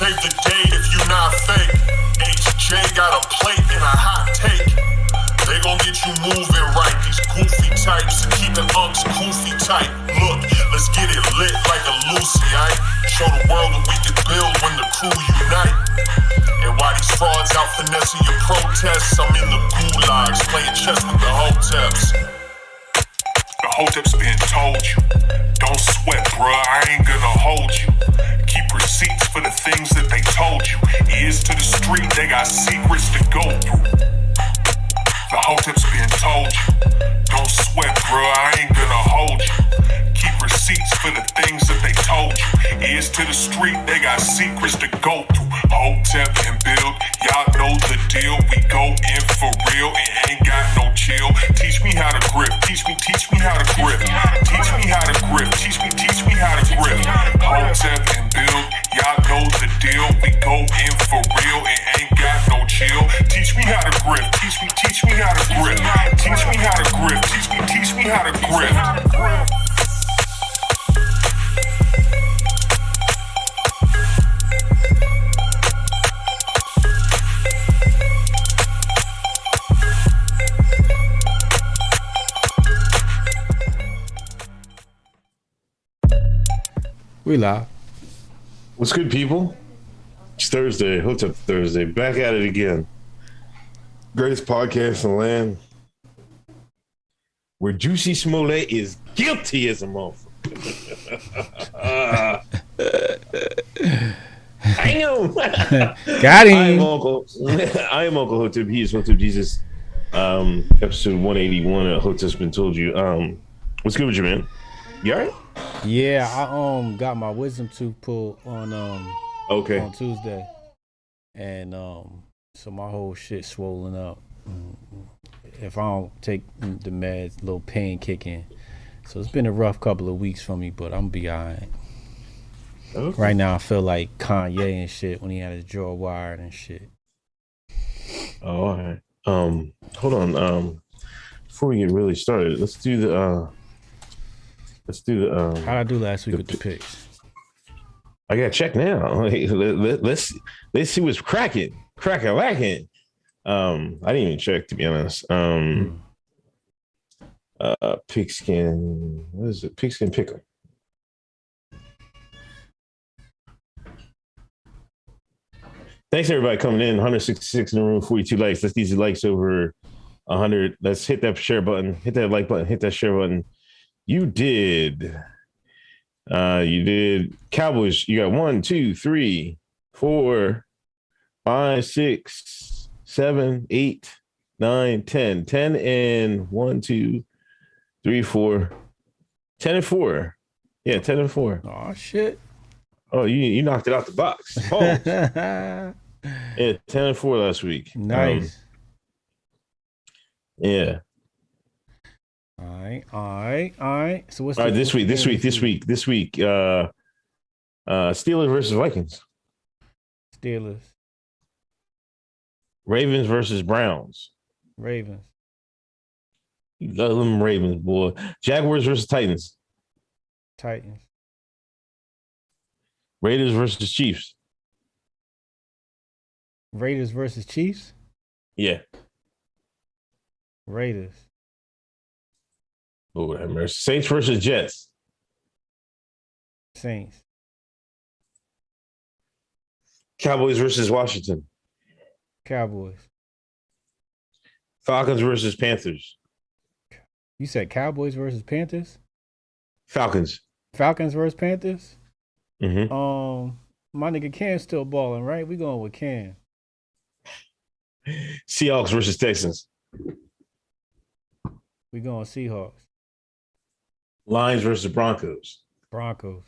Save the date if you not fake. HJ got a plate and a hot take. They gon' get you moving right. These goofy types and keeping unks goofy tight. Look, let's get it lit like a Lucy, aight? Show the world what we can build when the crew unite. And while these frauds out finessing your protests, I'm in the gulags playing chess with the Hoteps. The Hoteps been told you, don't sweat, bruh, I ain't gonna hold you. Keep receipts for the things that they told you. Ears to the street, they got secrets to go through. The Hoteps been told you, don't sweat, bruh, I ain't gonna hold you. Keep receipts for the things that they told you. Ears to the street, they got secrets to go through. Hotep and build, y'all know the deal. We go in for real and ain't got no chill. Teach me how to grip, teach me how to grip. Teach me how to grip, teach me how to grip. Hotep and build, y'all know the deal. We go in for real and ain't got no chill. Teach me how to grip, teach me how to grip. Teach me how to grip, teach me how to grip. We live. What's good, people? It's Thursday, Hotep Thursday. Back at it again. Greatest podcast in the land. Where Jussie Smollett is guilty as a motherfucker. Damn. Got him. I am Uncle Hotep. He is Hotep Jesus. Episode 181 of Hotep's Been Told You. What's good with you, man? You all right? Yeah, I got my wisdom tooth pulled on on Tuesday, and so my whole shit swollen up. If I don't take the meds, little pain kick in. So it's been a rough couple of weeks for me, but I'm be alright. Okay. Right now I feel like Kanye and shit when he had his jaw wired and shit. Oh, all right. Hold on. Before we get really started, let's do the. How'd I do last week with the picks? I got to check now. Let's see what's cracking. I didn't even check, to be honest. Pigskin. What is it? Pigskin Pickle. Thanks everybody coming in. 166 in the room, 42 likes. Let's get these likes over 100. Let's hit that share button. Hit that like button. Hit that share button. You did Cowboys. You got 1, 2, 3, 4, 5, 6, 7, 8, 9, 10. 10 and 1, 2, 3, 4. 10 and 4. Yeah, 10 and 4. Oh shit. Oh, you knocked it out the box. Yeah, 10 and 4 last week. Nice. Yeah. All right. So what's all right? This week. Steelers versus Vikings. Steelers. Ravens versus Browns. Ravens. You love them Ravens, boy. Jaguars versus Titans. Titans. Raiders versus Chiefs. Raiders versus Chiefs. Yeah. Raiders. Lord have mercy. Saints versus Jets. Saints. Cowboys versus Washington. Cowboys. Falcons versus Panthers. You said Cowboys versus Panthers? Falcons versus Panthers? Mm-hmm. My nigga Cam's still balling, right? We going with Cam. Seahawks versus Texans. We going Seahawks. Lions versus Broncos. Broncos.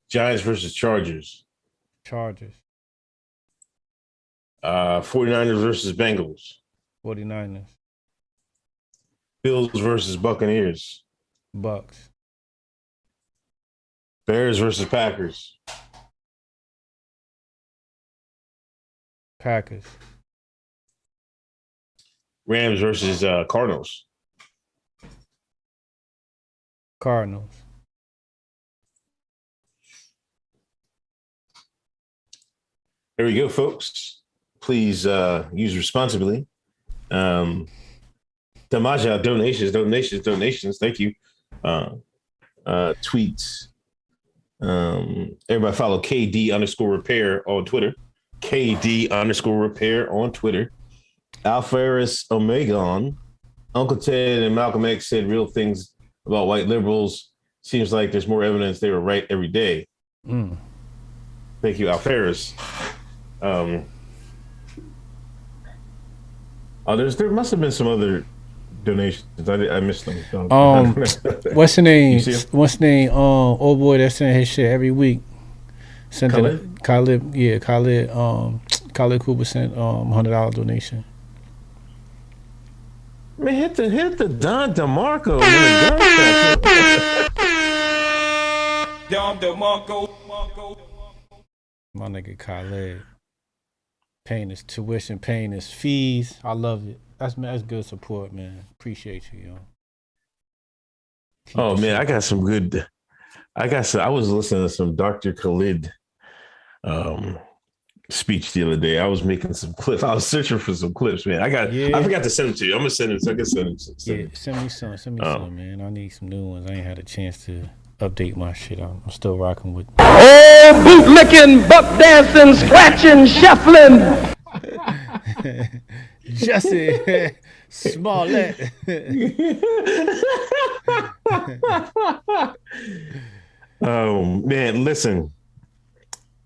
Giants versus Chargers. Chargers. 49ers versus Bengals. 49ers. Bills versus Buccaneers. Bucks. Bears versus Packers. Packers. Rams versus Cardinals. Cardinals. There we go, folks. Please use responsibly. Damaja, donations. Thank you. Tweets. Everybody follow KD_repair on Twitter. KD_repair on Twitter. Alpharis Omegon. Uncle Ted and Malcolm X said real things about white liberals. Seems like there's more evidence they were right every day. Thank you, Alpharis. There must have been some other donations. I missed them. What's the name? What's the name? Old boy that sent his shit every week. Sent Khalid. Yeah, Khalid. Khalid Cooper sent $100 donation. Man, hit the Don DeMarco. Don DeMarco. My nigga Khalid. Paying his tuition, paying his fees. I love it. That's good support, man. Appreciate you, yo. I got some good. I was listening to some Dr. Khalid speech the other day. I was making some clips. I was searching for some clips, man. I forgot to send them to you. I'm gonna send it. So I can send them. Send me some, man. I need some new ones. I ain't had a chance to update my shit. I'm still rocking with. Oh, boot licking, buck dancing, scratching, shuffling. Jussie Smollett. Oh man, listen.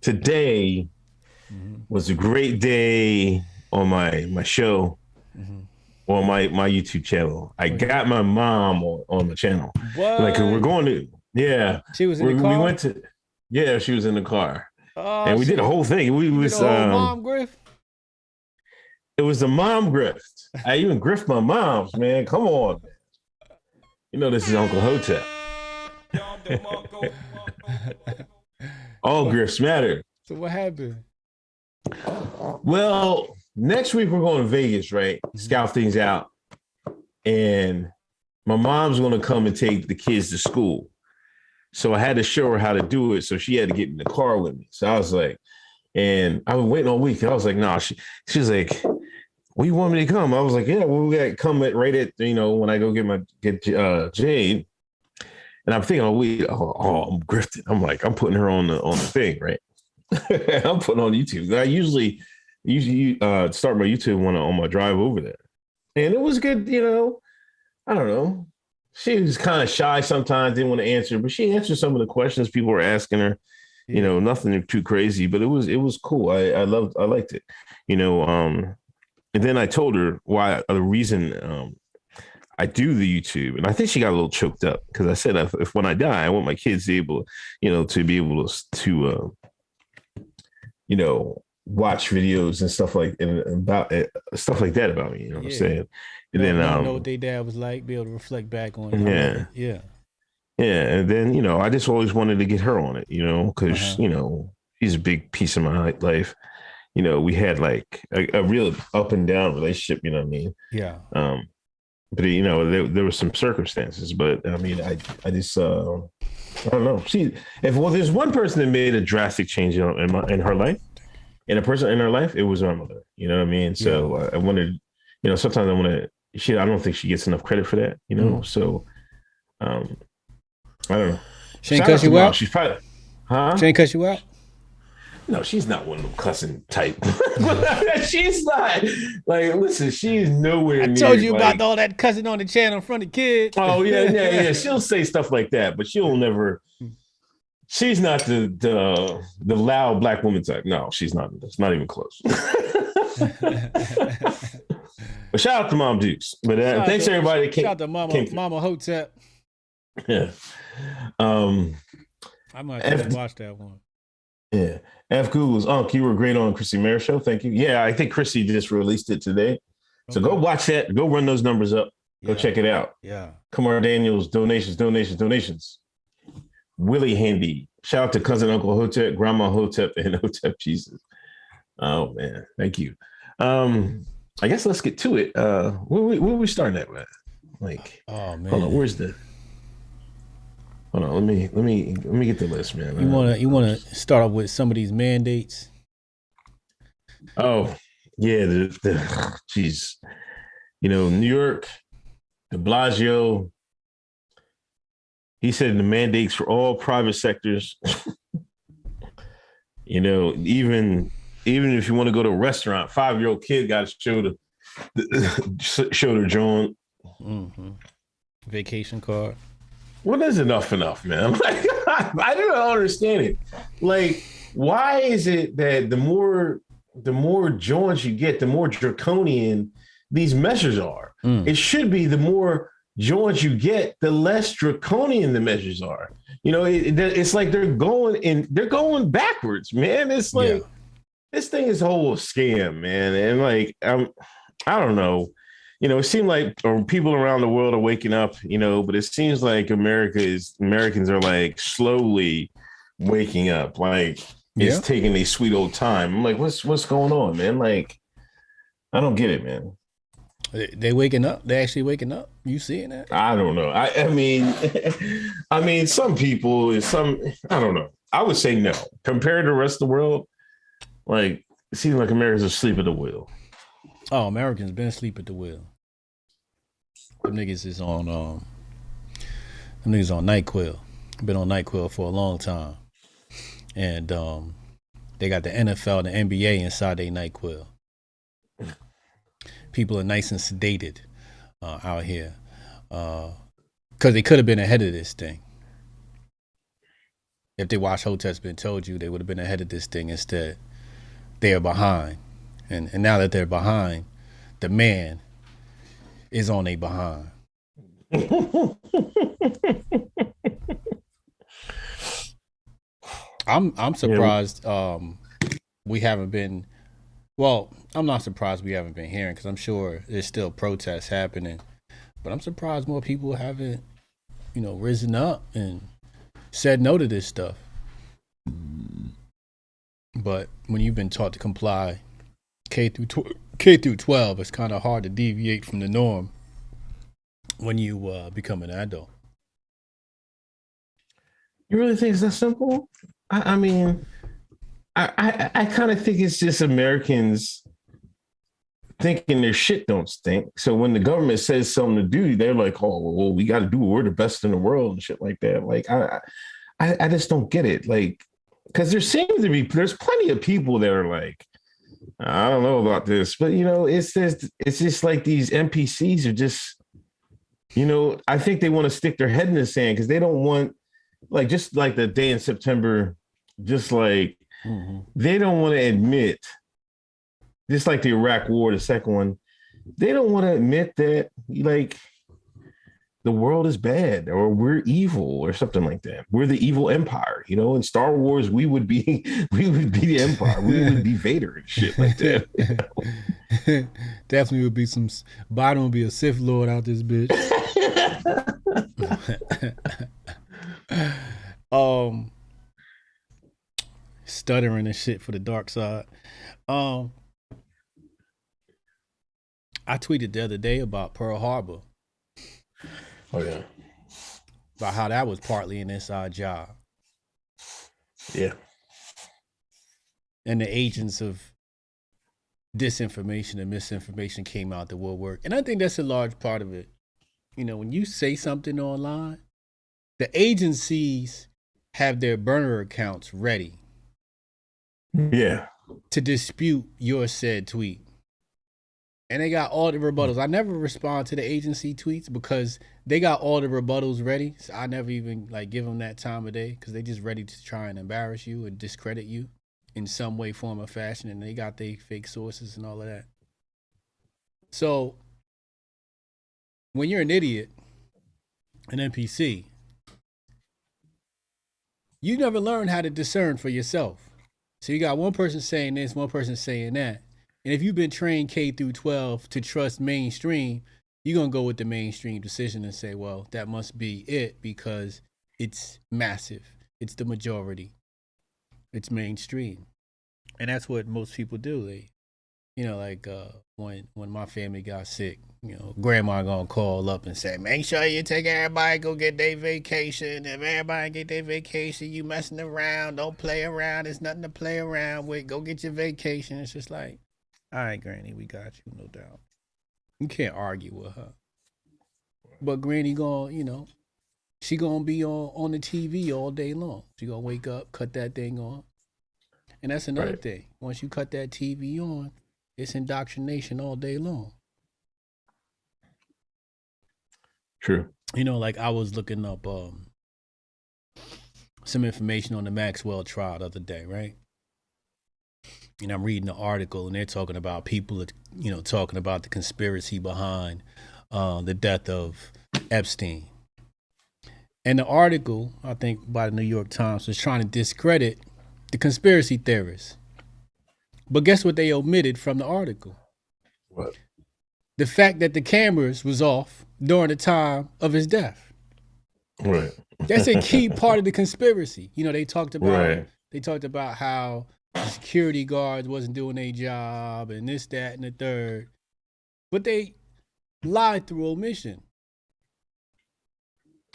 Today was a great day on my show, on my YouTube channel. I got my mom on the channel. What? Like we're going to. Yeah, she was in the car. We went to. Yeah, she was in the car, and we did a whole thing. We was mom grift. It was a mom grift. I even grift my moms, man. Come on, man. You know this is Uncle Hotep. All grifts matter. So what happened? Well, next week we're going to Vegas, right? Scout things out, and my mom's going to come and take the kids to school. So I had to show her how to do it. So she had to get in the car with me. So I was like, and I was waiting all week. I was like, nah, she's like, well, you want me to come? I was like, yeah, well, we got to come right at, when I go get Jade. And I'm thinking, I'm grifting. I'm like, I'm putting her on the thing, right? I'm putting on YouTube. I usually start my YouTube on my drive over there. And it was good, I don't know. She was kind of shy sometimes, didn't want to answer, but she answered some of the questions people were asking her. Yeah. Nothing too crazy, but it was cool. I liked it. And then I told her why the reason I do the YouTube, and I think she got a little choked up because I said if when I die, I want my kids to be able, to be able to watch videos and stuff like stuff like that about me. You know what I'm saying? And then know what their dad was like, be able to reflect back on it. Yeah. And then I just always wanted to get her on it, because she's a big piece of my life. We had like a real up and down relationship. You know what I mean? Yeah. But there were some circumstances, but I mean, I just I don't know. There's one person that made a drastic change in her life, and a person in her life, it was my mother. You know what I mean? So I wanted, sometimes I want to. I don't think she gets enough credit for that. So I don't know. She ain't cuss you out? She's probably, huh? She ain't cuss you out? No, she's not one of them cussing type. She's not. Like, listen, she's nowhere near. I told you about all that cussing on the channel in front of kids. Oh, yeah. She'll say stuff like that, but she'll never. She's not the loud black woman type. No, she's not. It's not even close. But shout out to Mom Dukes. But thanks everybody. Shout out to Mama Hotep. Yeah. I might have to watch that one. Yeah. F. Google's Unc, you were great on Chrissy Mayer show. Thank you. Yeah, I think Chrissy just released it today. So go watch that. Go run those numbers up. Go check it out. Yeah. Kamar Daniels, donations. Willie Handy. Shout out to cousin Uncle Hotep, Grandma Hotep, and Hotep Jesus. Oh man, thank you. I guess let's get to it. Where we starting at, man? Like, oh man, hold on, where's the? Hold on, let me get the list, man. You wanna start off with some of these mandates? Oh, yeah, geez. New York, de Blasio, he said the mandates for all private sectors, even if you want to go to a restaurant, 5-year-old kid got to show the joint. Mm-hmm. Vacation card. What is enough, man? Like, I don't understand it. Like, why is it that the more joints you get, the more draconian these measures are? It should be the more joints you get, the less draconian the measures are. It's like they're going backwards, man. It's like this thing is a whole scam, man. And like, I don't know. It seems like people around the world are waking up, but it seems like Americans are like slowly waking up. Like it's taking a sweet old time. I'm like, what's going on, man? Like, I don't get it, man. They waking up. They actually waking up. You seeing that? I don't know. I mean, some people, I don't know. I would say no. Compared to the rest of the world, like, it seems like Americans are asleep at the wheel. Oh, Americans been asleep at the wheel. Them niggas is on NyQuil. Been on NyQuil for a long time. And they got the NFL and the NBA inside their NyQuil. People are nice and sedated out here. Because they could have been ahead of this thing. If they watched Hoteps Been Told You, they would have been ahead of this thing. Instead, they are behind. And now that they're behind, the man is on a behind. I'm surprised we haven't been. Well, I'm not surprised we haven't been hearing, because I'm sure there's still protests happening. But I'm surprised more people haven't, risen up and said no to this stuff. But when you've been taught to comply K through 12, it's kind of hard to deviate from the norm when you become an adult. You really think it's that simple? I mean, I kind of think it's just Americans thinking their shit don't stink. So when the government says something to do, they're like, oh, well, we got to do it. We're the best in the world and shit like that. Like, I just don't get it. Like, because there's plenty of people that are like, I don't know about this, but it's just like these NPCs are just, I think they want to stick their head in the sand because they don't want, like, just like the day in September, just like they don't want to admit, just like the Iraq War, the second one, they don't want to admit that, like, the world is bad or we're evil or something like that. We're the evil empire, in Star Wars, we would be the empire. We would be Vader and shit like that. Definitely would be some, Biden would be a Sith Lord out this bitch. Stuttering and shit for the dark side. I tweeted the other day about Pearl Harbor. Oh yeah. About how that was partly an inside job. Yeah. And the agents of disinformation and misinformation came out the woodwork. And I think that's a large part of it. When you say something online, the agencies have their burner accounts ready. Yeah. To dispute your said tweet. And they got all the rebuttals. I never respond to the agency tweets because they got all the rebuttals ready. So I never even give them that time of day because they just ready to try and embarrass you and discredit you in some way, form, or fashion. And they got their fake sources and all of that. So when you're an idiot, an NPC, you never learn how to discern for yourself. So you got one person saying this, one person saying that. And if you've been trained K through 12 to trust mainstream, you're going to go with the mainstream decision and say, well, that must be it because it's massive. It's the majority. It's mainstream. And that's what most people do. They, when my family got sick, grandma gonna call up and say, make sure you take everybody go get their vacation. If everybody get their vacation, you messing around. Don't play around. There's nothing to play around with. Go get your vacation. It's just like, all right, Granny, we got you, no doubt. You can't argue with her. But Granny gonna, she gonna be on the TV all day long. She gonna wake up, cut that thing on. And that's another thing. Once you cut that TV on, it's indoctrination all day long. True. Like I was looking up some information on the Maxwell trial the other day, right? And I'm reading the article, and they're talking about people, talking about the conspiracy behind the death of Epstein. And the article, I think by the New York Times, was trying to discredit the conspiracy theorists. But guess what they omitted from the article? What? The fact that the cameras was off during the time of his death. Right. That's a key part of the conspiracy. They talked about how the security guards wasn't doing their job and this, that, and the third. But they lied through omission.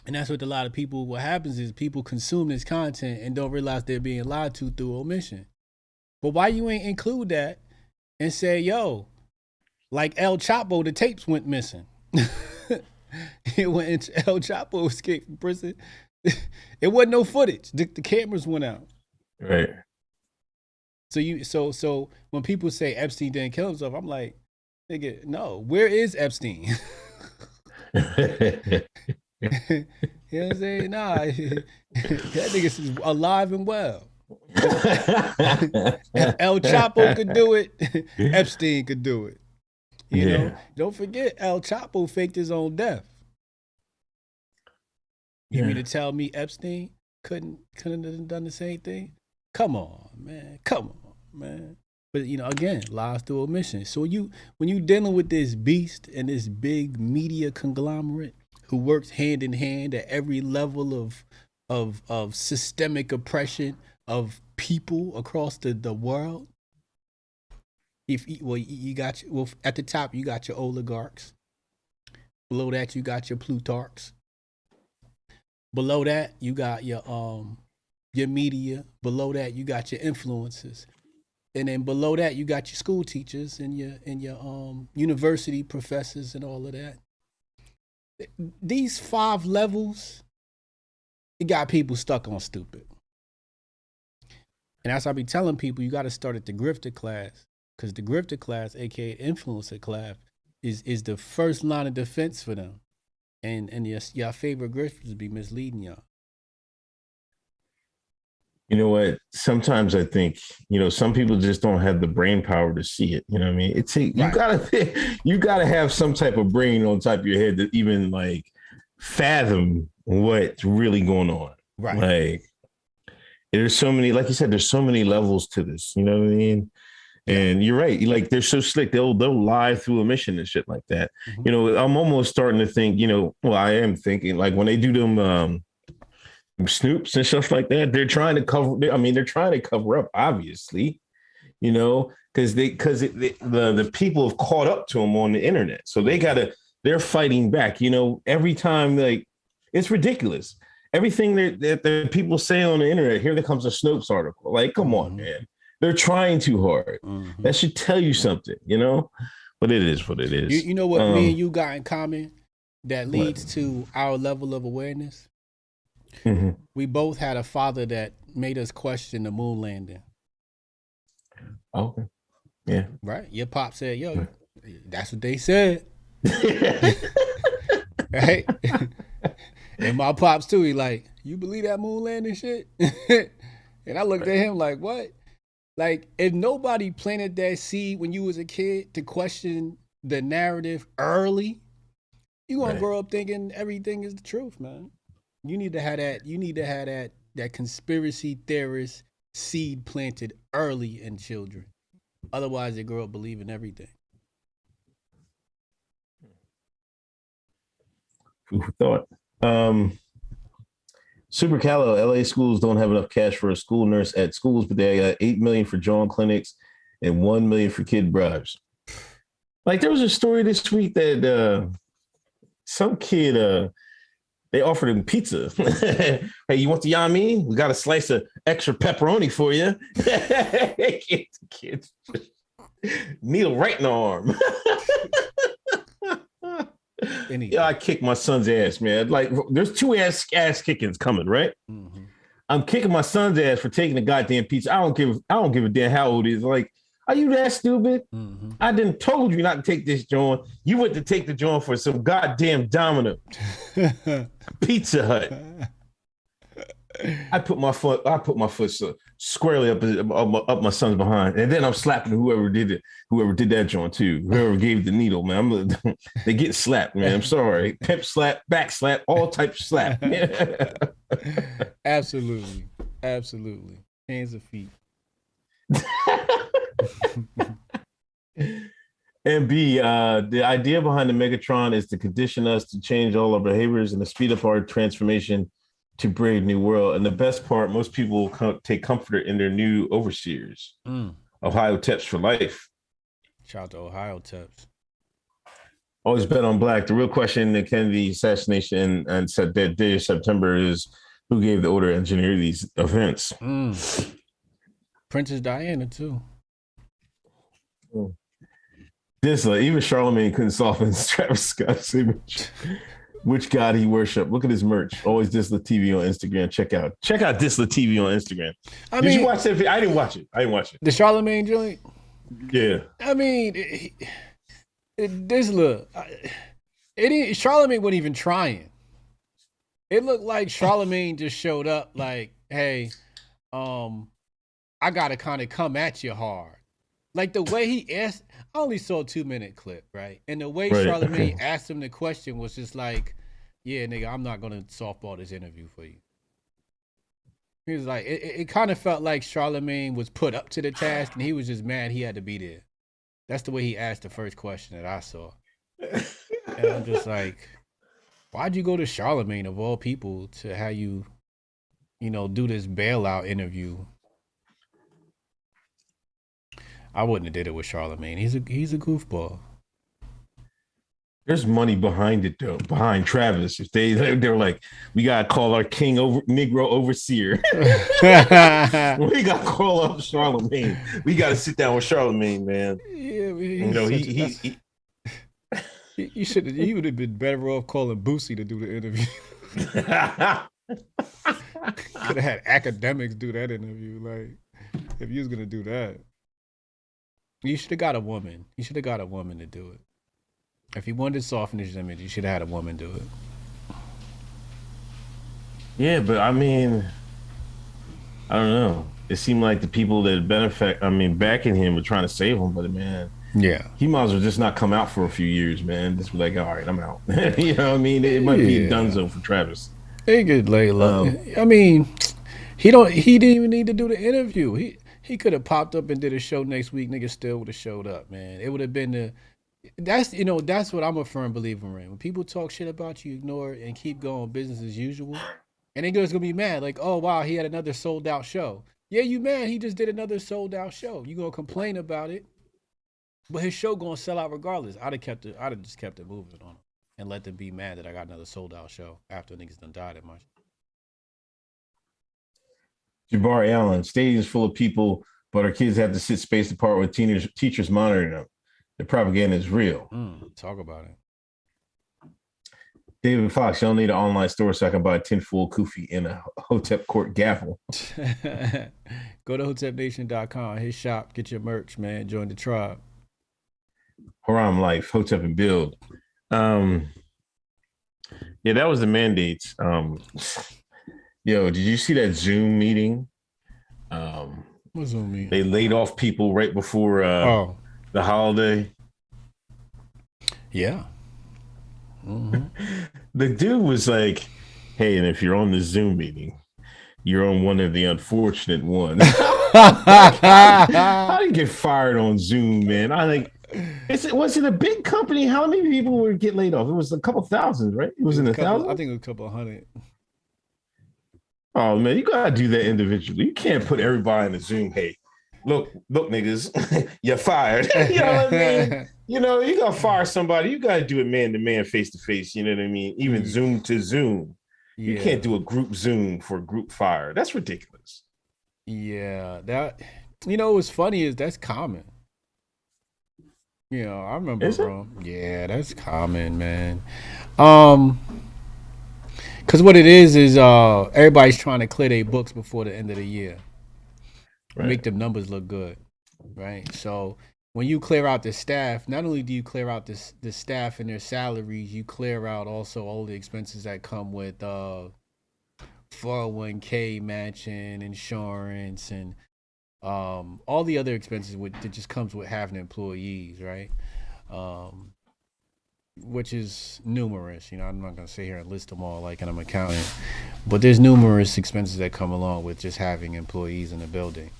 And that's what what happens is people consume this content and don't realize they're being lied to through omission. But why you ain't include that and say, yo, like El Chapo, the tapes went missing. El Chapo escaped from prison. It wasn't no footage. The cameras went out. Right. So when people say Epstein didn't kill himself, I'm like, nigga, no. Where is Epstein? You know what I'm saying? Nah, that nigga's alive and well. If El Chapo could do it, Epstein could do it. You know? Don't forget, El Chapo faked his own death. You mean to tell me Epstein couldn't have done the same thing? Come on, man. But again, lies through omission. So when you dealing with this beast and this big media conglomerate who works hand in hand at every level of systemic oppression of people across the world. At the top you got your oligarchs. Below that you got your plutarchs. Below that you got your media. Below that you got your influencers. And then below that you got your school teachers and your university professors and all of that. These 5 levels, it got people stuck on stupid. And as I be telling people, you got to start at the grifter class, because the grifter class, aka influencer class, is the first line of defense for them. And your favorite grifters be misleading y'all. You know what? Sometimes I think, some people just don't have the brain power to see it. You know what I mean? You gotta have some type of brain on top of your head to even like fathom what's really going on. Right. Like there's so many, like you said, there's so many levels to this. You know what I mean? And you're right. Like they're so slick. They'll lie through omission and shit like that. Mm-hmm. I'm almost starting to think, I am thinking like when they do them snoops and stuff like that, they're trying to cover up, obviously, because the people have caught up to them on the internet. So they're fighting back, every time. Like it's ridiculous. Everything that the people say on the internet, here there comes a Snopes article. Like, come on, man. They're trying too hard. Mm-hmm. That should tell you something, but it is what it is. You know what me and you got in common that leads to our level of awareness? Mm-hmm. We both had a father that made us question the moon landing. Okay. Yeah. Right? Your pop said, yo, that's what they said. Right? And my pops too, he like, you believe that moon landing shit? And I looked at him like, what? Like, if nobody planted that seed when you was a kid to question the narrative early, you gonna grow up thinking everything is the truth, man. You need to have that conspiracy theorist seed planted early in children. Otherwise, they grow up believing everything. Who thought? Super Callow, LA schools don't have enough cash for a school nurse at schools, but they got $8 million for John clinics and $1 million for kid bribes. Like there was a story this week that some kid they offered him pizza. Hey, you want the yummy? We got a slice of extra pepperoni for you. Kids, needle right in the arm. Yeah, I kicked my son's ass, man. Like, there's two ass kickings coming, right? Mm-hmm. I'm kicking my son's ass for taking the goddamn pizza. I don't give a damn how old he is. Like, are you that stupid? Mm-hmm. I didn't told you not to take this joint. You went to take the joint for some goddamn Domino Pizza Hut. I put my foot squarely up my son's behind, and then I'm slapping whoever did that joint too. Whoever gave the needle, man. They get slapped, man. I'm sorry. Pep slap, back slap, all types of slap. Absolutely. Hands and feet. And B, the idea behind the Megatron is to condition us to change all our behaviors and to speed up our transformation to brave new world. And the best part, most people take comfort in their new overseers. Ohio Hoteps for life. Shout out to Ohio Hoteps. Always bet on black. The real question in the Kennedy assassination and said that day of September is who gave the order to engineer these events. Princess Diana too. Even Charlemagne couldn't soften Travis Scott's image. Which god he worship? Look at his merch. Always Disla TV on Instagram. Check out Disla TV on Instagram. Did you watch that? I didn't watch it. The Charlemagne joint. Yeah. I mean, Disla. Charlemagne wasn't even trying. It looked like Charlemagne just showed up like, hey, I gotta kind of come at you hard. Like the way he asked, I only saw a 2-minute clip, right? And the way Charlemagne asked him the question was just like, yeah, nigga, I'm not gonna softball this interview for you. He was like, it kind of felt like Charlemagne was put up to the task and he was just mad he had to be there. That's the way he asked the first question that I saw. And I'm just like, why'd you go to Charlemagne of all people to have you do this bailout interview? I wouldn't have did it with Charlemagne. He's a goofball. There's money behind it though, behind Travis. If they're like, we gotta call our Negro overseer. We gotta call up Charlemagne. We gotta sit down with Charlemagne, man. Yeah, he would have been better off calling Boosie to do the interview. Could have had academics do that interview. Like, if you was gonna do that. You should have got a woman. You should have got a woman to do it. If he wanted to soften his image, you should have had a woman do it. Yeah, but I mean, I don't know. It seemed like the people that backing him were trying to save him, but man, yeah, he might as well just not come out for a few years, man. Just be like, all right, I'm out. You know what I mean? It might be a donezo for Travis. He could lay low. I mean, he didn't even need to do the interview. He could have popped up and did a show next week. Niggas still would have showed up, man. It would have been that's what I'm a firm believer in. When people talk shit about you, ignore it and keep going business as usual. And then girls gonna be mad, like, oh wow, he had another sold out show. Yeah, you mad? He just did another sold out show. You gonna complain about it, but his show gonna sell out regardless. I'd have just kept it moving on him and let them be mad that I got another sold out show after niggas done died that much. Jabari Allen, stadiums full of people, but our kids have to sit spaced apart with teachers monitoring them. The propaganda is real. Talk about it. David Fox, y'all need an online store so I can buy a tinfoil kufi and a Hotep Court gavel. Go to hotepnation.com, his shop, get your merch, man. Join the tribe. Haram Life, Hotep and Build. Yeah, that was the mandates. Yo, did you see that Zoom meeting? What Zoom meeting? They laid off people right before the holiday. Yeah. Mm-hmm. The dude was like, hey, and if you're on the Zoom meeting, you're on one of the unfortunate ones. I didn't get fired on Zoom, man. I think was it a big company? How many people would get laid off? It was a couple thousand, right? It was in a thousand? I think it was a couple hundred. Oh man, you gotta do that individually. You can't put everybody in the Zoom. Hey, look, niggas, you're fired. You know what I mean? You know, you gotta fire somebody. You gotta do it man to man, face to face. You know what I mean? Even Zoom to Zoom. You can't do a group Zoom for a group fire. That's ridiculous. Yeah, that what's funny is that's common. I remember, bro. Yeah, that's common, man. Cause what it is everybody's trying to clear their books before the end of the year. Right. Make them numbers look good. Right. So when you clear out the staff, not only do you clear out the staff and their salaries, you clear out also all the expenses that come with 401k matching, insurance, and all the other expenses that just comes with having employees, right? Which is numerous. I'm not gonna sit here and list them all like I'm an accountant, but there's numerous expenses that come along with just having employees in the building,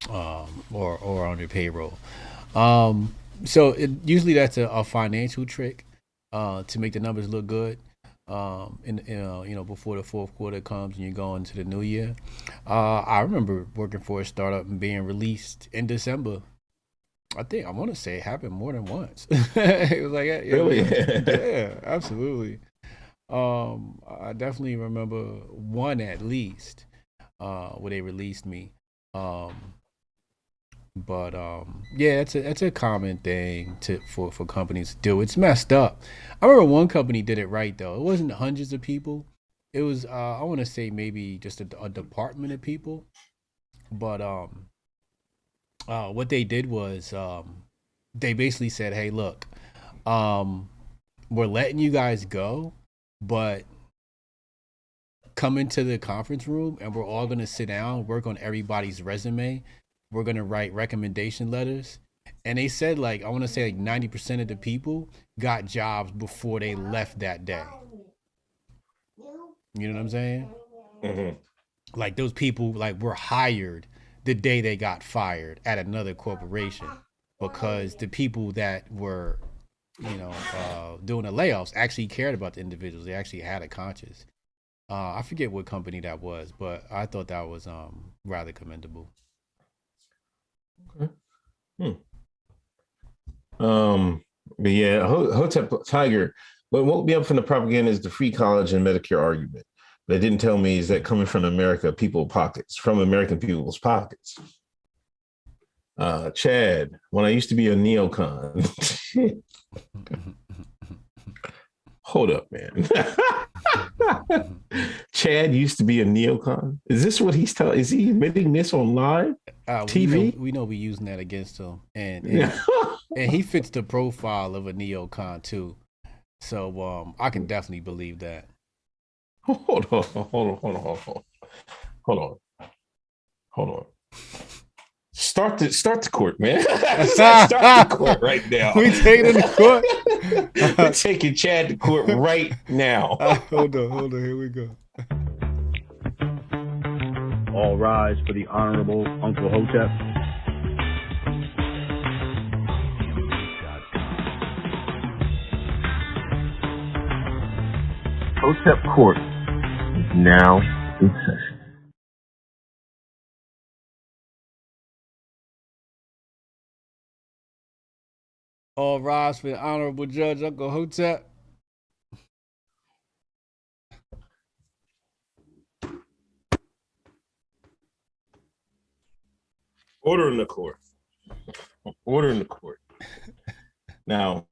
or on your payroll. So usually that's a financial trick to make the numbers look good. Before the fourth quarter comes and you go into the new year. I remember working for a startup and being released in December. I want to say it happened more than once. It was like, really? Yeah, absolutely. I definitely remember one at least where they released me. But yeah, it's a common thing for companies to do. It's messed up. I remember one company did it right though. It wasn't hundreds of people. It was I want to say maybe just a department of people. But what they did was they basically said, "Hey, look, we're letting you guys go, but come into the conference room and we're all gonna sit down, work on everybody's resume. We're gonna write recommendation letters." And they said I want to say 90% of the people got jobs before they left that day. You know what I'm saying? Mm-hmm. Like those people were hired the day they got fired at another corporation because the people that were doing the layoffs actually cared about the individuals. They actually had a conscience. I forget what company that was, but I thought that was rather commendable. Okay. But yeah, Hotep Tiger. What woke me up from the propaganda is the free college and Medicare argument. But it didn't tell me is that coming from American people's pockets. Chad, when I used to be a neocon. Hold up, man. Chad used to be a neocon. Is this what he's telling? Is he admitting this on live TV? We know we're using that against him, and he fits the profile of a neocon too. So I can definitely believe that. Hold on. Start the court, man. Start the court right now. We taking him to court. We're taking Chad to court right now. Hold on. Here we go. All rise for the Honorable Uncle Hotep. Hotep Court is now in session. All rise for the Honorable Judge Uncle Hotep. Order in the court. Now,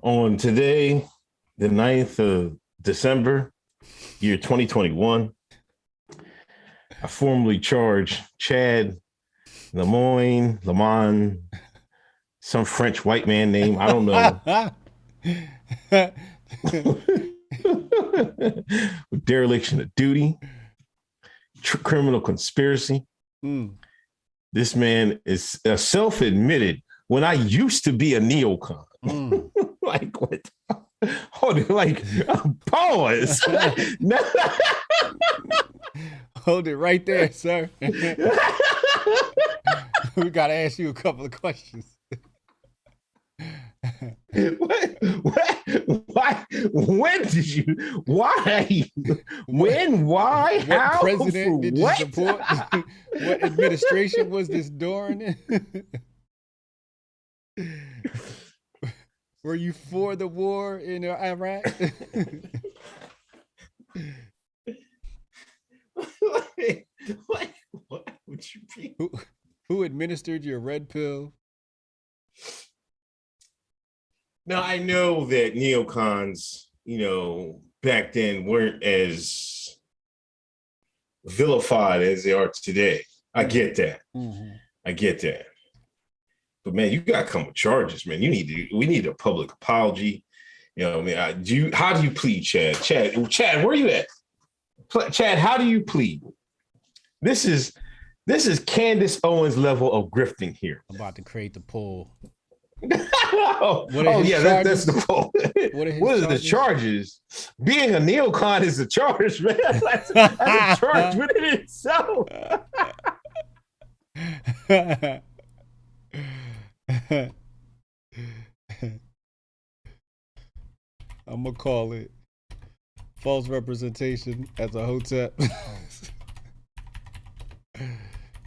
on today, the 9th of December, year 2021, I formally charge Chad Lamon, some French white man name, I don't know, with dereliction of duty, criminal conspiracy. This man is self-admitted when I used to be a neocon. Like what? Hold it, pause. Hold it right there, sir. We gotta ask you a couple of questions. When did you? Why? When? Why? What how? president did what? you support? What administration was this during? Were you for the war in Iraq? What would you be? Who administered your red pill? Now, I know that neocons, back then weren't as vilified as they are today. I get that. Mm-hmm. I get that. But man, you got to come with charges, man. We need a public apology. How do you plead, Chad? Chad, where you at? Chad, how do you plead? This is Candace Owens level of grifting here. I'm about to create the poll. That's the poll. What are the charges? Being a neocon is a charge, man. That's a charge within itself. I'm gonna call it false representation as a Hotep.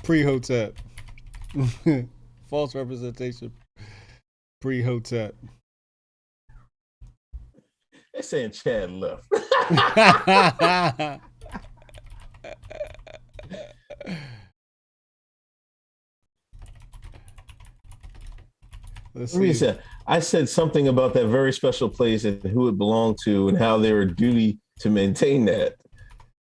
Pre-Hotep. False representation pre-Hotep. They're saying Chad left. Let's see. I said something about that very special place and who it belonged to and how they were duty to maintain that.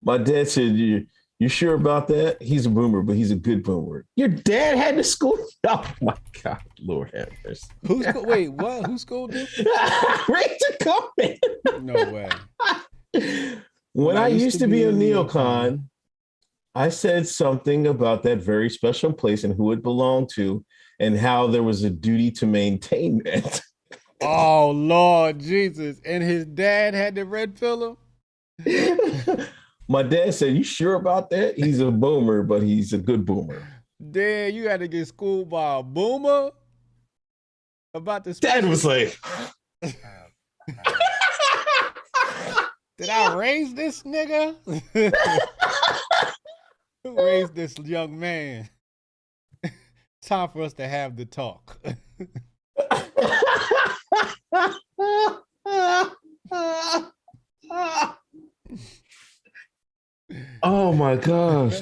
My dad said, you sure about that? He's a boomer, but he's a good boomer. Your dad had to school? Oh my God, Lord have mercy. Wait, what? Who schooled him? Rachel Coleman. No way. When I used to be a neocon, I said something about that very special place and who it belonged to and how there was a duty to maintain it. Oh, Lord Jesus. And his dad had the red pill him? My dad said, you sure about that? He's a boomer, but he's a good boomer. Dad, you had to get schooled by a boomer? About this. Dad was like, did I raise this nigga? Who raised this young man? Time for us to have the talk. Oh my gosh.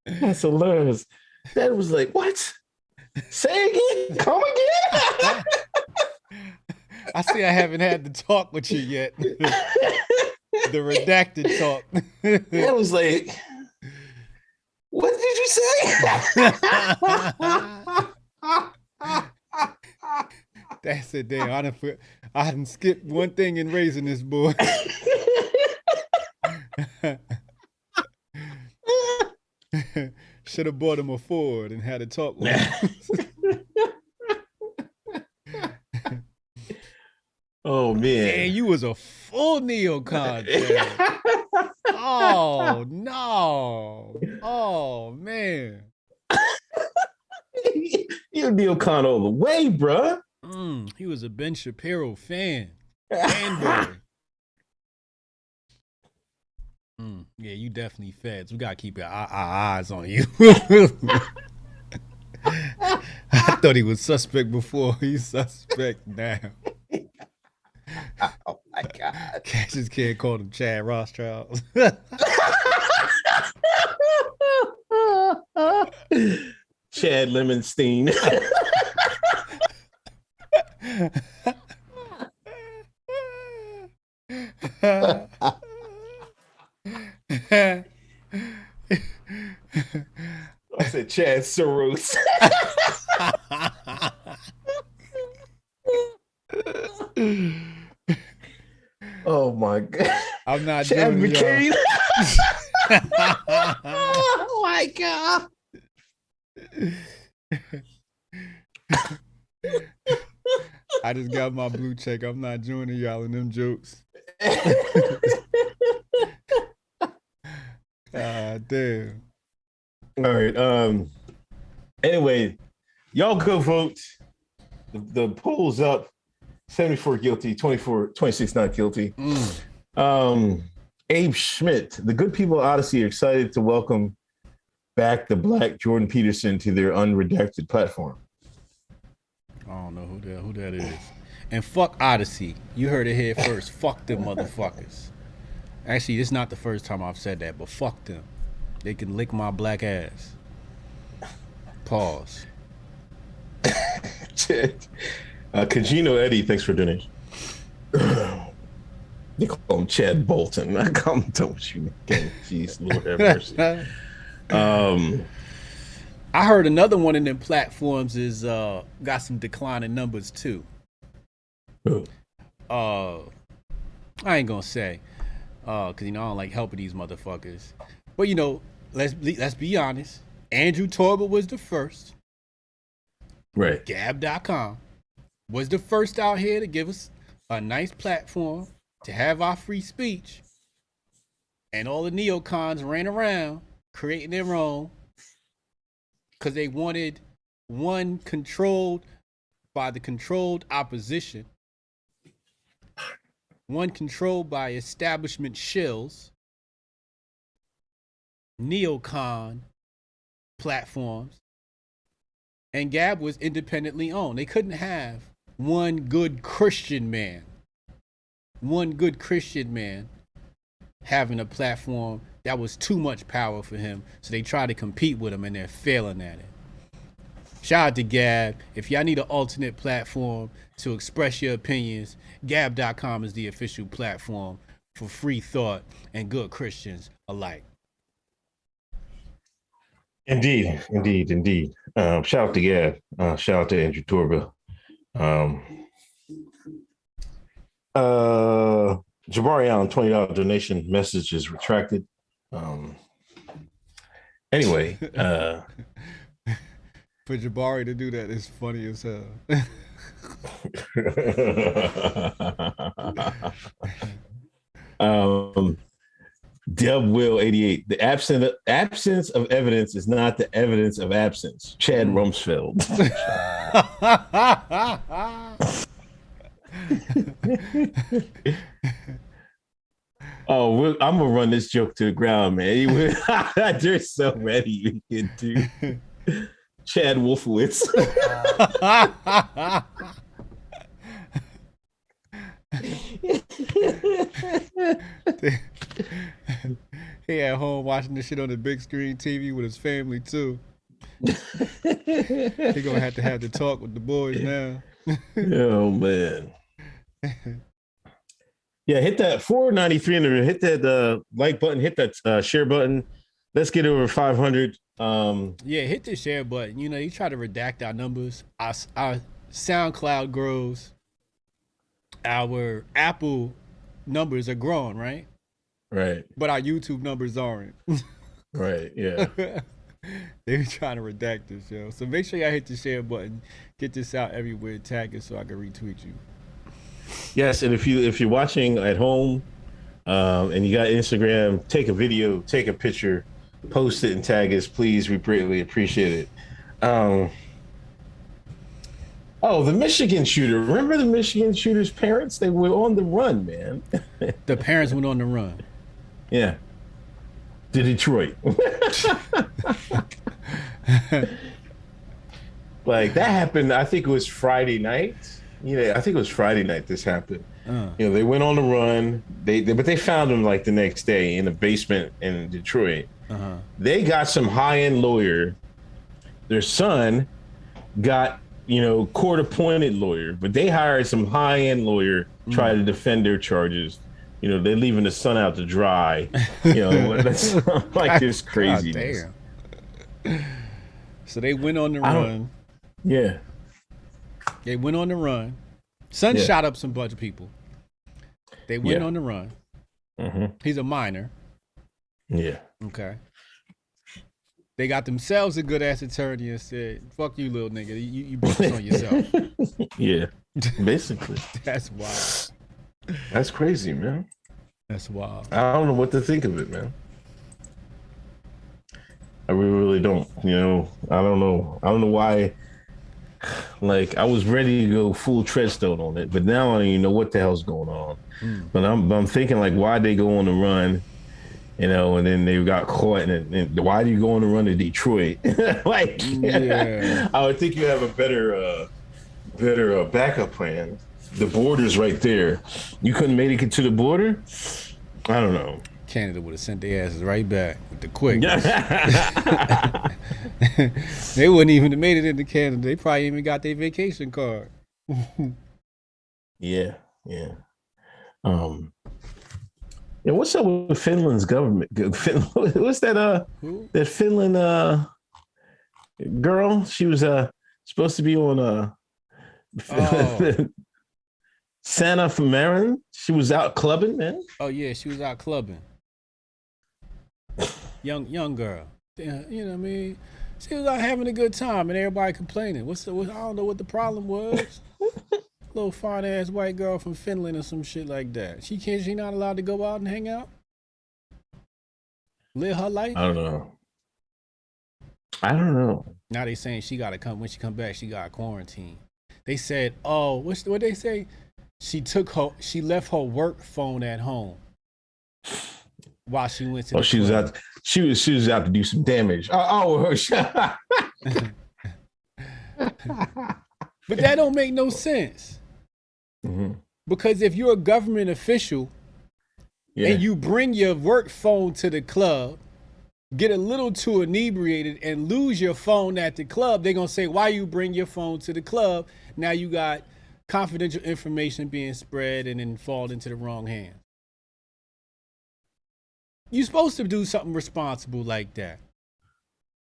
That's hilarious. Dad was like, what? Say again? Come again? I see I haven't had the talk with you yet. The redacted talk. Dad was like, what did you say? That's it, damn. I done skipped one thing in raising this boy. Should have bought him a Ford and had a talk with him. Oh man. Man, you was a full neocon. Oh no. Oh man. You a neocon all the way, bruh. He was a Ben Shapiro fan. Fanboy. Yeah, you definitely feds. We gotta keep our eyes on you. I thought he was suspect before. He's suspect now. Oh my God. Cassius can't call him Chad Rothschild. Chad Lemonstein. I said Chad Soros. Oh my God. I'm not Chad doing McCain. Oh my God. I just got my blue check. I'm not joining y'all in them jokes. God damn. All right. Anyway, y'all go vote. The poll's up. 74 guilty, 26 not guilty. Abe Schmidt, the good people of Odyssey are excited to welcome back the Black Jordan Peterson to their unredacted platform. I don't know who that is. And fuck Odyssey. You heard it here first. Fuck them motherfuckers. Actually, this is not the first time I've said that, but fuck them. They can lick my black ass. Pause. Kajino Eddie, thanks for donating. They call him Chad Bolton. I call him don't you again. Jeez, Lord have mercy. I heard another one in them platforms is got some declining numbers too. Who? I ain't gonna say, cause I don't like helping these motherfuckers. But let's be honest. Andrew Torba was the first. Right. Gab.com was the first out here to give us a nice platform to have our free speech. And all the neocons ran around creating their own because they wanted one controlled by the controlled opposition, one controlled by establishment shills, neocon platforms, and Gab was independently owned. They couldn't have one good Christian man having a platform that was too much power for him. So they tried to compete with him and they're failing at it. Shout out to Gab. If y'all need an alternate platform to express your opinions, Gab.com is the official platform for free thought and good Christians alike. Indeed. Shout out to Gab. Shout out to Andrew Torba. Jabari Allen, $20 donation message is retracted. Anyway, for Jabari to do that is funny as hell. Deb Will 88. The absence of evidence is not the evidence of absence. Chad Rumsfeld. I'm gonna run this joke to the ground, man. There's so many we can do. Chad Wolfowitz. He at home watching this shit on the big screen TV with his family too. He gonna have to have the talk with the boys now. Oh man. Yeah, hit that 493 and hit that like button, hit that share button. Let's get over 500. Yeah, hit the share button. You try to redact our numbers. Our SoundCloud grows. Our Apple numbers are growing, right? Right. But our YouTube numbers aren't. Right, yeah. They were trying to redact this, yo. So make sure y'all hit the share button. Get this out everywhere. Tag it so I can retweet you. Yes, and if you're watching at home and you got Instagram, take a video, take a picture, post it and tag us, please. We greatly appreciate it. The Michigan shooter. Remember the Michigan shooter's parents? They were on the run, man. The parents went on the run. Yeah. To Detroit. Like that happened, I think it was Friday night. I think it was Friday night this happened. They went on the run. But they found him like the next day in the basement in Detroit. They got some high-end lawyer. Their son got, court-appointed lawyer, but they hired some high-end lawyer try to defend their charges. They're leaving the son out to dry. That's like this craziness. Damn. So they went on the run. Yeah. They went on the run. Son shot up some bunch of people. They went on the run. Mm-hmm. He's a minor. Yeah. Okay. They got themselves a good ass attorney and said, "Fuck you, little nigga. You brought this on yourself." Yeah. Basically. That's wild. That's crazy, man. That's wild. I don't know what to think of it, man. I really don't. I don't know. I don't know why. Like I was ready to go full Treadstone on it, but now I don't even know what the hell's going on. But I'm thinking like, why'd they go on the run? You know, and then they got caught. And why do you go on the run to Detroit? Like, I would think you have a better backup plan. The border's right there. You couldn't make it to the border? I don't know. Canada would have sent their asses right back with the quick. They wouldn't even have made it into Canada. They probably even got their vacation card. Yeah. Yeah, what's up with Finland's government? What's that? That Finland girl? She was supposed to be on Santa from Marin. She was out clubbing, man. Oh yeah, she was out clubbing. Young girl. Yeah, you know what I mean? She was out having a good time and everybody complaining. I don't know what the problem was. Little fine ass white girl from Finland or some shit like that. She not allowed to go out and hang out? Live her life? I don't know. Now they saying she gotta come, when she come back, she got quarantine. They said, what they say? She left her work phone at home while she went to she was out to do some damage. But that don't make no sense. Mm-hmm. Because if you're a government official and you bring your work phone to the club, get a little too inebriated and lose your phone at the club, they're going to say, why you bring your phone to the club? Now you got confidential information being spread and then fall into the wrong hands. You're supposed to do something responsible like that.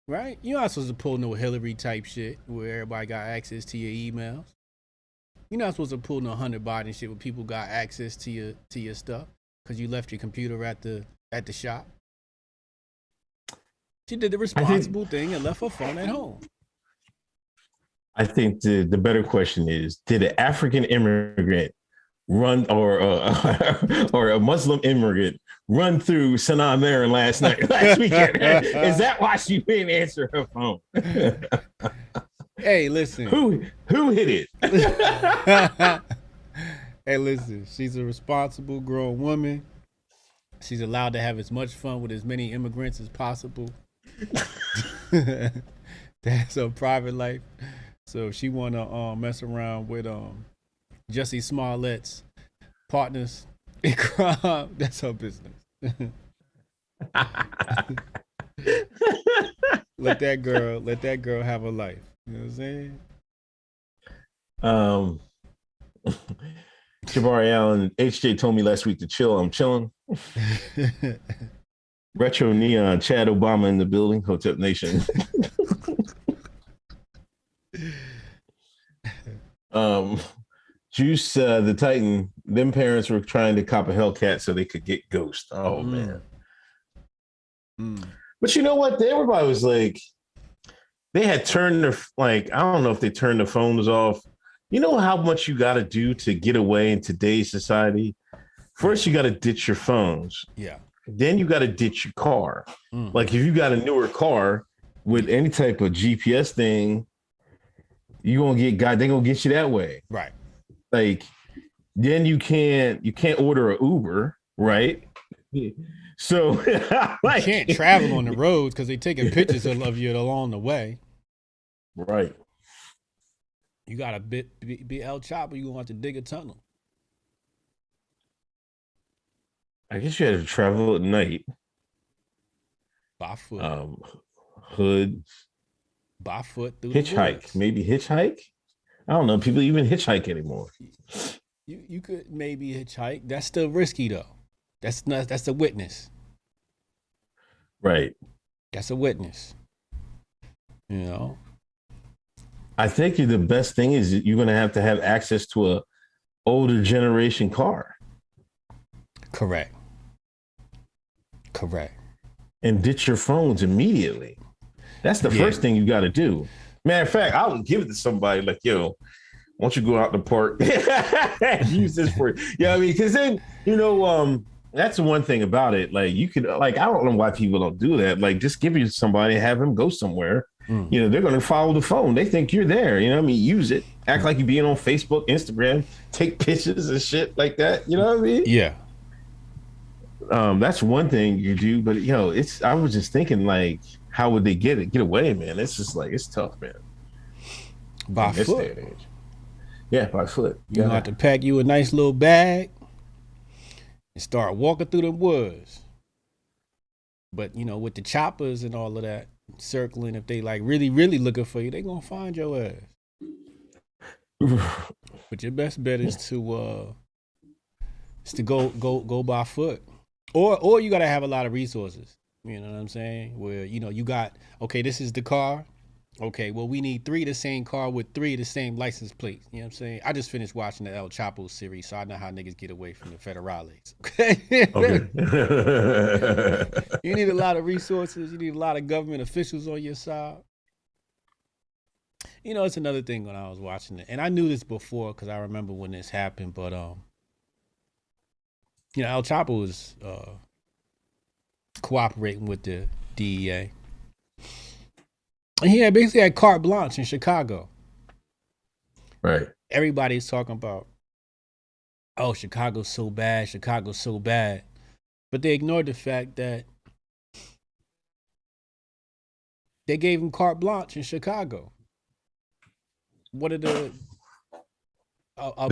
Right? You're not supposed to pull no Hillary type shit where everybody got access to your emails. You're not supposed to pull no Hunter Biden shit where people got access to your stuff because you left your computer at the shop. She did the responsible thing and left her phone at home. I think the better question is, did an African immigrant run or a Muslim immigrant run through Sanaa, Marin last weekend? Is that why she didn't answer her phone? Hey, listen. Who hit it? Hey, listen. She's a responsible grown woman. She's allowed to have as much fun with as many immigrants as possible. That's her private life. So if she wanna mess around with Jussie Smollett's partners in crime, that's her business. Let that girl have a life. You know what I'm saying? Jabari Allen, HJ told me last week to chill. I'm chilling. Retro Neon, Chad Obama in the building, Hotep Nation. Juice, the Titan, them parents were trying to cop a Hellcat so they could get Ghost. Oh, man. But you know what? Everybody was like, they had turned their, like, I don't know if they turned the phones off. You know how much you got to do to get away in today's society? First, you got to ditch your phones. Yeah. Then you got to ditch your car. Like, if you got a newer car with any type of GPS thing, they're going to get you that way. Right. Like, then you can't order an Uber, right? So like, you can't travel on the roads because they're taking pictures of you along the way. Right. You gotta be El Chapo, you're gonna have to dig a tunnel. I guess you had to travel at night. By foot. Hood. By foot through hitchhike. Maybe hitchhike? I don't know. People even hitchhike anymore. You could maybe hitchhike. That's still risky though. That's a witness. Right. That's a witness. You know? I think the best thing is you're going to have access to a older generation car. Correct. And ditch your phones immediately. That's the first thing you got to do. Matter of fact, I would give it to somebody like, yo, why don't you go out in the park? Use this for, I mean, because then, that's the one thing about it. Like, you could, like, I don't know why people don't do that. Like, just give it to somebody and have him go somewhere You know, they're going to follow the phone. They think you're there. You know what I mean? Use it. Act like you're being on Facebook, Instagram, take pictures and shit like that. You know what I mean? Yeah. That's one thing you do, but you know, I was just thinking like, how would they get away, man? It's just like, it's tough, man. By this foot. day and age. Yeah, by foot. You have to pack you a nice little bag and start walking through the woods. But you know, with the choppers and all of that circling, if they like really, really looking for you, they gonna find your ass. But your best bet is to go by foot, or you gotta have a lot of resources. You know what I'm saying? Where you know you got, okay, this is the car. Okay, well, we need 3 of the same car with 3 of the same license plates. You know what I'm saying? I just finished watching the El Chapo series, so I know how niggas get away from the federales. Okay. You need a lot of resources. You need a lot of government officials on your side. You know, it's another thing when I was watching it. And I knew this before because I remember when this happened. But, you know, El Chapo was cooperating with the DEA. And he basically had carte blanche in Chicago. Right. Everybody's talking about, oh, Chicago's so bad, Chicago's so bad. But they ignored the fact that they gave him carte blanche in Chicago. What are the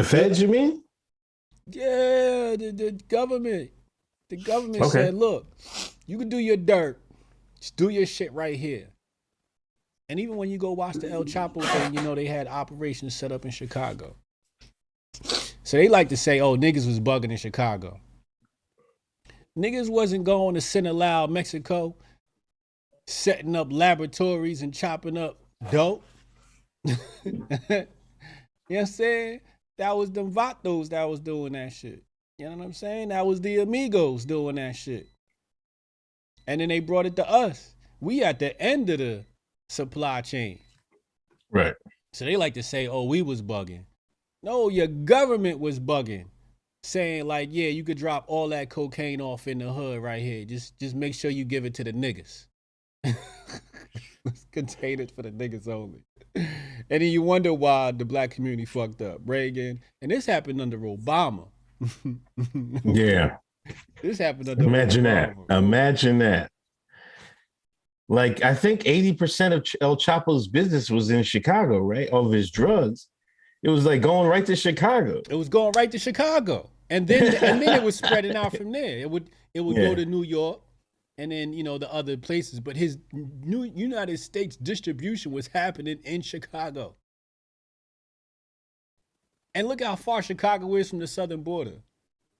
feds, you mean? Yeah, the government. The government said, look, you can do your dirt. Just do your shit right here. And even when you go watch the El Chapo thing, you know, they had operations set up in Chicago. So they like to say, oh, niggas was bugging in Chicago. Niggas wasn't going to Sinaloa, Mexico, setting up laboratories and chopping up dope. You know what I'm saying? That was them vatos that was doing that shit. You know what I'm saying? That was the amigos doing that shit. And then they brought it to us. We at the end of the supply chain. Right. So they like to say, oh, we was bugging. No, your government was bugging. Saying like, yeah, you could drop all that cocaine off in the hood right here. Just make sure you give it to the niggas. It's contained for the niggas only. And then you wonder why the black community fucked up. Reagan. And this happened under Obama. Yeah. This happened under Imagine Obama. that. Imagine that. Like, I think 80% of El Chapo's business was in Chicago, right? All of his drugs. It was like going right to Chicago. It was going right to Chicago. And then it was spreading out from there. It would go to New York and then, you know, the other places. But his new United States distribution was happening in Chicago. And look how far Chicago is from the southern border.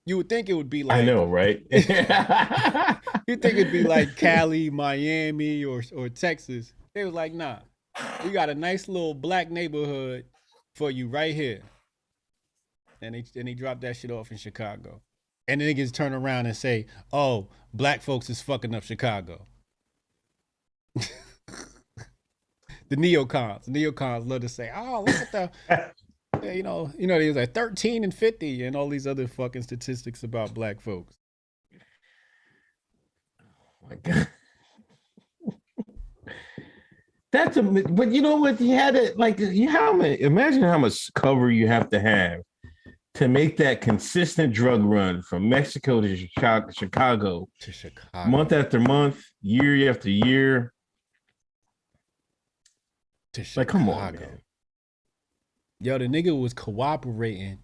You would think it would be like, I know, right? You'd think it'd be like Cali, Miami, or Texas. They was like, nah, we got a nice little black neighborhood for you right here. And they dropped that shit off in Chicago. And then niggas turn around and say, oh, black folks is fucking up Chicago. The neocons love to say, oh, look at the you know, there's like 13 and 50 and all these other fucking statistics about black folks. Oh my God. But you know what? You had it like, imagine how much cover you have to make that consistent drug run from Mexico to Chicago, month after month, year after year. Like, come on, man. Yo, the nigga was cooperating.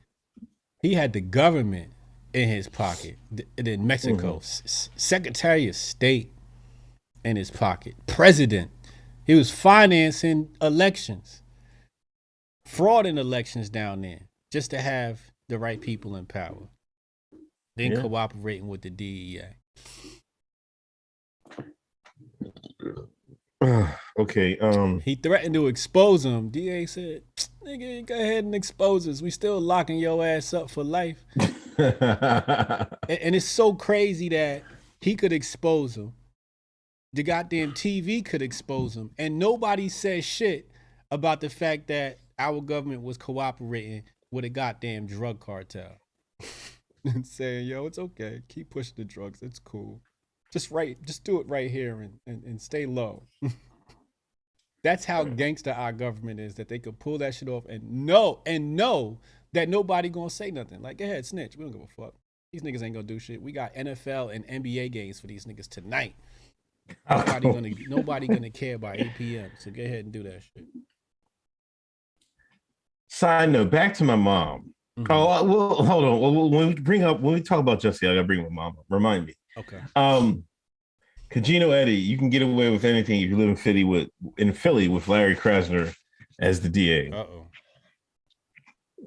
He had the government in his pocket. In Mexico, Secretary of State in his pocket. President. He was financing elections. Fraud in elections down there. Just to have the right people in power. Then cooperating with the DEA. Okay. He threatened to expose him. DA said, nigga, go ahead and expose us. We still locking your ass up for life. And it's so crazy that he could expose him. The goddamn TV could expose him. And nobody says shit about the fact that our government was cooperating with a goddamn drug cartel. And saying, yo, it's okay. Keep pushing the drugs. It's cool. Just do it right here and stay low. That's how gangster our government is, that they could pull that shit off and know that nobody gonna say nothing. Like, go ahead, snitch. We don't give a fuck. These niggas ain't gonna do shit. We got NFL and NBA games for these niggas tonight. Nobody gonna care by 8 p.m. So go ahead and do that shit. Side note, back to my mom. Mm-hmm. Oh, well, hold on. Well, when we talk about Jussie, I gotta bring my mom up. Remind me. Okay. Kajino Eddie, you can get away with anything if you live in Philly with Larry Krasner as the DA. Uh-oh.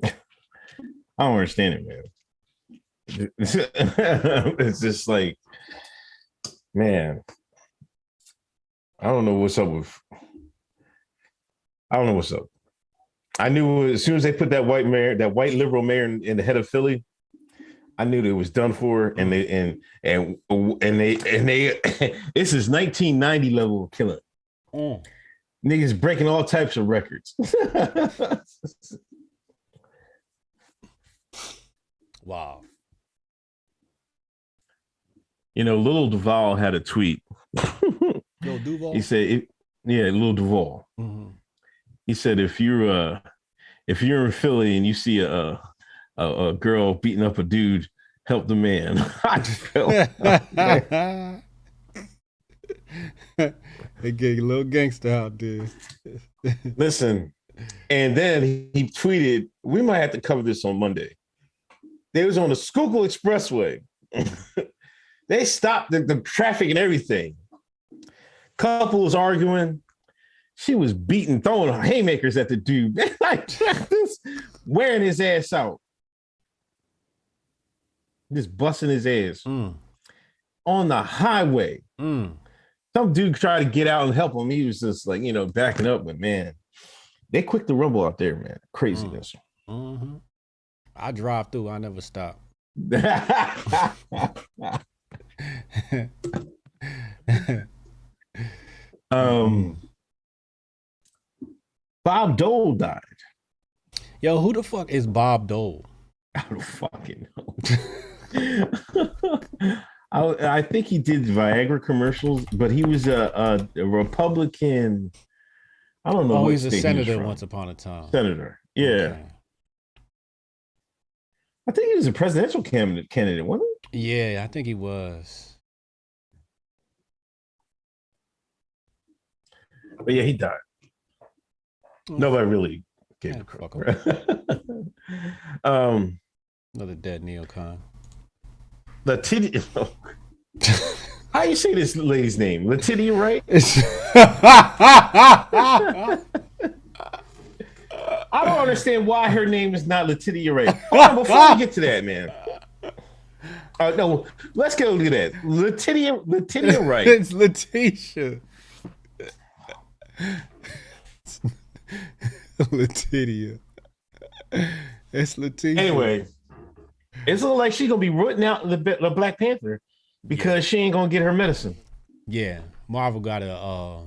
I don't understand it, man. It's just like, man, I don't know what's up. I knew as soon as they put that white liberal mayor in the head of Philly, I knew that it was done for. And they this is 1990 level of killing. Niggas breaking all types of records. Wow. You know, Lil Duval had a tweet. Lil Duval? He said, Lil Duval. Mm-hmm. He said, if you're in Philly and you see a girl beating up a dude, help the man. I just felt they get a little gangster out there. Listen, and then he tweeted, we might have to cover this on Monday. They was on the Schuylkill Expressway. They stopped the traffic and everything. Couple was arguing. She was beating, throwing haymakers at the dude. Like this, wearing his ass out. Just busting his ass. On the highway. Some dude tried to get out and help him. He was just like, backing up. But man, they quick to rumble out there, man. Craziness. Mm-hmm. I drive through. I never stop. Bob Dole died. Yo, who the fuck is Bob Dole? I don't fucking know. I think he did Viagra commercials, but he was a Republican. I don't know. Oh, he's a senator once upon a time. Senator, yeah. Okay. I think he was a presidential candidate, wasn't he? Yeah, I think he was. But yeah, he died. Nobody really gave a fuck. Another dead neocon. Letitia. How you say this lady's name? Letitia, right? I don't understand why her name is not Letitia, right? Hold on, before we get to that, man. No, let's get a look at that. Letitia, right? It's Letitia. Letitia. It's Letitia. Anyway, it's looking like she's gonna be rooting out the Black Panther because she ain't gonna get her medicine. Yeah, Marvel got a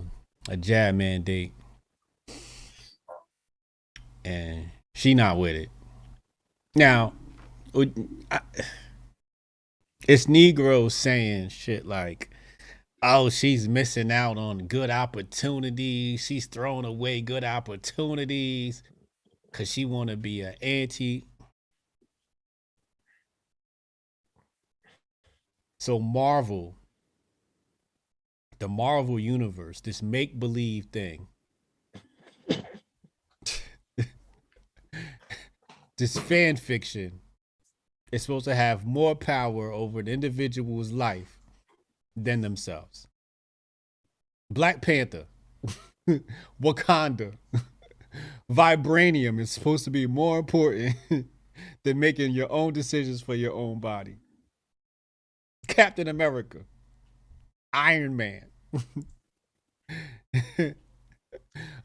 jab mandate, and she not with it. Now, it's Negroes saying shit like, "Oh, she's missing out on good opportunities. She's throwing away good opportunities because she want to be an auntie." So Marvel, the Marvel universe, this make-believe thing, this fan fiction is supposed to have more power over an individual's life than themselves. Black Panther, Wakanda, Vibranium is supposed to be more important than making your own decisions for your own body. Captain America, Iron Man.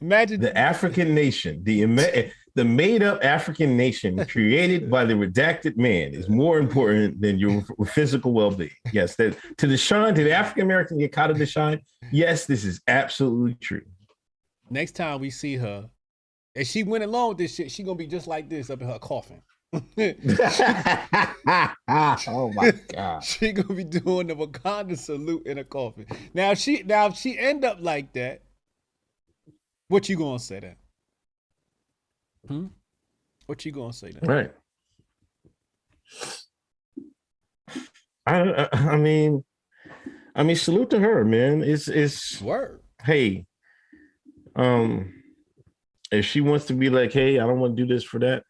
Imagine the African nation, the made-up African nation created by the redacted man is more important than your physical well-being. Yes, to the African American get caught in the shine. Yes, this is absolutely true. Next time we see her, and she went along with this shit, she gonna be just like this up in her coffin. Oh my God. She gonna be doing the Wakanda salute in a coffin. Now if she end up like that, What you gonna say then? What you gonna say then? Right. I mean, salute to her, man. It's word. Hey, if she wants to be like, hey, I don't want to do this for that,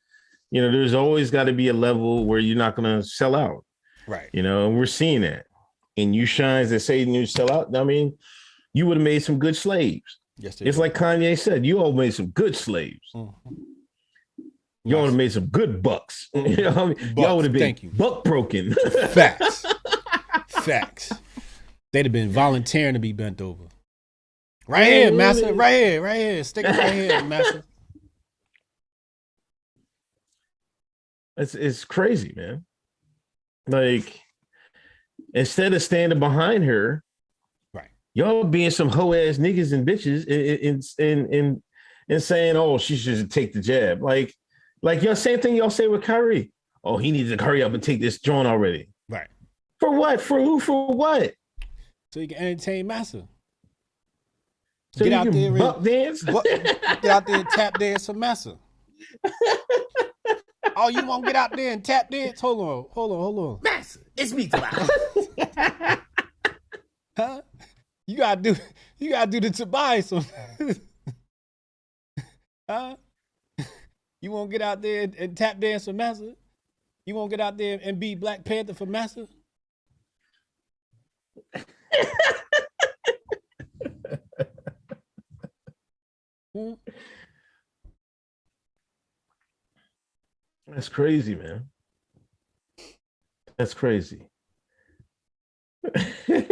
there's always got to be a level where you're not going to sell out. Right. And we're seeing that. And you shines that say you sell out. I mean, you would have made some good slaves. Yes, it's like Kanye said, you all made some good slaves. Mm-hmm. Y'all would have made some good bucks. Mm-hmm. Y'all would have been buck broken. Facts. They'd have been volunteering to be bent over. Right here, master. Right here. Stick it right here, master. It's crazy, man. Like, instead of standing behind her, right? Y'all being some hoe ass niggas and bitches and saying, oh, she should take the jab. Like y'all same thing y'all say with Kyrie. Oh, he needs to hurry up and take this joint already. Right. For what? For who? For what? So you can entertain Massa. So get out there and buck dance. Get out there and tap dance for Massa. Oh, you won't get out there and tap dance? Hold on. Massa, it's me, Tobias. Huh? You gotta do the Tobias. Huh? You won't get out there and tap dance for Massa? You won't get out there and be Black Panther for Massa? That's crazy, man. That's crazy. It's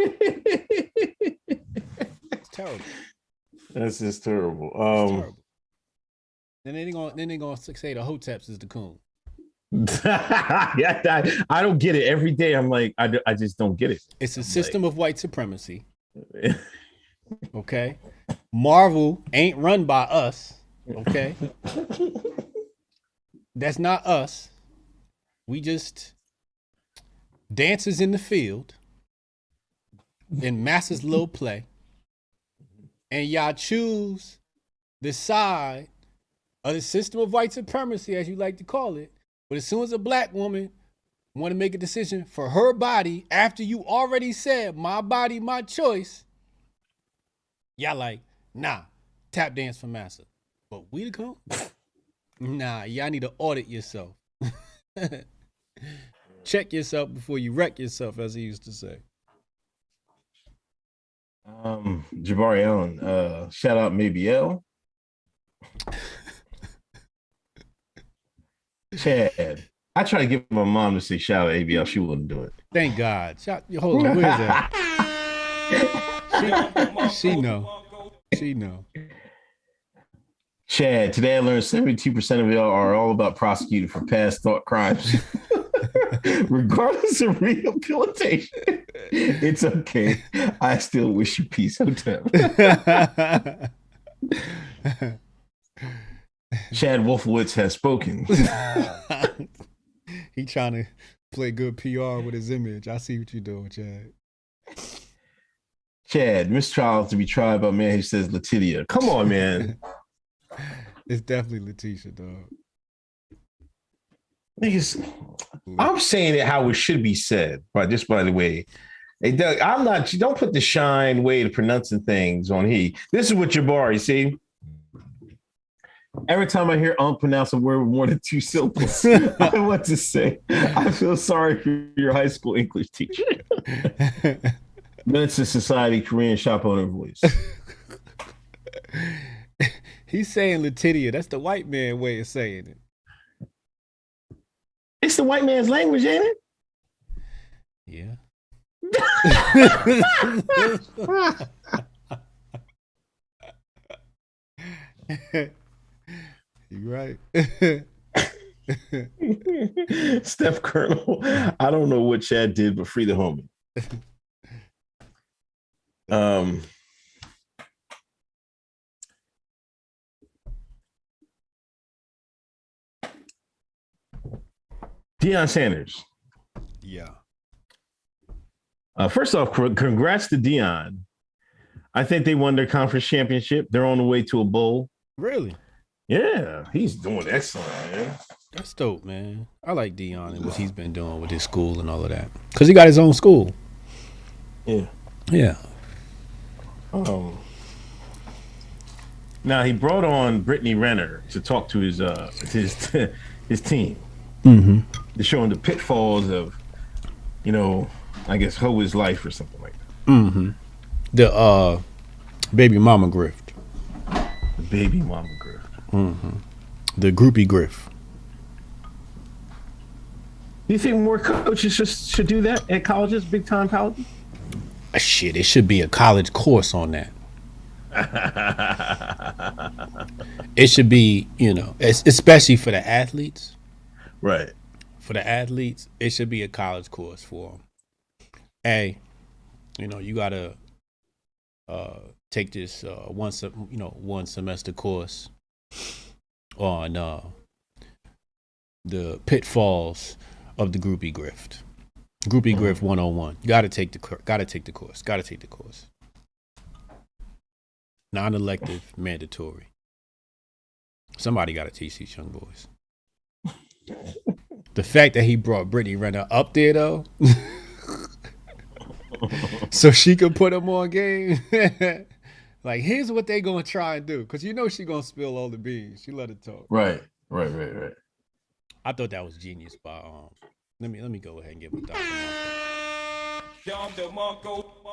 terrible. That's just terrible. Terrible. Then they gonna say the Hoteps is the coon. Yeah, I don't get it. Every day I'm like, I just don't get it. It's a system of white supremacy. Okay. Marvel ain't run by us. Okay. That's not us. We just dancers in the field in Massa's little play. And y'all choose the side of the system of white supremacy, as you like to call it. But as soon as a black woman want to make a decision for her body, after you already said, my body, my choice, y'all like, nah, tap dance for Massa. But we the coon? Nah, y'all need to audit yourself. Check yourself before you wreck yourself, as he used to say. Jabari Allen, shout out maybe L. Chad, I tried to get my mom to say shout out ABL. She wouldn't do it. Thank God. Hold on, where's that? She know. Chad, today I learned 72% of y'all are all about prosecuted for past thought crimes. Regardless of rehabilitation, it's okay. I still wish you peace, Hotep. Chad Wolfowitz has spoken. He trying to play good PR with his image. I see what you're doing, Chad. Chad, mistrial to be tried by a man who says Letitia. Come on, man. It's definitely Letitia, dog. Niggas, I'm saying it how it should be said, but just by the way. Hey, Doug, don't put the shine way of pronouncing things on he. This is what Jabari, see? Every time I hear pronounce a word with more than two syllables, I want to say, I feel sorry for your high school English teacher. Menace Society Korean shop owner voice. He's saying Letitia. That's the white man way of saying it. It's the white man's language, ain't it? Yeah. You're right. Steph Colonel, I don't know what Chad did, but free the homie. Deion Sanders. Yeah. First off, congrats to Deion I think they won their conference championship. They're on the way to a bowl. Really? Yeah, he's doing excellent, man. That's dope, man. I like Deion and what he's been doing with his school and all of that. Because he got his own school. Yeah. Yeah. Now he brought on Brittany Renner to talk to his team. Mm-hmm. To show him the pitfalls of, I guess Ho's life or something like that. Mm-hmm. The baby mama grift. The baby mama grift. Mm-hmm. The groupie grift. Do you think more coaches should do that at colleges, big time colleges? Shit, it should be a college course on that. It should be, especially for the athletes. Right. For the athletes, it should be a college course for them. You gotta take this one semester course on the pitfalls of the groupie grift. Groupie grift 101. You gotta take the course. Non-elective, mandatory. Somebody gotta teach these young boys. The fact that he brought Brittany Renner up there though, so she could put him on game. Like, here's what they gonna try and do, because she gonna spill all the beans. She let it talk. Right. I thought that was genius by let me go ahead and give him a Dr.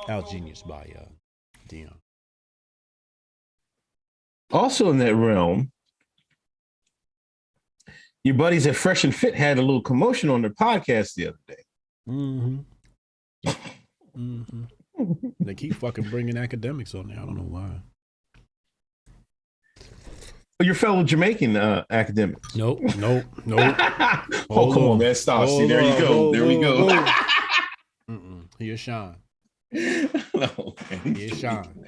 That was genius by Deion. Also in that realm, your buddies at Fresh and Fit had a little commotion on their podcast the other day. Mm-hmm. Mm-hmm. They keep fucking bringing academics on there. I don't know why. Your fellow Jamaican academics. Nope. Oh, come on, man. Stop. See, there you go. There we go. Here's Sean. No, man. Here's Sean.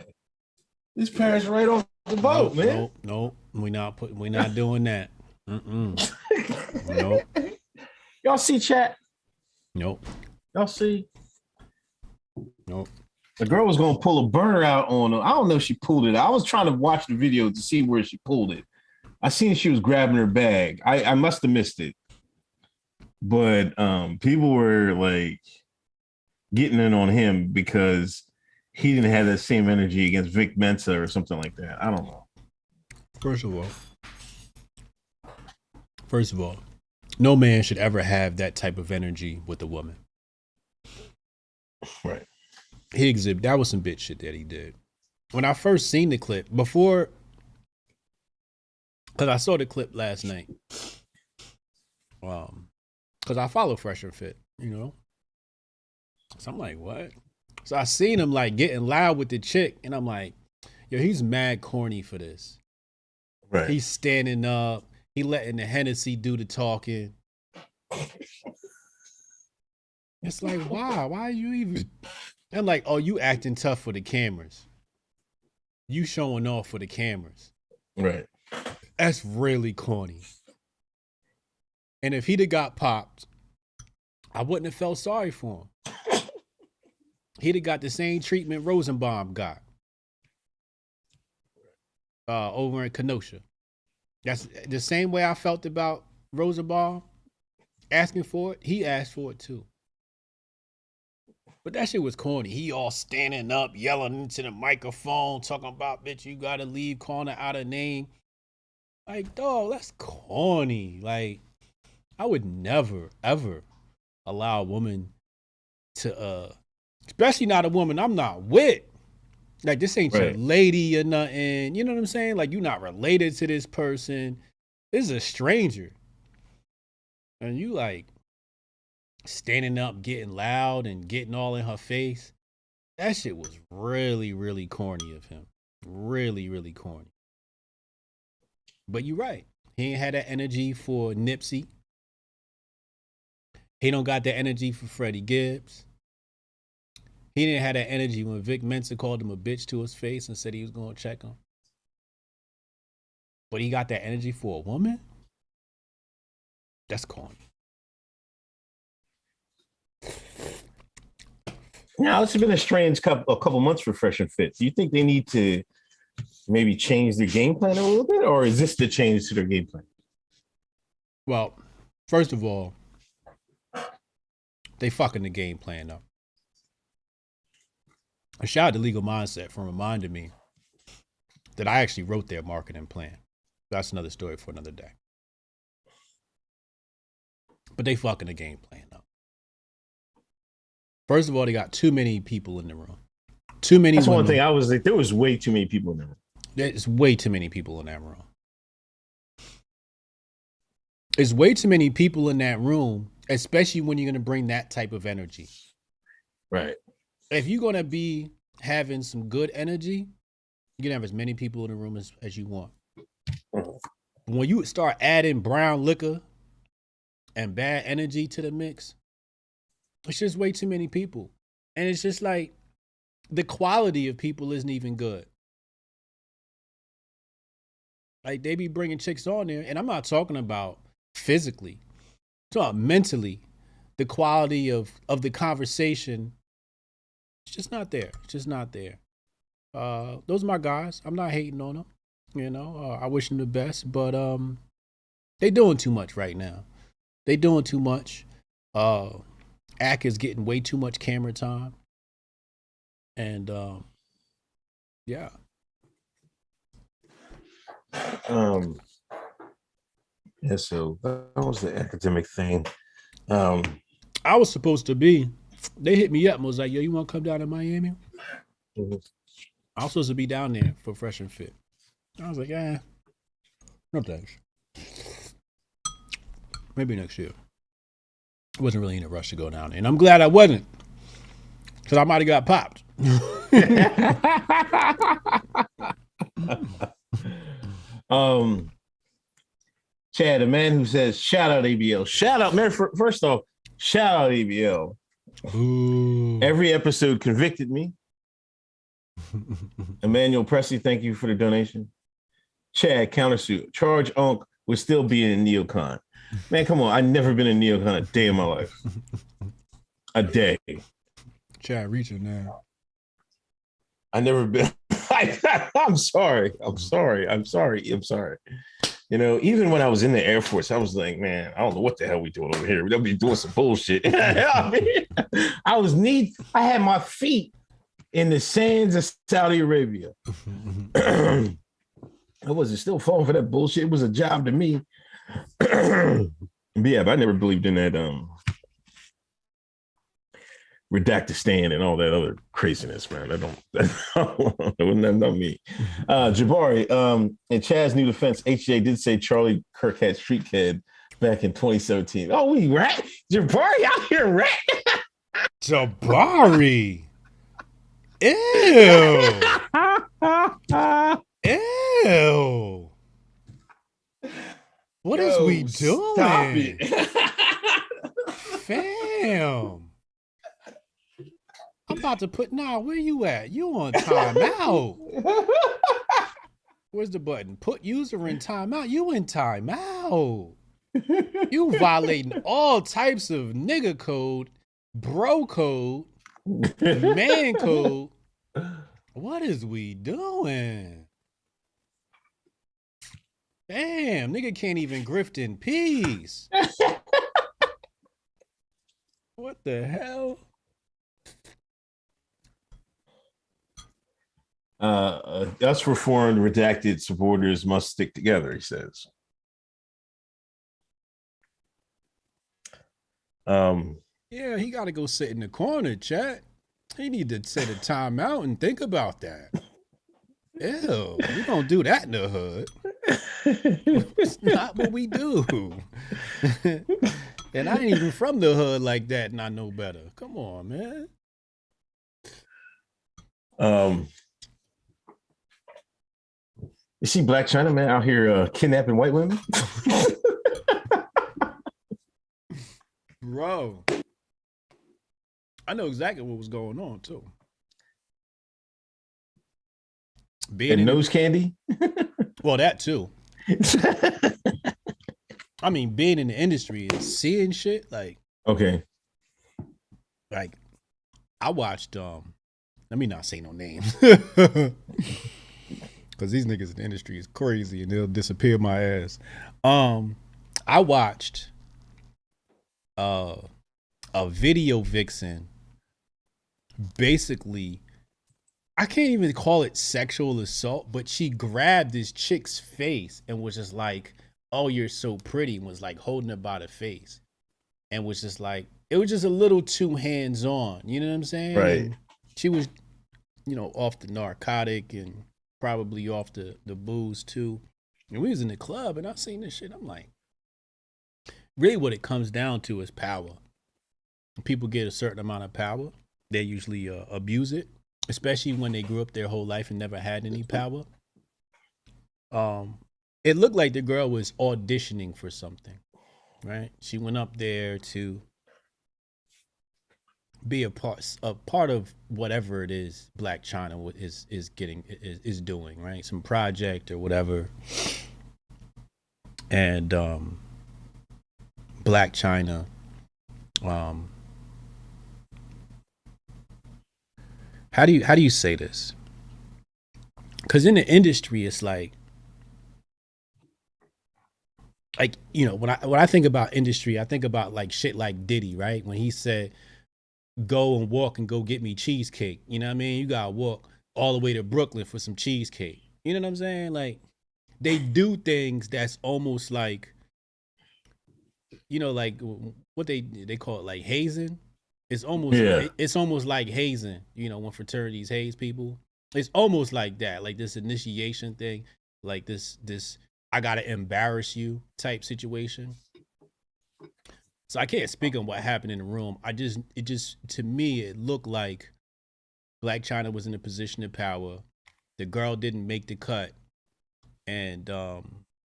His parents right off the boat, man. Nope. We're not doing that. Nope. Y'all see chat? Nope. Y'all see? Nope. The girl was gonna pull a burner out on her. I don't know if she pulled it. I was trying to watch the video to see where she pulled it. I seen she was grabbing her bag. I must have missed it. But people were like getting in on him because he didn't have that same energy against Vic Mensa or something like that. I don't know. First of all, no man should ever have that type of energy with a woman. Right. That was some bitch shit that he did. When I first seen the clip, because I saw the clip last night. Because I follow Fresh and Fit, So I'm like, what? So I seen him like getting loud with the chick, and I'm like, yo, he's mad corny for this. Right. He's standing up. He letting the Hennessy do the talking. It's like, why? Why are you even? I'm like, oh, you acting tough for the cameras. You showing off for the cameras. Right. That's really corny. And if he'd have got popped, I wouldn't have felt sorry for him. He'd have got the same treatment Rosenbaum got over in Kenosha. That's the same way I felt about Rosenbaum asking for it. He asked for it too. But that shit was corny. He all standing up, yelling into the microphone, talking about, bitch, you gotta leave, calling her out of name. Like, dog, that's corny. Like, I would never, ever allow a woman to, especially not a woman I'm not with. Like, this ain't your lady or nothing. You know what I'm saying? Like, you're not related to this person. This is a stranger. And you, like, standing up, getting loud and getting all in her face. That shit was really, really corny of him. Really, really corny. But you're right. He ain't had that energy for Nipsey. He don't got that energy for Freddie Gibbs. He didn't have that energy when Vic Mensa called him a bitch to his face and said he was going to check him. But he got that energy for a woman? That's corny. Now, it's been a strange couple months for Fresh and Fit. Do you think they need to maybe change their game plan a little bit, or is this the change to their game plan? Well, first of all, they fucking the game plan up. A shout out to Legal Mindset for reminding me that I actually wrote their marketing plan. That's another story for another day. But they fucking the game plan up. First of all, they got too many people in the room. Too many. That's one thing I was like, there was way too many people in the room. There's way too many people in that room. There's way too many people in that room, especially when you're going to bring that type of energy. Right. If you're going to be having some good energy, you can have as many people in the room as you want. But when you start adding brown liquor and bad energy to the mix, it's just way too many people. And it's just like the quality of people isn't even good. Like they be bringing chicks on there, and I'm not talking about physically, I'm talking about mentally. The quality of the conversation, it's just not there. It's just not there. Those are my guys. I'm not hating on them. You know, I wish them the best, but they doing too much right now. They doing too much. Ack is getting way too much camera time. And yeah. Yeah, so that was the academic thing. I was supposed to be, they hit me up and was like, yo, you want to come down to Miami? Mm-hmm. I was supposed to be down there for Fresh and Fit. I was like, no thanks. Maybe next year. I wasn't really in a rush to go down there. And I'm glad I wasn't, because I might have got popped. Chad, a man who says, shout out ABL. Shout out, man, first off, shout out ABL. Ooh. Every episode convicted me. Emmanuel Presley, thank you for the donation. Chad, countersuit. Charge Unc would still be in neocon. Man, come on. I've never been in neocon a day in my life. A day. Chad, reaching now. I never been. I'm sorry. You know, even when I was in the Air Force, I was like, man, I don't know what the hell we doing over here. They'll be doing some bullshit. I had my feet in the sands of Saudi Arabia. I wasn't still falling for that bullshit. It was a job to me. But yeah, but I never believed in that Redactistan and all that other craziness, man. That wasn't not me. Jabari, in Chad's new defense, HJ did say Charlie Kirk had street kid back in 2017. Oh, we rat? Jabari out here rat? Jabari. Ew. Ew. What is we doing? Stop it. Fam. I'm about to put, where you at? You on timeout. Where's the button? Put user in timeout. You in timeout. You violating all types of nigga code, bro code, man code. What is we doing? Damn, nigga can't even grift in peace. What the hell? Us reformed redacted supporters must stick together, he says. Yeah, he got to go sit in the corner, chat. He need to set a timeout and think about that. Ew, we don't do that in the hood. It's not what we do. And I ain't even from the hood like that, and I know better. Come on, man. You see Black China man out here kidnapping white women? Bro, I know exactly what was going on too. And nose candy? Well, that too. I mean, being in the industry and seeing shit like, okay, like I watched let me not say no names. Because these niggas in the industry is crazy and they'll disappear my ass. I watched a video vixen. Basically, I can't even call it sexual assault, but she grabbed this chick's face and was just like, "Oh, you're so pretty," and was like holding her by the face, and was just like, it was just a little too hands on. You know what I'm saying? Right. And she was, off the narcotic and probably off the booze too. And we was in the club and I seen this shit. I'm like, really what it comes down to is power. When people get a certain amount of power, they usually abuse it, especially when they grew up their whole life and never had any power. It looked like the girl was auditioning for something, right? She went up there to be a part of whatever it is Black China is doing, right? Some project or whatever. And Black China how do you say this? Because in the industry, it's like when I think about industry, I think about like shit like Diddy, right? When he said, "Go and walk and go get me cheesecake." You know what I mean? You gotta walk all the way to Brooklyn for some cheesecake. You know what I'm saying? Like, they do things that's almost like, like what they call it, like hazing. It's almost like hazing, when fraternities haze people. It's almost like that, like this initiation thing, like this I gotta embarrass you type situation. So I can't speak on what happened in the room. To me, it looked like Black China was in a position of power. The girl didn't make the cut, and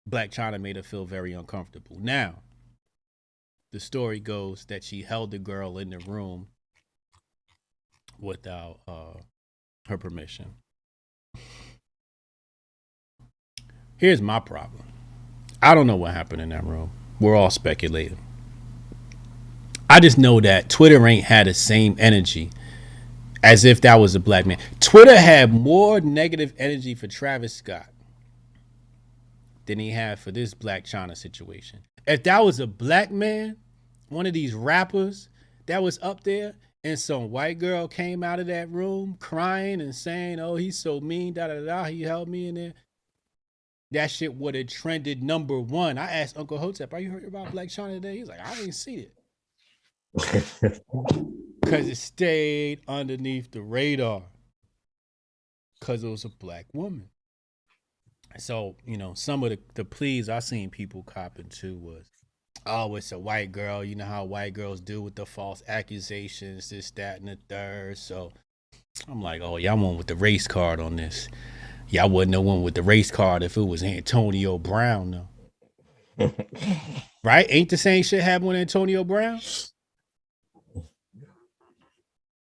Black China made her feel very uncomfortable. Now, the story goes that she held the girl in the room without her permission. Here's my problem. I don't know what happened in that room. We're all speculating. I just know that Twitter ain't had the same energy as if that was a black man. Twitter had more negative energy for Travis Scott than he had for this Black China situation. If that was a black man, one of these rappers that was up there, and some white girl came out of that room crying and saying, "Oh, he's so mean, da da da, he held me in there," that shit would have trended number one. I asked Uncle Hotep, "Are you heard about Black China today?" He's like, "I didn't see it." Because it stayed underneath the radar. Because it was a black woman. So, some of the pleas I seen people copping to was, "Oh, it's a white girl. You know how white girls do with the false accusations, this, that, and the third." So I'm like, "Oh, y'all went with the race card on this. Y'all wouldn't know one with the race card if it was Antonio Brown, though." Right? Ain't the same shit happen with Antonio Brown?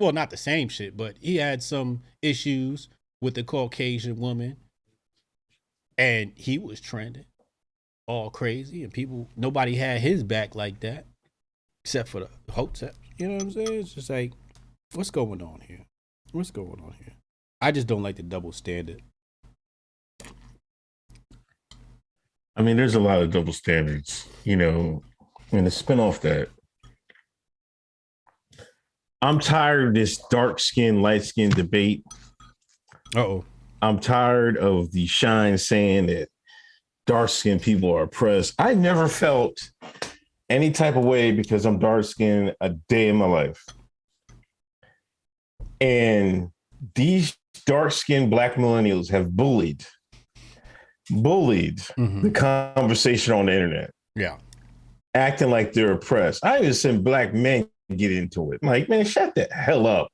Well, not the same shit, but he had some issues with the Caucasian woman, and he was trending all crazy, and nobody had his back like that, except for the Hoteps. You know what I'm saying? It's just like, what's going on here? What's going on here? I just don't like the double standard. I mean, there's a lot of double standards, and to spin off that, I'm tired of this dark skin, light skin debate. I'm tired of the Shine saying that dark skinned people are oppressed. I never felt any type of way because I'm dark skinned a day in my life. And these dark skinned black millennials have bullied the conversation on the internet. Yeah. Acting like they're oppressed. I even seen black men get into it. I'm like, man, shut the hell up.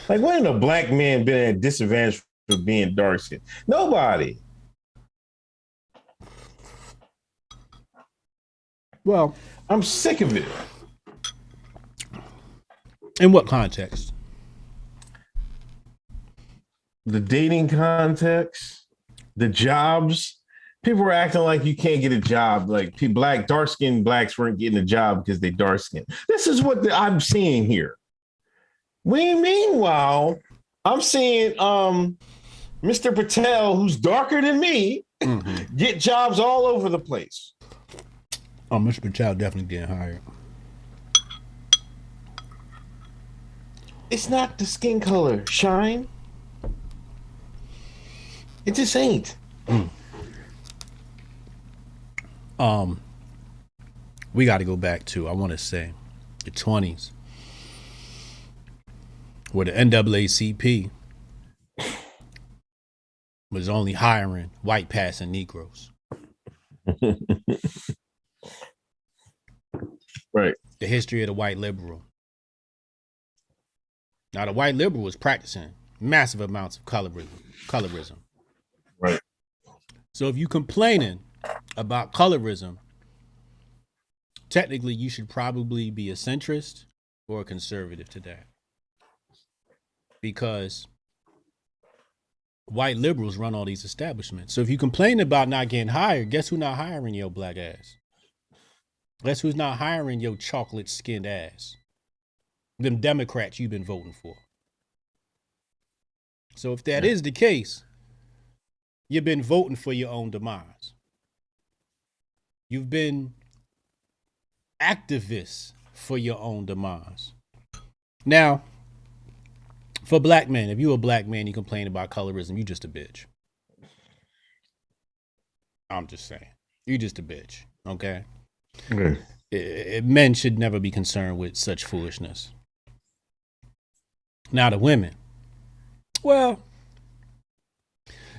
Like, when a black man been at a disadvantage for being dark skinned? Nobody. Well, I'm sick of it. In what context? The dating context, the jobs. People were acting like you can't get a job. Like, dark-skinned blacks weren't getting a job because they dark-skinned. This is what I'm seeing here. Meanwhile, I'm seeing Mr. Patel, who's darker than me, get jobs all over the place. Oh, Mr. Patel definitely getting hired. It's not the skin color, Shine. It just ain't. We got to go back to, I want to say, the 20s, where the NAACP was only hiring white passing Negroes. Right. The history of the white liberal. Now, the white liberal was practicing massive amounts of colorism. Right. So if you complaining about colorism, technically you should probably be a centrist or a conservative today. Because white liberals run all these establishments. So if you complain about not getting hired, guess who's not hiring your black ass? Guess who's not hiring your chocolate skinned ass? Them Democrats you've been voting for. So if that is the case, you've been voting for your own demise. You've been activists for your own demise. Now, for black men, if you're a black man, you complain about colorism, you just a bitch. I'm just saying. You just a bitch, okay? Men should never be concerned with such foolishness. Now the women. Well,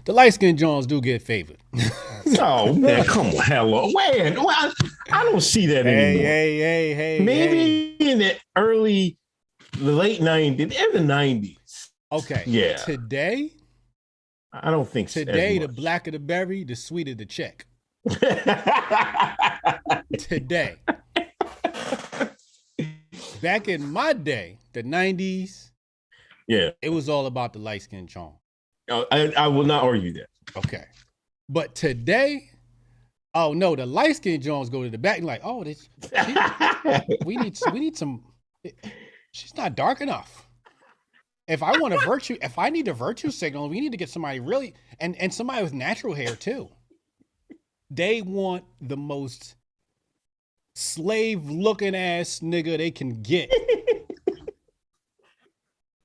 the light-skinned Jones do get favored. Oh, man, come on. Hello. Man, I don't see that anymore. Hey. Maybe in the late 90s, in the 90s. Okay. Yeah. Today? I don't think so. Today, the blacker the berry, the sweeter the check. Today. Back in my day, the 90s, yeah, it was all about the light-skinned John. I will not argue that. Okay. But today, oh no, the light-skinned Jones go to the back and like, oh, we need some, she's not dark enough. If I need a virtue signal, we need to get somebody really, and somebody with natural hair too. They want the most slave-looking ass nigga they can get.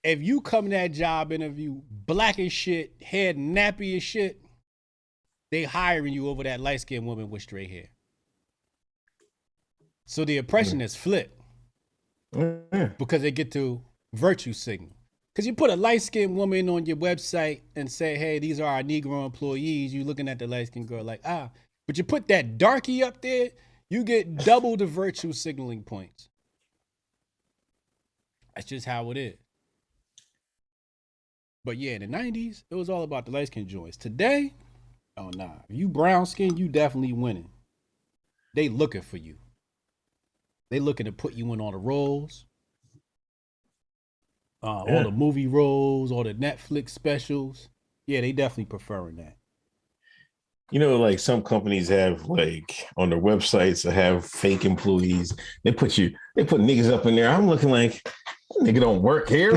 If you come to that job interview black as shit, hair nappy as shit, they hiring you over that light-skinned woman with straight hair. So the oppression is flipped because they get to virtue signal. Because you put a light-skinned woman on your website and say, hey, these are our Negro employees. You looking at the light-skinned girl like, but you put that darky up there, you get double the virtue signaling points. That's just how it is. But yeah, in the 90s, it was all about the light-skinned joints. Today, oh nah, if you brown skin, you definitely winning. They looking for you. They looking to put you in all the roles. All the movie roles, all the Netflix specials. Yeah, they definitely preferring that. You know, like some companies have like on their websites that have fake employees. They put niggas up in there. I'm looking like, nigga don't work here.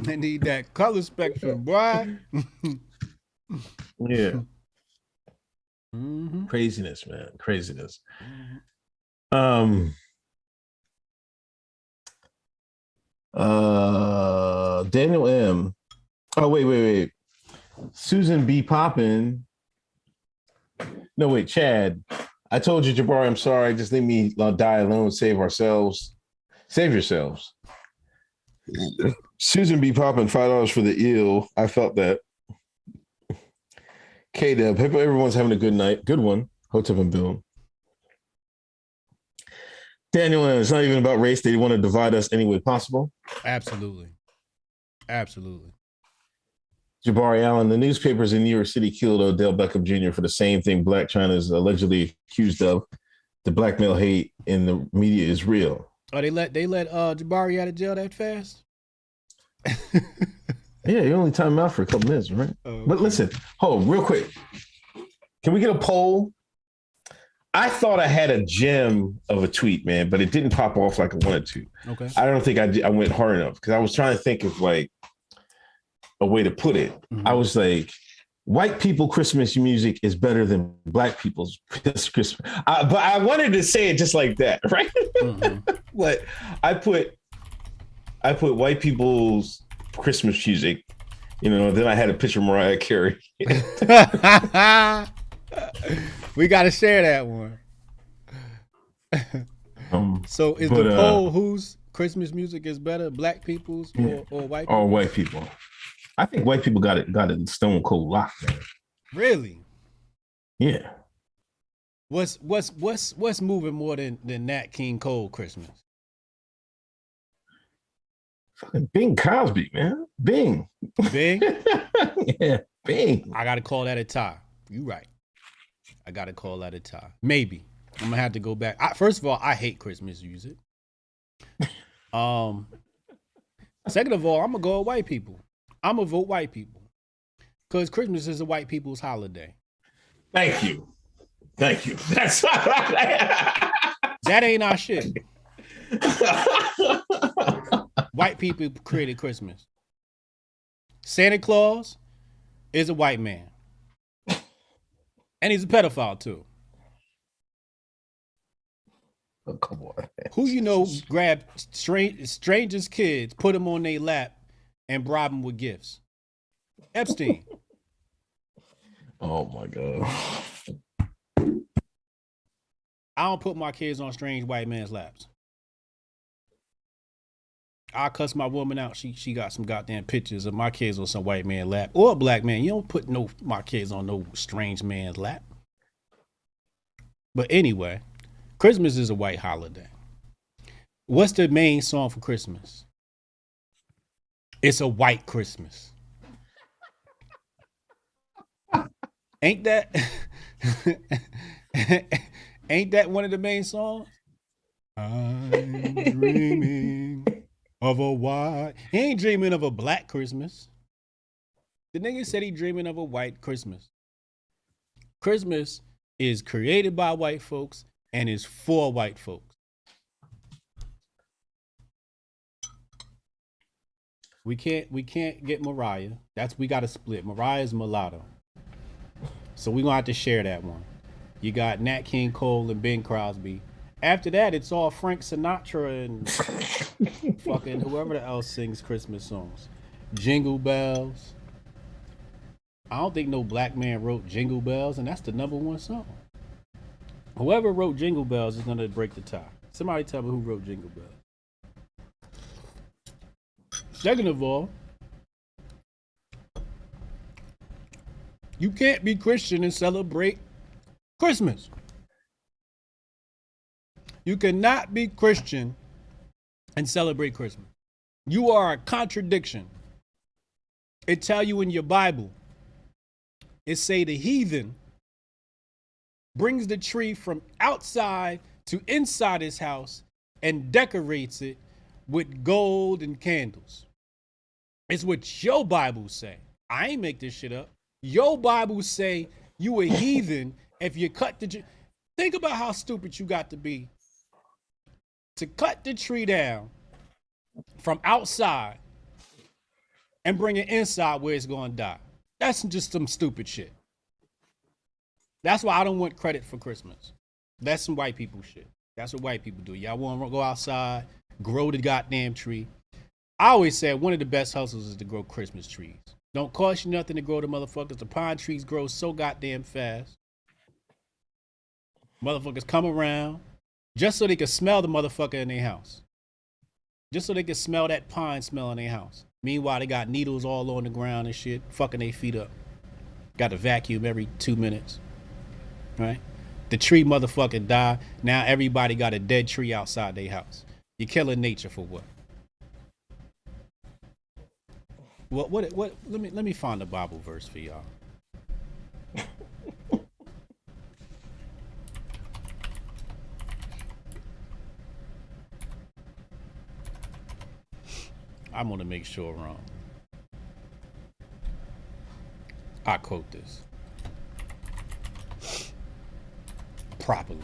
They need that color spectrum, boy. Yeah. Mm-hmm. Craziness, man. Craziness. Mm-hmm. Daniel M. Oh, wait. Susan B. Poppin. No, wait, Chad. I told you, Jabari, I'm sorry. Just leave me die alone. Save ourselves. Save yourselves. Susan B. Poppin, $5 for the ill. I felt that. K-Dub. Hope everyone's having a good night. Good one. Hotep and Bill. Daniel, it's not even about race. They want to divide us any way possible. Absolutely. Jabari Allen, the newspapers in New York City killed Odell Beckham Jr. for the same thing Black China is allegedly accused of. The blackmail hate in the media is real. Oh, they let Jabari out of jail that fast? Yeah, you only time him out for a couple minutes, right? Okay. But listen, hold real quick. Can we get a poll? I thought I had a gem of a tweet, man, but it didn't pop off like I wanted to. Okay. I don't think I went hard enough because I was trying to think of like a way to put it. I was like, white people Christmas music is better than black people's Christmas. But I wanted to say it just like that, right? But I put white people's Christmas music, then I had a picture of Mariah Carey. We got to share that one. So is the poll whose Christmas music is better, black people's or white people? Or white people. I think white people got it stone cold locked, man. Really? Yeah. What's moving more than Nat King Cole Christmas? Fucking Bing Cosby, man. Bing. Bing? Yeah, Bing. I gotta call that a tie. You right. I gotta call that a tie. Maybe. I'm gonna have to go back. First of all, I hate Christmas music. Second of all, I'm gonna go with white people. I'm gonna vote white people. Because Christmas is a white people's holiday. Thank you. That's that ain't our shit. White people created Christmas. Santa Claus is a white man. And he's a pedophile too. Oh, come on. Who grab strangers' kids, put them on their lap, and bribe them with gifts? Epstein. Oh my God. I don't put my kids on strange white man's laps. I cuss my woman out. She got some goddamn pictures of my kids on some white man lap or a black man. You don't put my kids on no strange man's lap. But anyway, Christmas is a white holiday. What's the main song for Christmas? It's a white Christmas. Ain't that one of the main songs? I'm dreaming of a white. He ain't dreaming of a black Christmas. The nigga said he dreaming of a white Christmas. Christmas is created by white folks and is for white folks. We can't get Mariah. We got to split. Mariah's mulatto. So we're going to have to share that one. You got Nat King Cole and Bing Crosby. After that, it's all Frank Sinatra and fucking whoever else sings Christmas songs. Jingle Bells. I don't think no black man wrote Jingle Bells, and that's the #1 song. Whoever wrote Jingle Bells is going to break the tie. Somebody tell me who wrote Jingle Bells. Second of all, you can't be Christian and celebrate Christmas. You cannot be Christian and celebrate Christmas. You are a contradiction. It tell you in your Bible, it say the heathen brings the tree from outside to inside his house and decorates it with gold and candles. It's what your Bible say. I ain't make this shit up. Your Bible say you a heathen if you cut the tree. Think about how stupid you got to be to cut the tree down from outside and bring it inside where it's going to die. That's just some stupid shit. That's why I don't want credit for Christmas. That's some white people shit. That's what white people do. Y'all want to go outside, grow the goddamn tree. I always said one of the best hustles is to grow Christmas trees. Don't cost you nothing to grow the motherfuckers. The pine trees grow so goddamn fast. Motherfuckers come around just so they can smell the motherfucker in their house. Just so they can smell that pine smell in their house. Meanwhile, they got needles all on the ground and shit, fucking their feet up. Got to vacuum every 2 minutes. Right? The tree motherfucking die. Now everybody got a dead tree outside their house. You're killing nature for what? What let me find the Bible verse for y'all. I'm gonna make sure I quote this. properly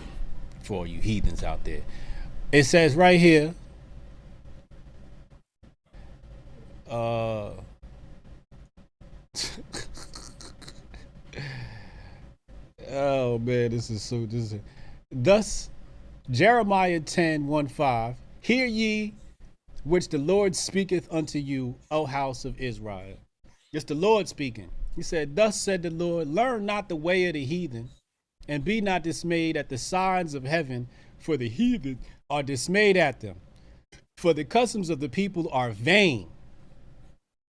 for all you heathens out there. It says right here, oh man, this is thus Jeremiah 10:1-5, hear ye which the Lord speaketh unto you, O house of Israel. It's the Lord speaking. He said, thus said the Lord, learn not the way of the heathen, and be not dismayed at the signs of heaven, for the heathen are dismayed at them. For the customs of the people are vain.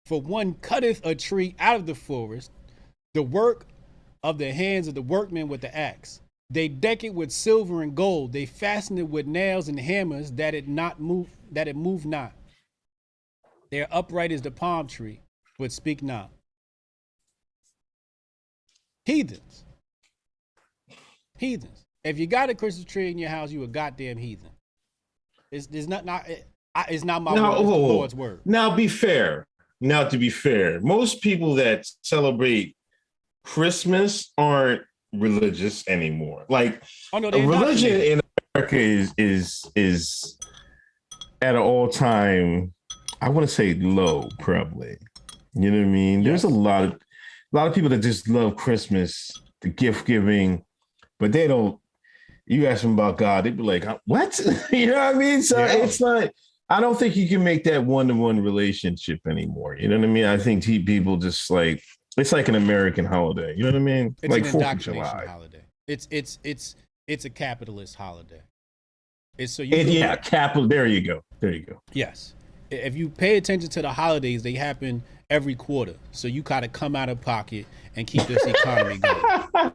For one cutteth a tree out of the forest, the work of the hands of the workmen with the axe. They deck it with silver and gold. They fasten it with nails and hammers, that it move not. They are upright as the palm tree, but speak not. Heathens. If you got a Christmas tree in your house, you a goddamn heathen. It's not my word. It's the Lord's word. Now, to be fair, most people that celebrate Christmas aren't religious anymore. Like, religion in America is at an all-time, I want to say, low, probably. You know what I mean? Yes. There's a lot of people that just love Christmas, the gift giving, but they don't. You ask them about God, they'd be like, "What?" You know what I mean? So It's not. I don't think you can make that one-to-one relationship anymore. You know what I mean? I think people just like, it's like an American holiday. You know what I mean? It's like an indoctrination holiday. It's a capitalist holiday. It's so you capital. There you go. Yes. If you pay attention to the holidays, they happen every quarter. So you gotta come out of pocket and keep this economy going.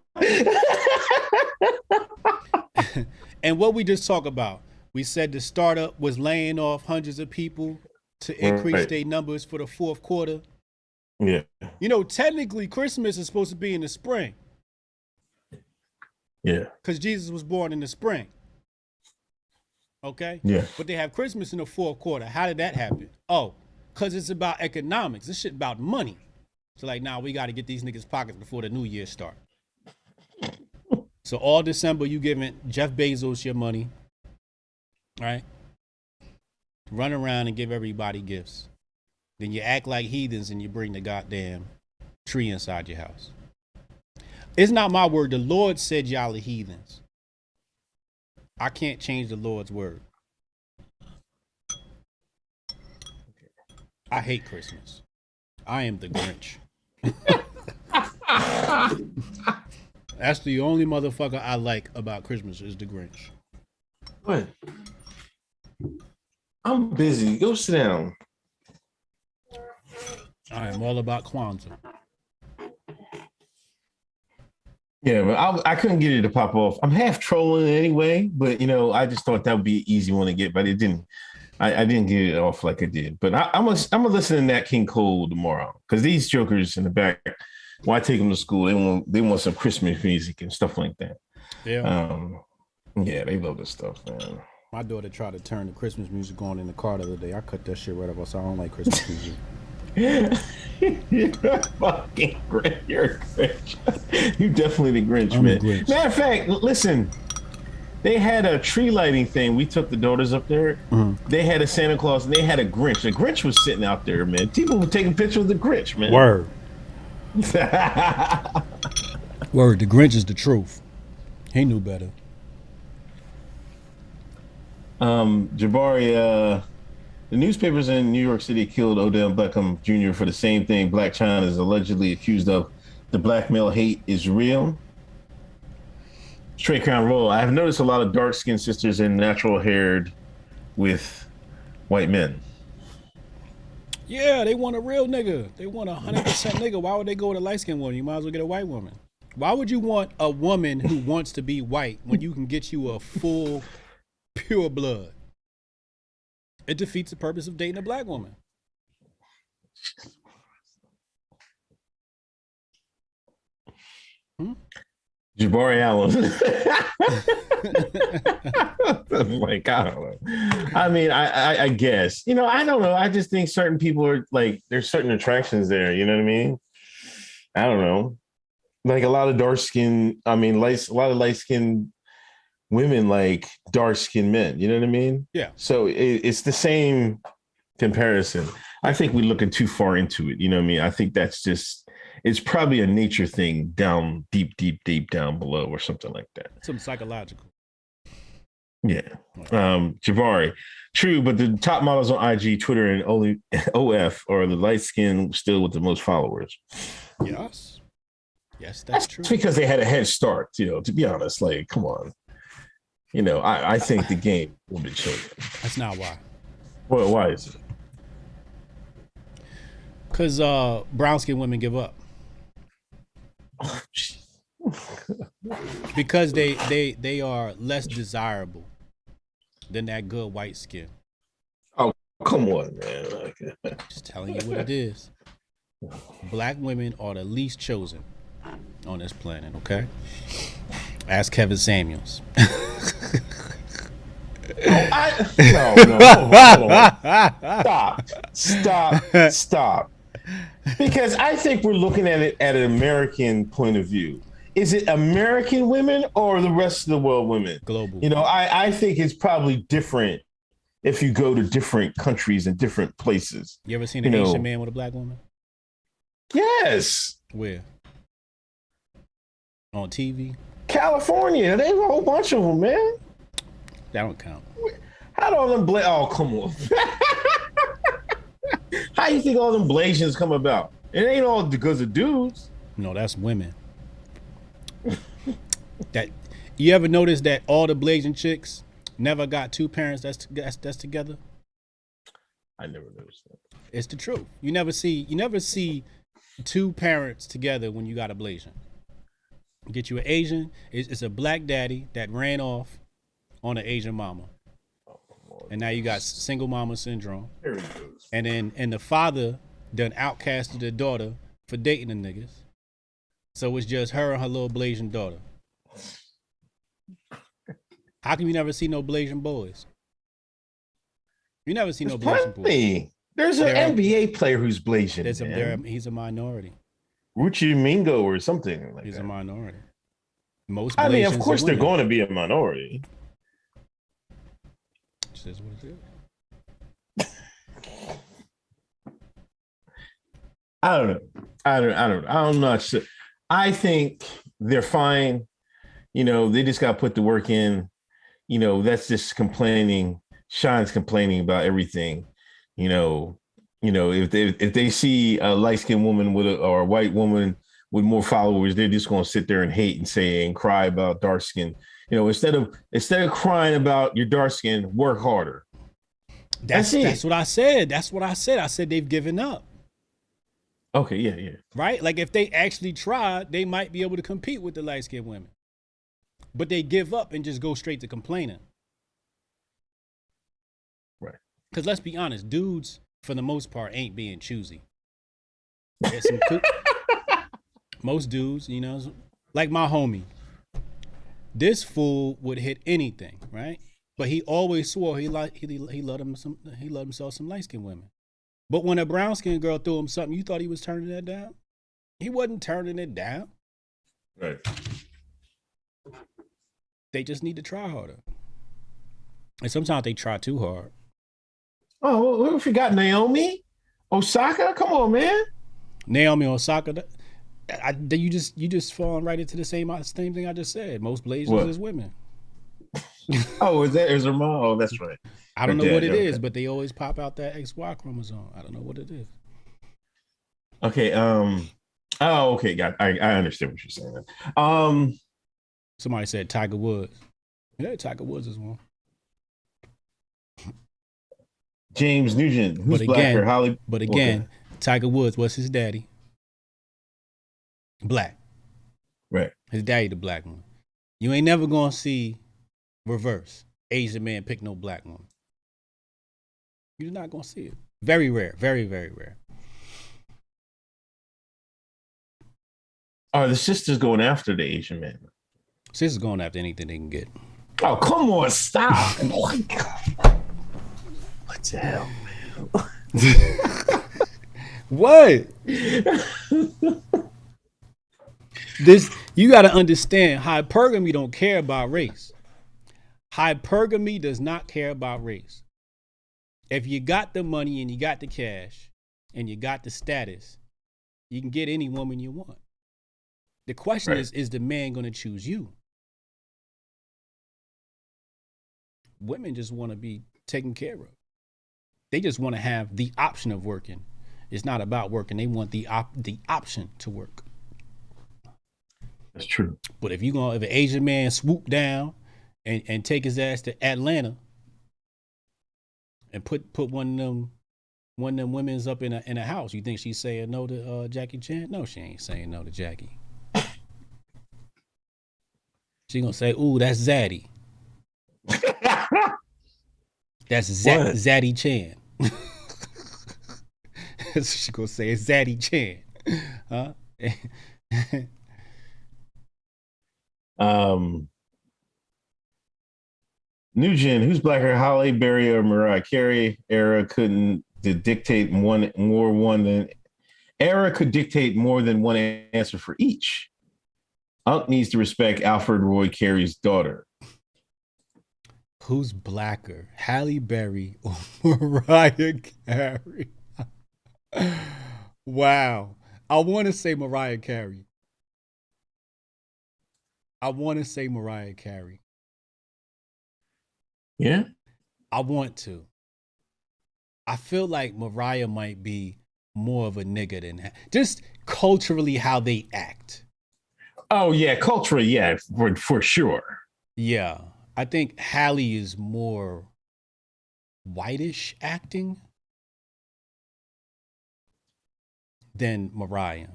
And what we just talked about, we said the startup was laying off hundreds of people to increase their numbers for the fourth quarter. Yeah. You know, technically Christmas is supposed to be in the spring. Yeah. Because Jesus was born in the spring. Okay? Yeah. But they have Christmas in the fourth quarter. How did that happen? Oh, because it's about economics. This shit about money. So like, we got to get these niggas' pockets before the new year start. So all December, you giving Jeff Bezos your money, right? Run around and give everybody gifts. Then you act like heathens and you bring the goddamn tree inside your house. It's not my word. The Lord said y'all are heathens. I can't change the Lord's word. I hate Christmas. I am the Grinch. That's the only motherfucker I like about Christmas is the Grinch. What? I'm busy. Go sit down. I am all about Kwanzaa. Yeah, but I couldn't get it to pop off. I'm half trolling anyway, but I just thought that would be an easy one to get, but it didn't. I didn't get it off like I did. But I'm gonna listen to Nat King Cole tomorrow because these jokers in the back, when I take them to school, they want some Christmas music and stuff like that. Yeah. Yeah, they love this stuff, man. My daughter tried to turn the Christmas music on in the car the other day. I cut that shit right off. So I don't like Christmas music. You're fucking Grinch. You're a Grinch. You definitely the Grinch, man. Grinch. Matter of fact, listen, they had a tree lighting thing. We took the daughters up there. Mm-hmm. They had a Santa Claus and they had a Grinch. The Grinch was sitting out there, man. People were taking pictures of the Grinch, man. Word. Word. The Grinch is the truth. He knew better. Jabari, the newspapers in New York City killed Odell Beckham Jr. for the same thing Blac Chyna is allegedly accused of. The black male hate is real. Straight Crown Roll. I have noticed a lot of dark-skinned sisters and natural-haired with white men. Yeah, they want a real nigga. They want 100% nigga. Why would they go with a light-skinned woman? You might as well get a white woman. Why would you want a woman who wants to be white when you can get you a full, pure blood? It defeats the purpose of dating a black woman. Jabari Allen. Like, I don't know. I mean, I guess. I don't know. I just think certain people are like, there's certain attractions there. You know what I mean? I don't know. Like a lot of dark skin, a lot of light skin women like dark-skinned men. You know what I mean? Yeah. So it's the same comparison. I think we're looking too far into it. You know what I mean? I think that's just, it's probably a nature thing down deep down below or something like that. Something psychological. Yeah. Jabari, true, but the top models on IG, Twitter, and only OF are the light skin still with the most followers. Yes, that's true. Because they had a head start, to be honest. Like, come on. I think the game will be changing. That's not why. Well, why is it? Because brown skinned women give up. Because they are less desirable than that good white skin. Oh, come on, man. Just telling you what it is. Black women are the least chosen on this planet, okay? Ask Kevin Samuels. No. Stop. Because I think we're looking at it at an American point of view. Is it American women or the rest of the world women? Global. I think it's probably different if you go to different countries and different places. You ever seen an Asian man with a black woman? Yes. Where? On TV? California. There's a whole bunch of them, man. That don't count. How do all them oh, come on. How you think all them Blasians come about? It ain't all because of dudes. No, that's women. That you ever notice that all the Blasian chicks never got two parents that's together? I never noticed that. It's the truth. You never see two parents together when you got a Blasian. Get you an Asian, it's a black daddy that ran off on an Asian mama. And now you got single mama syndrome. And the father done outcasted the daughter for dating the niggas. So it's just her and her little Blasian daughter. How come you never see no Blasian boys? You never see no Blasian boys. There's an NBA player who's Blasian. He's a minority. Ruchi Mingo or something like he's that. A minority. Most I mean, of course they're going to be a minority. Says what it is. I don't know. I'm not sure. I think they're fine. They just got to put the work in. That's just complaining. Sean's complaining about everything. If they see a light-skinned woman or a white woman with more followers, they're just going to sit there and hate and say and cry about dark skin. Instead of crying about your dark skin, work harder. That's what I said. I said they've given up. Okay, yeah. Right? Like if they actually tried, they might be able to compete with the light-skinned women. But they give up and just go straight to complaining. Right. Because let's be honest, dudes, for the most part, ain't being choosy. Most dudes, like my homie. This fool would hit anything, right? But he always swore he loved himself some light-skinned women. But when a brown-skinned girl threw him something, you thought he was turning that down? He wasn't turning it down. Right. They just need to try harder. And sometimes they try too hard. Oh, we forgot Naomi Osaka. Come on, man. Naomi Osaka. You just falling right into the same thing I just said. Most Blasians is women. Oh, is her mom? Oh, that's right. I don't know what it is, but they always pop out that XY chromosome. I don't know what it is. Okay. Oh, okay. I understand what you're saying. Somebody said Tiger Woods. Yeah, Tiger Woods is one. James Nugent, who's blacker? Holly. But again, Tiger Woods, what's his daddy? Black. Right. His daddy, the black one. You ain't never gonna see reverse. Asian man pick no black woman. You're not gonna see it. Very rare. Very, very rare. Are the sisters going after the Asian man? Sisters going after anything they can get. Oh, come on, stop. Oh my God. What the hell, man? What? You got to understand, hypergamy don't care about race. Hypergamy does not care about race. If you got the money and you got the cash and you got the status, you can get any woman you want. The question is the man going to choose you? Women just want to be taken care of. They just want to have the option of working. It's not about working. They want the option to work. That's true. But if an Asian man swoop down and take his ass to Atlanta and put one of them women's up in a house, you think she's saying no to Jackie Chan? No, she ain't saying no to Jackie. She gonna say, "Ooh, that's Zaddy." That's Zaddy Chan. She gonna say it's Zaddy Chan, huh? Nugent, who's blacker, Halle Berry or Mariah Carey? Era could dictate more than one answer for each. Unc needs to respect Alfred Roy Carey's daughter. Who's blacker, Halle Berry or Mariah Carey? Wow. I want to say Mariah Carey. Yeah? I want to. I feel like Mariah might be more of a nigga than just culturally how they act. Oh, yeah. Culturally, yeah, for sure. Yeah. I think Halle is more whitish acting than Mariah.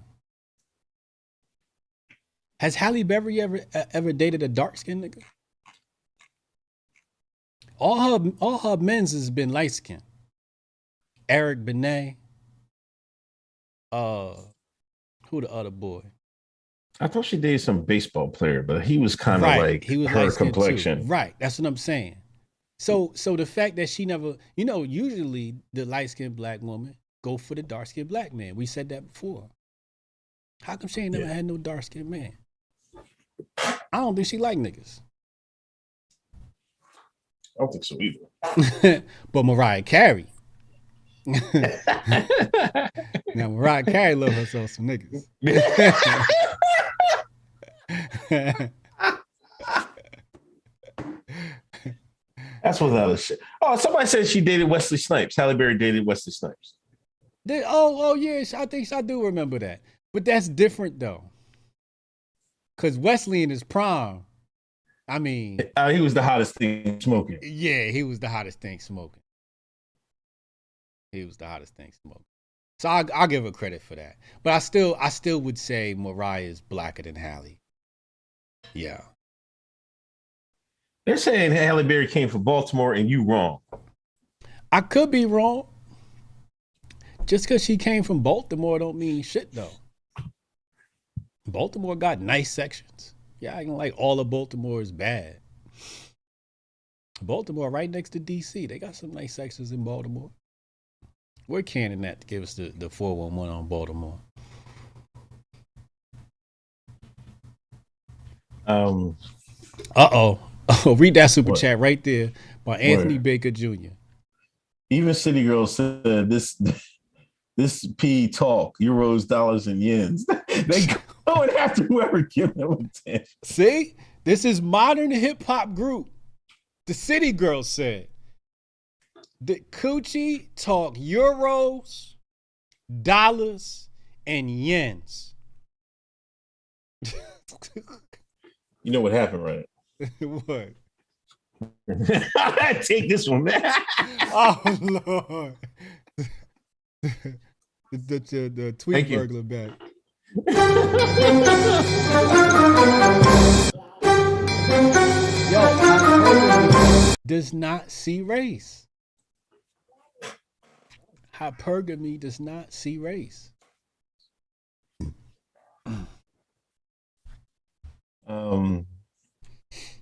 Has Halle Berry ever dated a dark-skinned nigga? All her men's has been light-skinned. Eric Benet. Who the other boy? I thought she dated some baseball player, but he was kind of like her complexion. Too. Right. That's what I'm saying. So the fact that she never, usually the light-skinned black woman go for the dark-skinned black man. We said that before. How come she ain't never had no dark-skinned man? I don't think she like niggas. I don't think so either. But Mariah Carey. Now Mariah Carey love herself some niggas. That's without a shit. Oh, somebody said she dated Wesley Snipes. Halle Berry dated Wesley Snipes. Yes, I think I do remember that. But that's different though. Because Wesley in his prime, I mean, he was the hottest thing smoking. Yeah, he was the hottest thing smoking. So I'll give her credit for that. But I still would say Mariah is blacker than Halle. Yeah. They're saying Halle Berry came from Baltimore and you wrong. I could be wrong. Just because she came from Baltimore don't mean shit though. Baltimore got nice sections. Yeah, I can like all of Baltimore is bad. Baltimore right next to DC. They got some nice sections in Baltimore. Where Cannon at to give us the 411 on Baltimore? Read that super chat right there by Anthony Baker Jr. Even City Girl said this P talk, euros, dollars, and yens. They go and after whoever give them attention. See? This is modern hip-hop group. The City Girl said, the Coochie talk euros, dollars, and yens. You know what happened, right? What? I take this one, man. Oh, Lord. The tweet burglar back. Yo, does not see race. Hypergamy does not see race.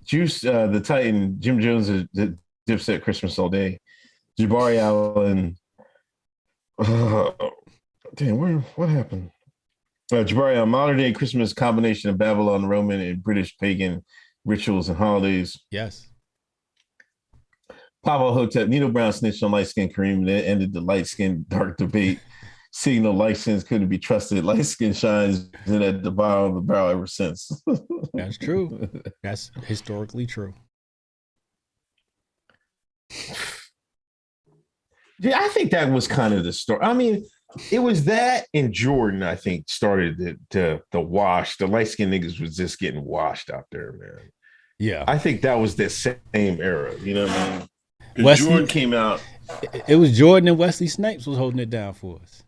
Juice, the Titan, Jim Jones, the Dipset Christmas all day. Jabari Allen. What happened? Jabari Allen, modern day Christmas combination of Babylon, Roman, and British pagan rituals and holidays. Yes. Pablo Hotep, Nino Brown snitched on light-skinned Kareem and then ended the light-skinned dark debate. Seeing no light skins couldn't be trusted. Light skin shines been at the bottom of the barrel ever since. That's true. That's historically true. Yeah, I think that was kind of the story. I mean, it was that and Jordan, I think, started the wash. The light-skinned niggas was just getting washed out there, man. Yeah. I think that was the same era. You know what I mean? Jordan came out. It was Jordan and Wesley Snipes was holding it down for us.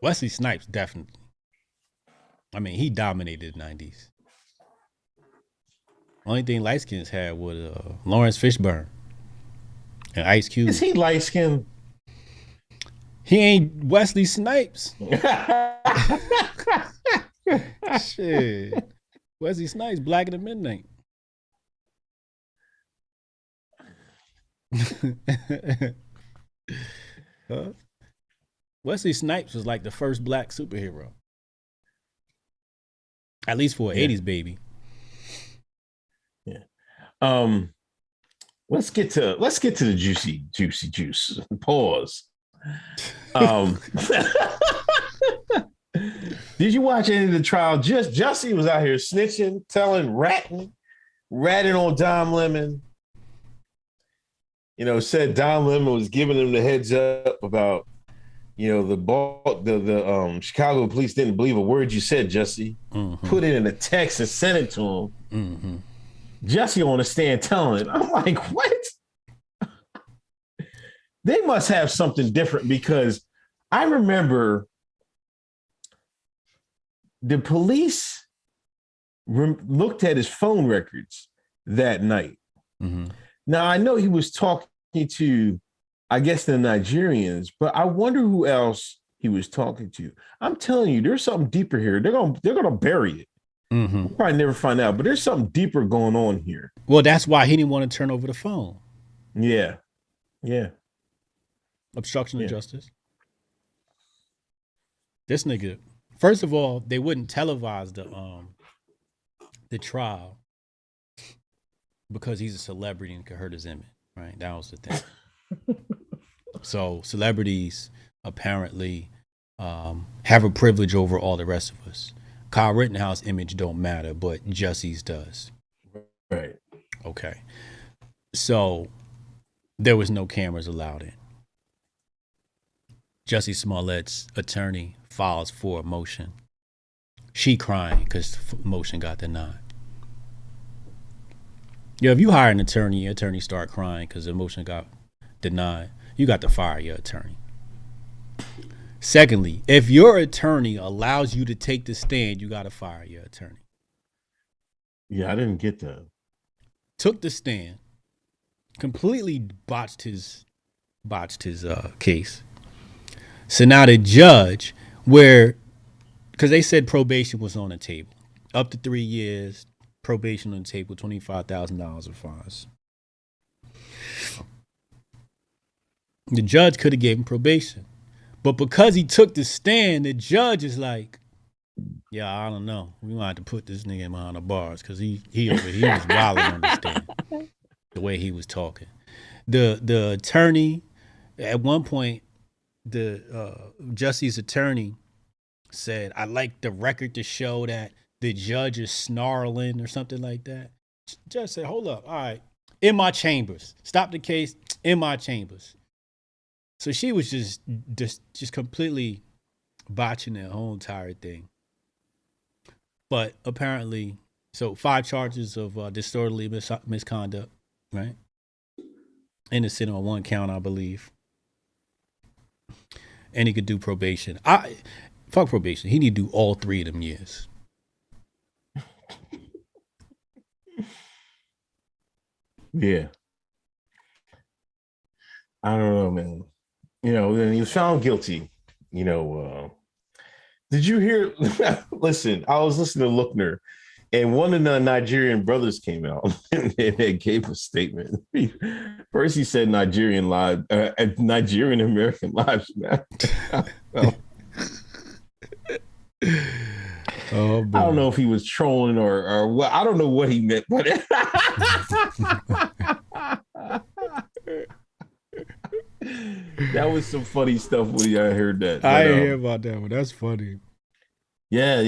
Wesley Snipes, definitely. I mean, he dominated the 90s. Only thing light skins had was Lawrence Fishburne and Ice Cube. Is he light skinned? He ain't Wesley Snipes. Shit. Wesley Snipes, Blacker Than Midnight. Huh? Wesley Snipes was like the first black superhero. At least for an 80s baby. Yeah. Let's get to the juicy juice. Pause. Did you watch any of the trial? Jussie was out here snitching, telling, ratting on Dom Lemon. You know, said Dom Lemon was giving him the heads up about, you know, the Chicago police didn't believe a word you said, Jussie. Mm-hmm. Put it in a text and sent it to him. Mm-hmm. Jussie on the stand telling it. I'm like, what? They must have something different, because I remember the police looked at his phone records that night. Mm-hmm. Now, I know he was talking to, I guess, the Nigerians, but I wonder who else he was talking to. I'm telling you, there's something deeper here. They're gonna bury it. Mm-hmm. We'll probably never find out, but there's something deeper going on here. Well, that's why he didn't want to turn over the phone. Yeah. Obstruction of justice. This nigga. First of all, they wouldn't televise the trial because he's a celebrity and could hurt his image. Right, that was the thing. So celebrities apparently have a privilege over all the rest of us. Kyle Rittenhouse image don't matter, but Jussie's does. Right. Okay. So there was no cameras allowed in. Jussie Smollett's attorney files for a motion. She crying because the motion got denied. Yeah, if you hire an attorney, your attorney start crying because the motion got denied, you got to fire your attorney. Secondly, if your attorney allows you to take the stand, you got to fire your attorney. Yeah, I didn't get that. Took the stand, completely botched his case. So now the judge, because they said probation was on the table, up to 3 years, probation on the table, $25,000 of fines. The judge could have gave him probation, but because he took the stand, the judge is like, "Yeah, I don't know. We might have to put this nigga behind the bars because he was wilding on the stand, the way he was talking." The attorney, at one point, Jussie's attorney said, "I'd like the record to show that the judge is snarling," or something like that. Judge said, "Hold up, all right, in my chambers. Stop the case, in my chambers." So she was just completely botching the whole entire thing. But apparently, so 5 charges of disorderly misconduct, right? Innocent on 1 count, I believe. And he could do probation. Fuck probation. He need to do all 3 of them years. Yeah. I don't know, man. You know, then he was found guilty. You know, did you hear? Listen, I was listening to Lookner, and one of the Nigerian brothers came out and they gave a statement. First, he said Nigerian American lives matter. Oh, boy. I don't know if he was trolling or what. I don't know what he meant, but That was some funny stuff when I heard that. I didn't hear about that one. That's funny. Yeah.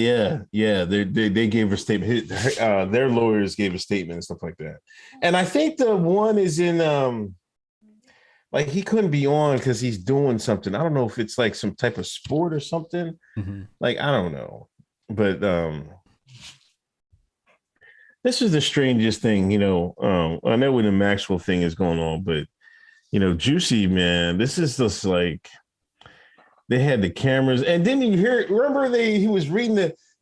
They gave a statement. Their lawyers gave a statement and stuff like that. And I think the one is in like he couldn't be on because he's doing something. I don't know if it's like some type of sport or something. Mm-hmm. Like I don't know, but this is the strangest thing, you know. I know when the Maxwell thing is going on, but you know, Jussie, man, this is just like they had the cameras, and didn't you hear? Remember, he was reading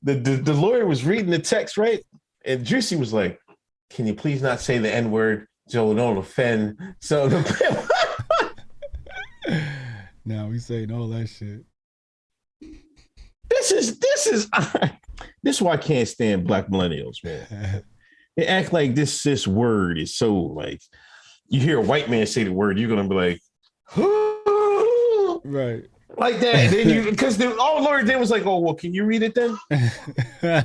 the lawyer was reading the text, right? And Jussie was like, "Can you please not say the N-word, so don't offend?" So now we saying all that shit. This is why I can't stand black millennials, man. They act like this word is so like. You hear a white man say the word, you're gonna be like, right, like that. Then you because all Lord did was like, oh well, can you read it then?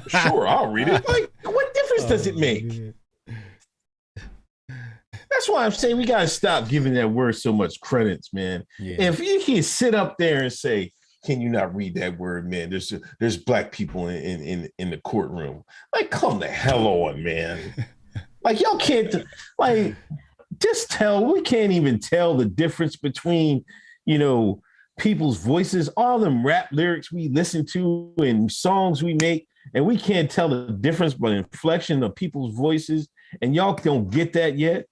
Sure, I'll read it. Like, what difference does it make? Yeah. That's why I'm saying we gotta stop giving that word so much credits, man. Yeah. If you can sit up there and say, can you not read that word, man? There's black people in the courtroom. Like, come the hell on, man. Like y'all can't like. We can't even tell the difference between, you know, people's voices, all them rap lyrics we listen to and songs we make, and we can't tell the difference by the inflection of people's voices, and y'all don't get that yet.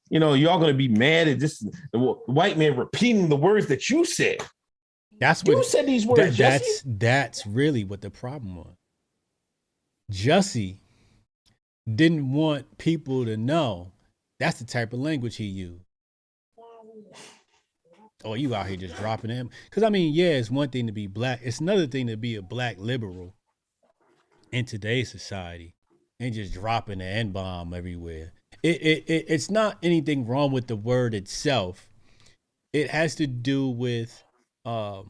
You know, y'all gonna be mad at this the white man repeating the words that you said. That's what you said these words. That's really what the problem was. Jussie didn't want people to know. That's the type of language he used. Oh, you out here just dropping him? Because, I mean, yeah, it's one thing to be black. It's another thing to be a black liberal in today's society and just dropping the N-bomb everywhere. It's not anything wrong with the word itself. It has to do with the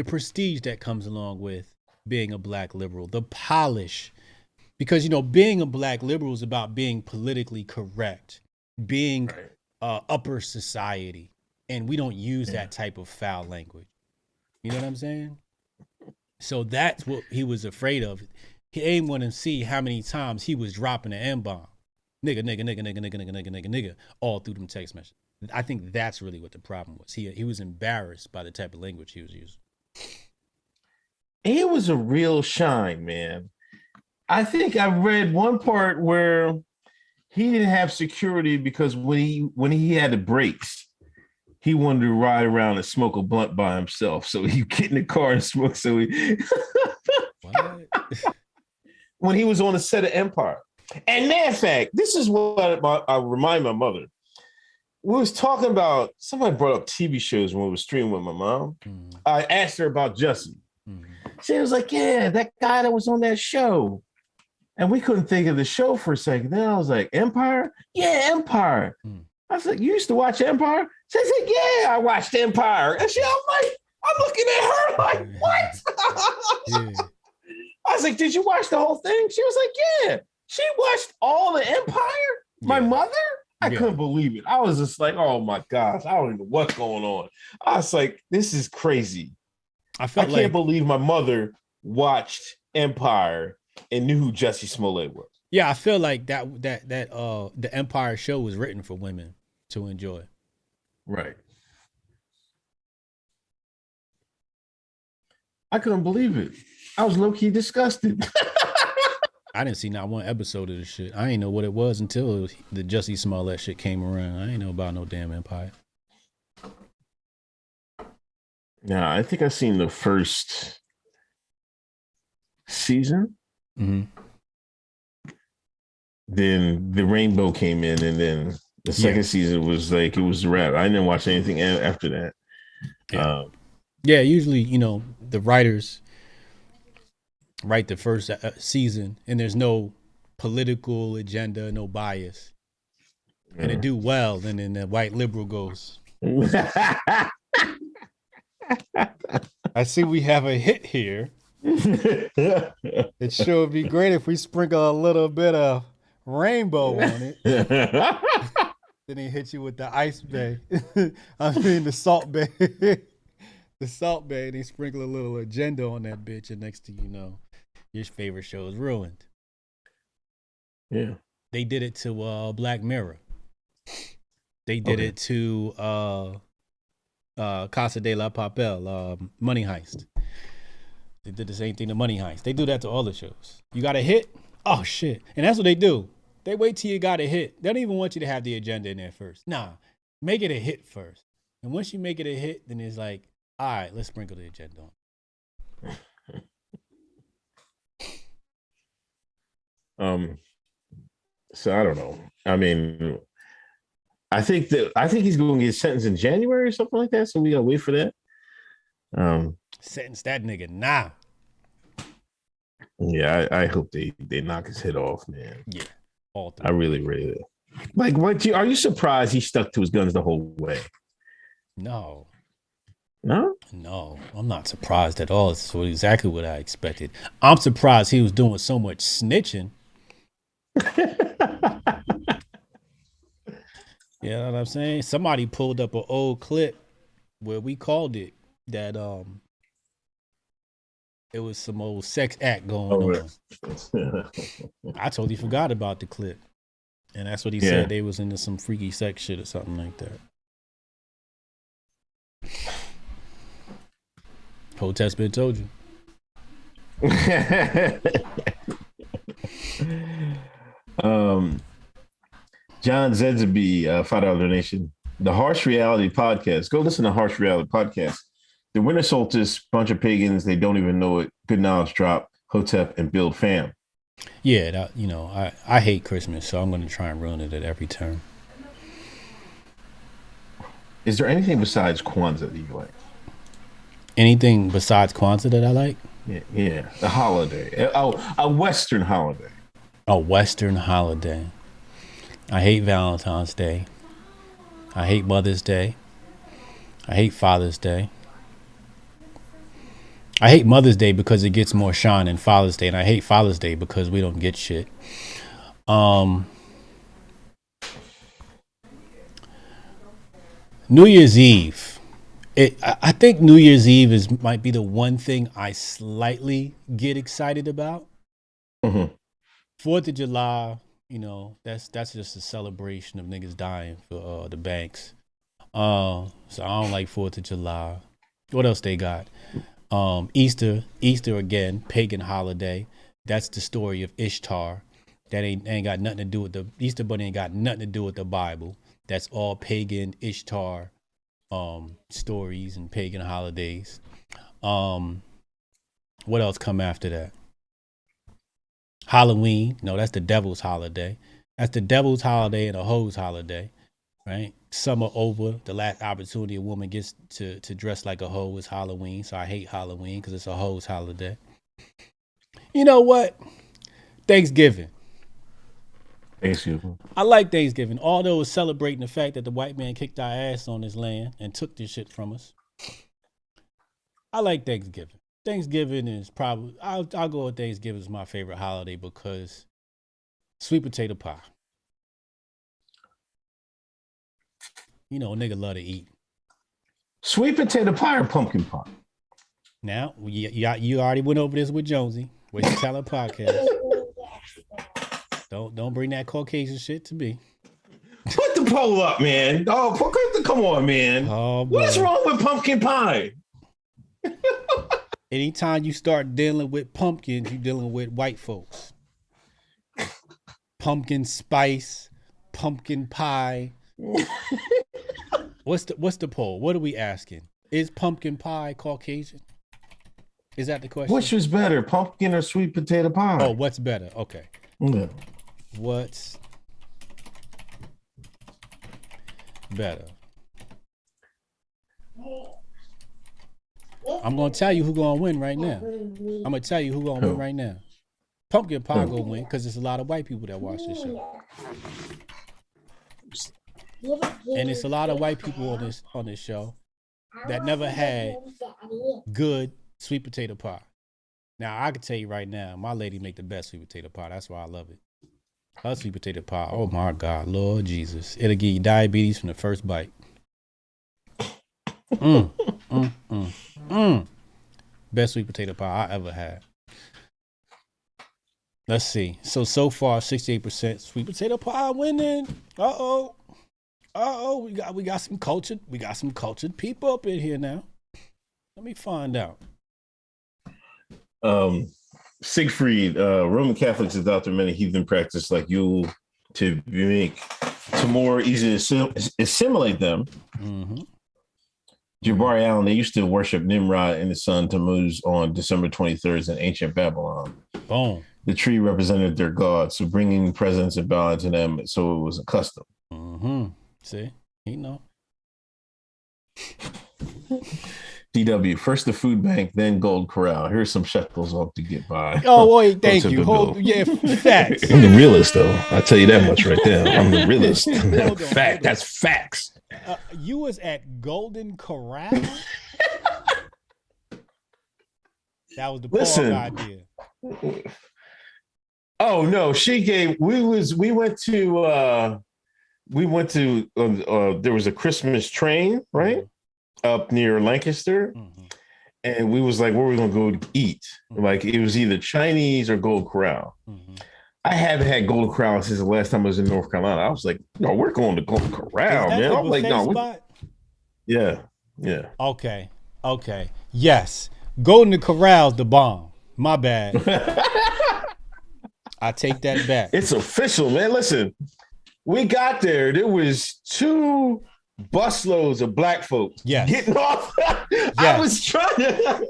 prestige that comes along with being a black liberal, the polish. Because, you know, being a black liberal is about being politically correct, being upper society. And we don't use that type of foul language. You know what I'm saying? So that's what he was afraid of. He ain't want to see how many times he was dropping an N-bomb. Nigga, all through them text messages. I think that's really what the problem was. He was embarrassed by the type of language he was using. It was a real shine, man. I think I read one part where he didn't have security because when he had the brakes, he wanted to ride around and smoke a blunt by himself. So he get in the car and smoke. So what? When he was on the set of Empire. And matter of fact, this is what I remind my mother. We was talking about, somebody brought up TV shows when we were streaming with my mom. Mm. I asked her about Jussie. Mm. She was like, yeah, that guy that was on that show. And we couldn't think of the show for a second. Then I was like, Empire? Yeah, Empire. I was like, you used to watch Empire? She said, yeah, I watched Empire. And I'm looking at her like, what? Yeah. I was like, did you watch the whole thing? She was like, yeah. She watched all the Empire? My mother? I couldn't believe it. I was just like, oh my gosh, I don't even know what's going on. I was like, this is crazy. I can't believe my mother watched Empire and knew who Jussie Smollett was. Yeah, I feel like that the Empire show was written for women to enjoy. Right. I couldn't believe it. I was low-key disgusted. I didn't see not one episode of this shit. I didn't know what it was until the Jussie Smollett shit came around. I didn't know about no damn Empire. Yeah, I think I seen the first season. Mm-hmm. Then the Rainbow came in, and then the second season was like, it was a wrap. I didn't watch anything after that. Yeah, usually, you know, the writers write the first season, and there's no political agenda, no bias. And it do well, and then the white liberal goes. I see we have a hit here. It sure would be great if we sprinkle a little bit of rainbow on it. Then they hit you with the ice bay. I mean the salt bay. The salt bay. They sprinkle a little agenda on that bitch, and next thing you know, your favorite show is ruined. Yeah. They did it to Black Mirror. They did it to Casa de la Papel, Money Heist. They did the same thing to Money Heist. They do that to all the shows. You got a hit? Oh shit. And that's what they do. They wait till you got a hit. They don't even want you to have the agenda in there first. Nah, make it a hit first. And once you make it a hit, then it's like, all right, let's sprinkle the agenda on. So I don't know. I mean, I think he's going to get sentenced in January or something like that. So we got to wait for that. Sentence that nigga now. Yeah, I hope they knock his head off, man. Yeah. I really like. Are you surprised he stuck to his guns the whole way? No, no, I'm not surprised at all. It's exactly what I expected. I'm surprised he was doing so much snitching. You know what I'm saying? Somebody pulled up an old clip where we called it that it was some old sex act going on. I totally forgot about the clip. And that's what he said. They was into some freaky sex shit or something like that. Hoteps been told you. John Zedzaby, $5 donation. The Harsh Reality Podcast. Go listen to Harsh Reality Podcast. The winter solstice, bunch of pagans, they don't even know it. Good knowledge drop, Hotep, and build fam. Yeah, I hate Christmas, so I'm going to try and ruin it at every turn. Is there anything besides Kwanzaa that you like? Anything besides Kwanzaa that I like? Yeah. A holiday. A Western holiday. A Western holiday. I hate Valentine's Day. I hate Mother's Day. I hate Father's Day. I hate Mother's Day because it gets more shine than Father's Day, and I hate Father's Day because we don't get shit. New Year's Eve. I think New Year's Eve might be the one thing I slightly get excited about. Mm-hmm. 4th of July, that's just a celebration of niggas dying for the banks. So I don't like 4th of July. What else they got? Easter again, pagan holiday. That's the story of Ishtar. That ain't got nothing to do with the Easter Bunny. Ain't got nothing to do with the Bible. That's all pagan Ishtar stories and pagan holidays. What else come after that? Halloween. No, that's the devil's holiday. That's the devil's holiday and a hoe's holiday, right? Summer over. The last opportunity a woman gets to dress like a hoe is Halloween. So I hate Halloween because it's a hoe's holiday. You know what? Thanksgiving. I like Thanksgiving, although it's celebrating the fact that the white man kicked our ass on this land and took this shit from us. I like Thanksgiving. Thanksgiving is probably, I'll go with Thanksgiving as my favorite holiday because sweet potato pie. A nigga love to eat. Sweet potato pie or pumpkin pie? Now, you already went over this with Jonesy. Waste your talent podcast. Don't bring that Caucasian shit to me. Put the poll up, man. Oh, come on, man. Oh, what's wrong with pumpkin pie? Anytime you start dealing with pumpkins, you're dealing with white folks. Pumpkin spice, pumpkin pie. What's the poll? What are we asking? Is pumpkin pie Caucasian? Is that the question? Which was better, pumpkin or sweet potato pie? Oh, what's better? Okay. Yeah. What's better? I'm gonna tell you who's gonna win right now. I'm gonna tell you who's gonna win right now. Pumpkin pie gonna win because there's a lot of white people that watch this show, and it's a lot of white people on this show that never had good sweet potato pie. Now I can tell you right now, my lady make the best sweet potato pie. That's why I love it. Love sweet potato pie. Oh my God, Lord Jesus. It'll give you diabetes from the first bite. Best sweet potato pie I ever had. Let's see. So far, 68% sweet potato pie winning. Uh-oh. We got some cultured people up in here now. Let me find out. Siegfried, Roman Catholics adopt many heathen practice like Yule to more easy to assimilate them. Mm-hmm. Jabari Allen, they used to worship Nimrod and his son Tammuz on December 23rd in ancient Babylon. Boom. The tree represented their god, so bringing presents and bowing to them, so it was a custom. Mm-hmm. See, you know. DW, first the food bank, then Gold Corral. Here's some shekels off to get by. Oh, wait, thank you. Facts. I'm the realist, though. I tell you that much right there. I'm the realist. Fact. That's facts. You was at Golden Corral? That was the Paul idea. Oh no, she gave. We went to. There was a Christmas train, right, up near Lancaster, and we was like, where are we gonna go to eat? Like it was either Chinese or Gold Corral. I haven't had Golden Corral since the last time I was in North Carolina. I was like, no, we're going to Golden Corral, man. I'm like, no, yeah. Okay. Yes, Golden Corral's the bomb. My bad. I take that back. It's official, man. Listen, we got there. There was 2 busloads of black folks getting off. I was trying to.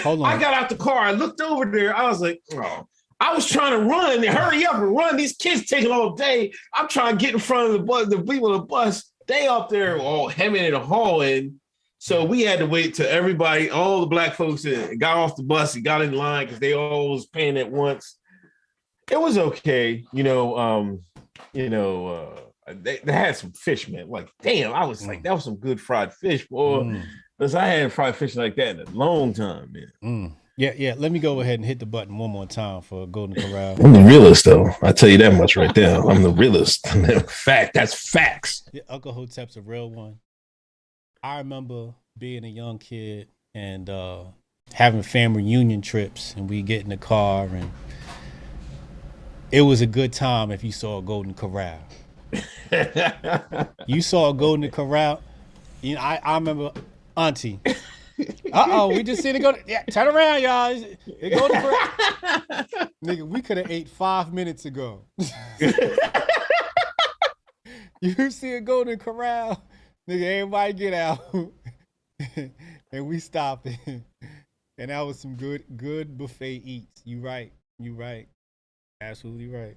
Hold on. I got out the car. I looked over there. I was like, oh. I was trying to run and hurry up and run. These kids taking all day. I'm trying to get in front of the bus, the people on the bus. They up there all hemming and hawing. So we had to wait till everybody, all the black folks got off the bus and got in line because they all was paying at once. It was okay. They had some fish, man. Like, damn, I was like, that was some good fried fish, boy. Because I hadn't fried fish like that in a long time, man. Yeah. Let me go ahead and hit the button one more time for Golden Corral. I'm the realist, though. I tell you that much right there. I'm the realist. Fact. That's facts. Yeah, Uncle Hotep's a real one. I remember being a young kid and having family reunion trips, and we get in the car, and it was a good time if you saw a Golden Corral. You saw a Golden Corral. You know, I remember Auntie. We just seen it go. Turn around, y'all. It go to Corral. Nigga, we could have ate 5 minutes ago. You see it go to Corral, nigga. Everybody get out, and we stopped it. And that was some good buffet eats. You right. Absolutely right.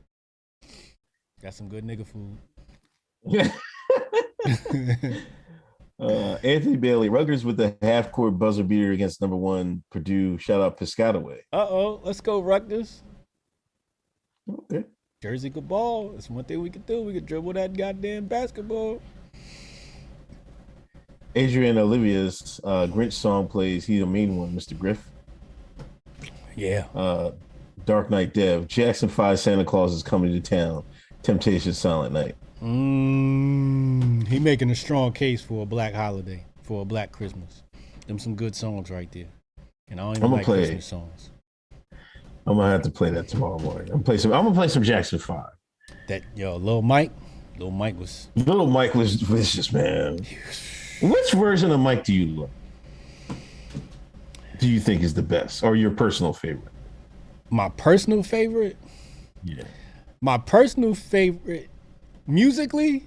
Got some good nigga food. Anthony Bailey, Rutgers with the half-court buzzer beater against number 1 Purdue. Shout out Piscataway. Let's go Rutgers. Okay. Jersey could ball. That's one thing we could do. We could dribble that goddamn basketball. Adrian Olivia's Grinch song plays. He's the main one, Mr. Griff. Yeah. Dark Knight Dev. Jackson 5 Santa Claus is coming to town. Temptation Silent Night. He making a strong case for a black holiday, for a black Christmas. Them some good songs right there. And I don't even like Christmas songs. I'm gonna have to play that tomorrow morning. I'm gonna play some Jackson 5. Lil Mike was vicious, man. Which version of Mike do you think is the best, or your personal favorite? My personal favorite? Yeah. My personal favorite, musically?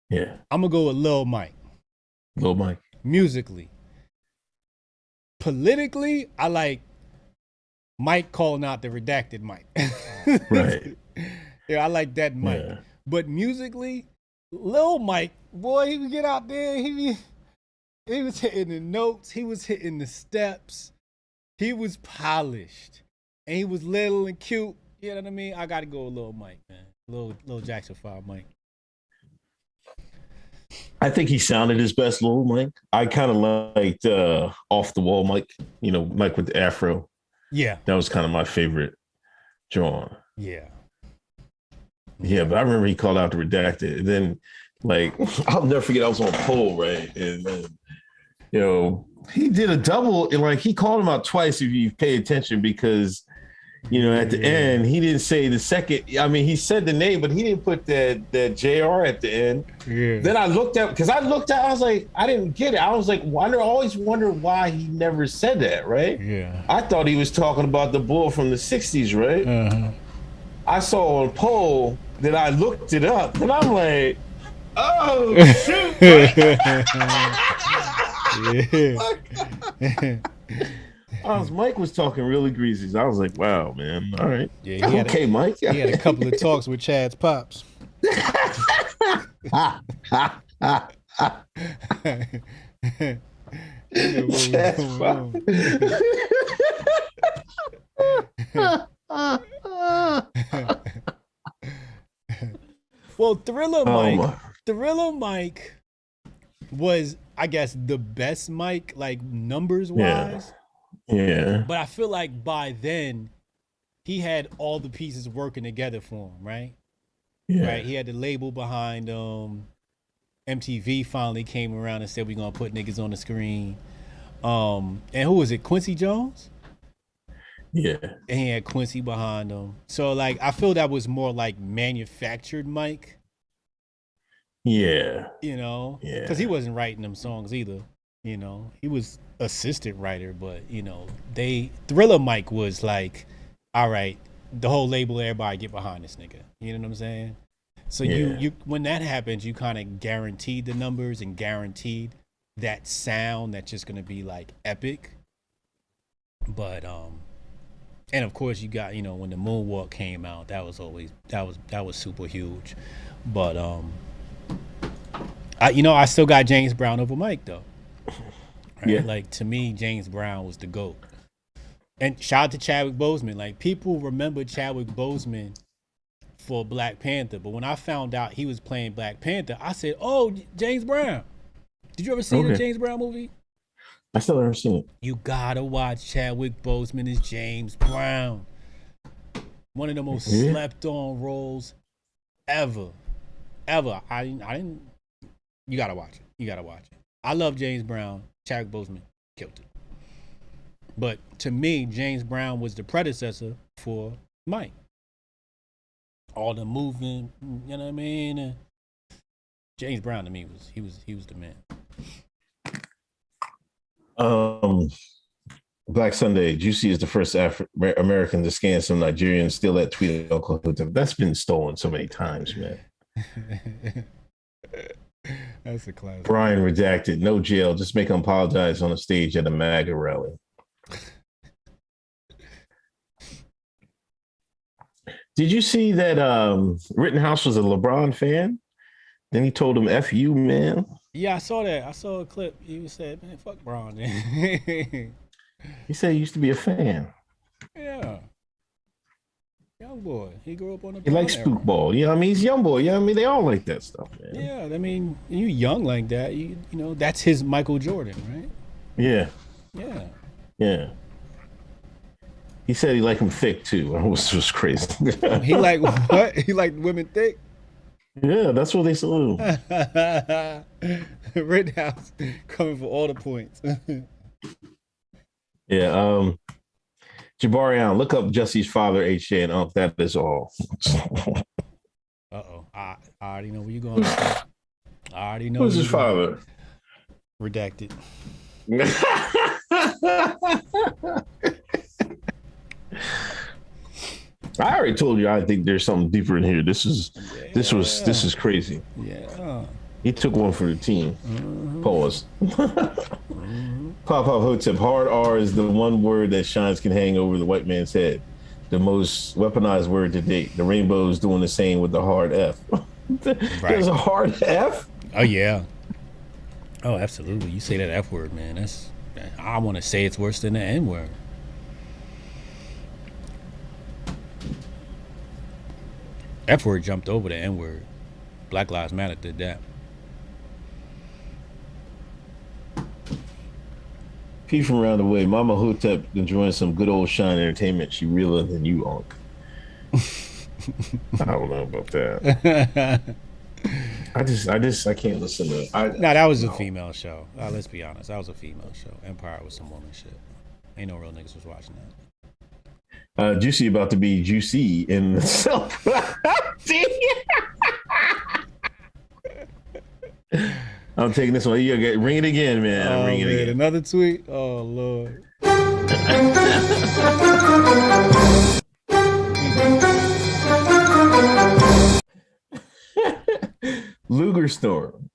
Yeah. I'm gonna go with Lil Mike. Lil Mike. Musically. Politically, I like Mike calling out the redacted Mike. Right. Yeah, I like that Mike. Yeah. But musically, Lil Mike, boy, he would get out there. He was hitting the notes. He was hitting the steps. He was polished. And he was little and cute. You know what I mean? I got to go with Lil Mike, man. Lil Jackson 5 Mike. I think he sounded his best, Lil Mike. I kind of liked Off the Wall Mike, Mike with the afro. Yeah. That was kind of my favorite John. Yeah. Yeah, but I remember he called out the redacted. And then, like, I'll never forget, I was on poll, right? And then, he did a double, and like he called him out twice if you pay attention, because at the end he didn't say the second. I mean, he said the name, but he didn't put that JR at the end. Yeah. Then I looked at, I was like, I didn't get it. I was like, always wondered why he never said that, right? Yeah. I thought he was talking about the bull from the 60s, right? Uh-huh. I saw on poll, then I looked it up, and I'm like, oh shoot. Mike was talking really greasy. I was like, wow, man. All right. Yeah, okay, Mike. He had a couple of talks with Chad's pops. Chad's pops. Well, Thriller Mike was, I guess, the best Mike, like numbers wise. Yeah. But I feel like by then he had all the pieces working together for him, right? Yeah. Right. He had the label behind MTV finally came around and said we're gonna put niggas on the screen. And who was it? Quincy Jones? Yeah. And he had Quincy behind him. So like I feel that was more like manufactured Mike. Yeah. Yeah. Because he wasn't writing them songs either. He was assistant writer, but Thriller Mike was like, all right, the whole label, everybody get behind this nigga. You know what I'm saying? So you when that happens, you kind of guaranteed the numbers and guaranteed that sound that's just gonna be like epic. But and of course you got when the Moonwalk came out, that was super huge. But I still got James Brown over Mike though. Right? Yeah. Like to me, James Brown was the GOAT. And shout out to Chadwick Boseman. Like people remember Chadwick Boseman for Black Panther, but when I found out he was playing Black Panther, I said, "Oh, James Brown." Did you ever see the James Brown movie? I still haven't seen it. You gotta watch Chadwick Boseman as James Brown. One of the most slept on roles ever. I didn't. You gotta watch it. I love James Brown. Chadwick Boseman killed it. But to me, James Brown was the predecessor for Mike. All the moving, you know what I mean? James Brown to me was the man. Black Sunday, Jussie is the first American to scan some Nigerians, steal that tweet. Uncle Hotep. That's been stolen so many times, man. That's a classic. Brian redacted, no jail, just make him apologize on a stage at a MAGA rally. Did you see that Rittenhouse was a LeBron fan? Then he told him, F you, man. Yeah, I saw that. I saw a clip. He said, man, fuck Bron. He said he used to be a fan. Yeah. Young boy. He grew up on the He likes football. You know what I mean? He's young boy. You know what I mean? They all like that stuff, man. Yeah, I mean, you young like that. You know, that's his Michael Jordan, right? Yeah. Yeah. Yeah. He said he liked him thick too. It was crazy. He like what? He liked women thick? Yeah, that's what they salute. Rittenhouse coming for all the points. Yeah. Jabarian, look up Jussie's father, H.J. and Unc. That is all. Uh-oh. I already know where you're going. I already know. Who's his father? Redacted. I already told you I think there's something deeper in here. This is crazy. Yeah. He took one for the team. Mm-hmm. Pause. Mm-hmm. Pop Hotep. Hard R is the one word that shines can hang over the white man's head. The most weaponized word to date. The rainbow is doing the same with the hard F. There's a hard F? Oh yeah. Oh, absolutely. You say that F word, man. I want to say it's worse than the N word. F word jumped over the N word. Black Lives Matter did that. P from around the way. Mama Hotep enjoying some good old shine entertainment. She realer than you, Unc. I don't know about that. I can't listen to. That was a female show. Let's be honest, that was a female show. Empire was some woman shit. Ain't no real niggas was watching that. Juicy about to be juicy in the self. I'm taking this one. You gotta ring it again, man. Ring it again. Another tweet. Oh Lord. Luger Storm.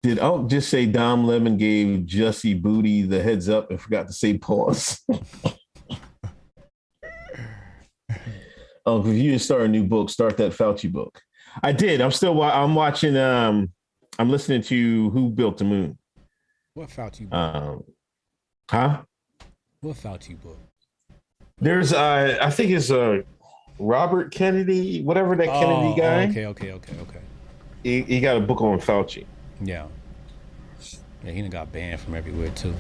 Did Unc just say Dom Lemon gave Jussie Booty the heads up and forgot to say pause? If you start a new book, start that Fauci book. I did. I'm watching. I'm listening to Who Built the Moon. What Fauci book? What Fauci book? There's I think it's Robert Kennedy, whatever that Kennedy guy. Okay. He got a book on Fauci. Yeah, he done got banned from everywhere too.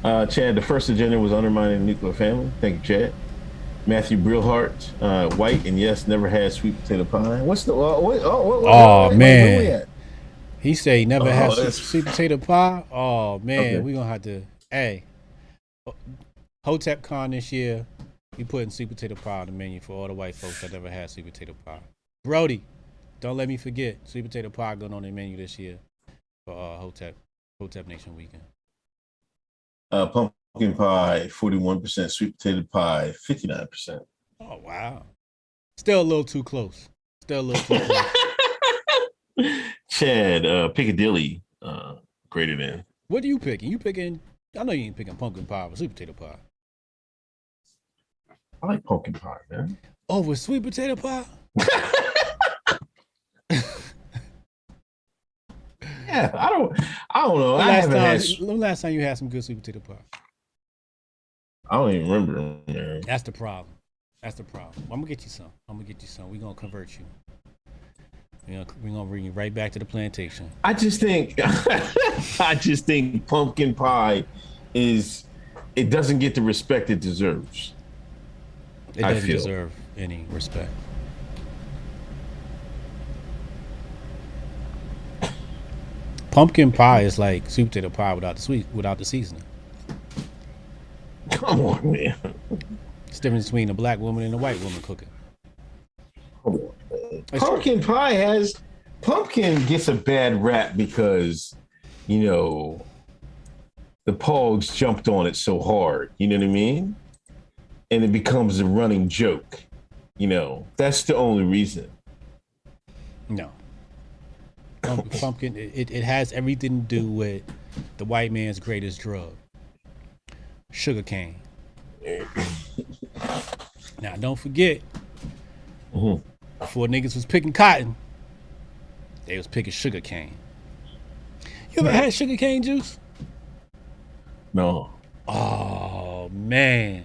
Chad, the first agenda was undermining the nuclear family. Thank you, Chad. Matthew Brillhart, white, and yes, never had sweet potato pie. What's the man? Where we at? He said he never had sweet potato pie. Oh man, okay. We gonna have to. Hey, Hotep Con this year, he putting sweet potato pie on the menu for all the white folks that never had sweet potato pie. Brody, don't let me forget sweet potato pie going on the menu this year for Hotep Nation Weekend. Pumpkin pie, 41%. Sweet potato pie, 59%. Oh wow, still a little too close. Chad, Piccadilly, greater than. What are you picking? I know you ain't picking pumpkin pie or sweet potato pie. I like pumpkin pie, man. Oh, with sweet potato pie? Yeah, I don't know. When last time you had some good sweet potato pie? I don't even remember, man. That's the problem. I'm gonna get you some. We're gonna convert you. We're gonna bring you right back to the plantation. I just think pumpkin pie it doesn't get the respect it deserves. It doesn't deserve any respect. Pumpkin pie is like sweet potato pie without the seasoning. Come on, man. It's the difference between a black woman and a white woman cooking. Come on, man. Pumpkin gets a bad rap because, the pogs jumped on it so hard. You know what I mean? And it becomes a running joke. That's the only reason. No. Pumpkin, it has everything to do with the white man's greatest drug, sugar cane. Now, don't forget, before niggas was picking cotton, they was picking sugar cane. You ever had sugar cane juice? No. Oh, man.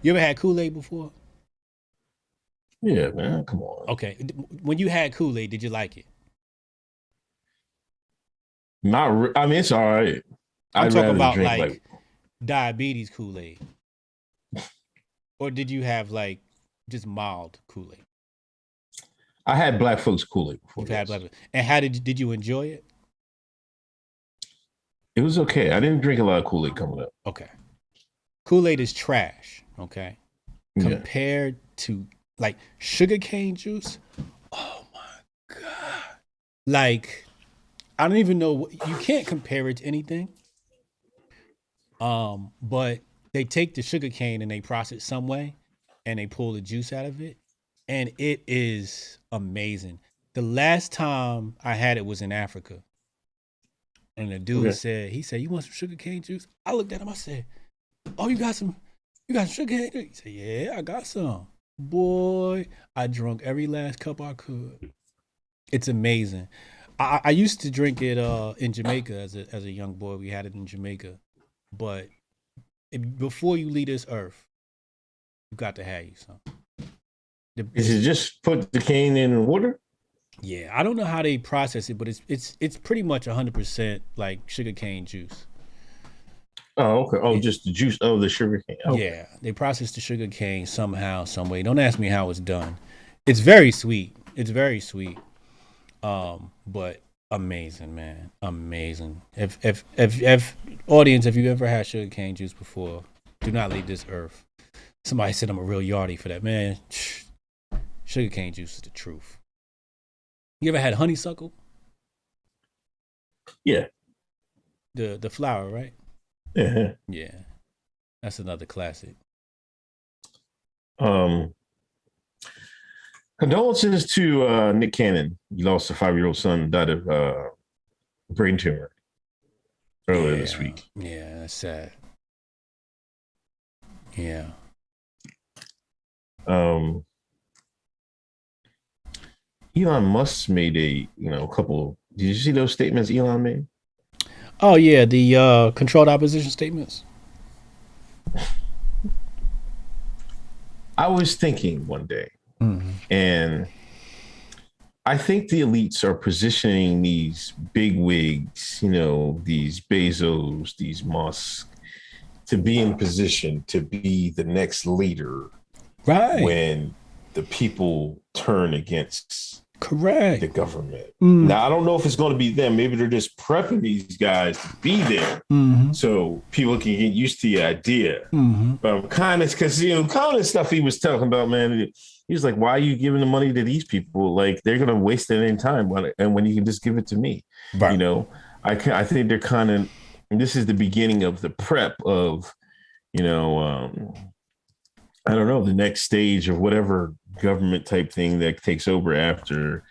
You ever had Kool-Aid before? Yeah, man, come on. Okay, when you had Kool-Aid, did you like it? It's all right. I'm talking about like diabetes Kool-Aid. Or did you have like just mild Kool-Aid? I had black folks Kool-Aid before. You've had black, and how did you enjoy it? It was okay. I didn't drink a lot of Kool-Aid coming up. Okay. Kool-Aid is trash, okay? Compared to like sugar cane juice. Oh my God. Like, I don't even know, you can't compare it to anything. But they take the sugar cane and they process it some way and they pull the juice out of it. And it is amazing. The last time I had it was in Africa. And the dude said, you want some sugar cane juice? I looked at him, I said, oh, you got some sugar cane juice? He said, yeah, I got some. Boy, I drank every last cup I could. It's amazing. I used to drink it in Jamaica as a young boy. We had it in Jamaica. But before you leave this earth, you got to have you some. Is it just put the cane in water? Yeah, I don't know how they process it, but it's pretty much 100% like sugar cane juice. Oh, okay. Oh, just the juice of the sugar cane. Okay. Yeah, they process the sugar cane somehow, some way. Don't ask me how it's done. It's very sweet. It's very sweet. But amazing, man, amazing. If audience, if you ever had sugar cane juice before, do not leave this earth. Somebody said I'm a real yardie for that, man. Sugar cane juice is the truth. You ever had honeysuckle? Yeah. The flower, right? Yeah. Yeah. That's another classic. Condolences to Nick Cannon. He lost a 5-year-old son, died of brain tumor earlier this week. Yeah, that's sad. Yeah. Elon Musk made a couple. Did you see those statements Elon made? Oh yeah, the controlled opposition statements. I was thinking one day, and I think the elites are positioning these big wigs, these Bezos, these Musk, to be in position to be the next leader, right? When the people turn against the government. Now, I don't know if it's going to be them. Maybe they're just prepping these guys to be there, so people can get used to the idea. But I'm kind of, because kind of stuff he was talking about, man. He was like, "Why are you giving the money to these people? Like, they're going to waste their own time, and when you can just give it to me." Right. I think they're kind of. This is the beginning of the prep of, I don't know, the next stage of whatever government type thing that takes over after,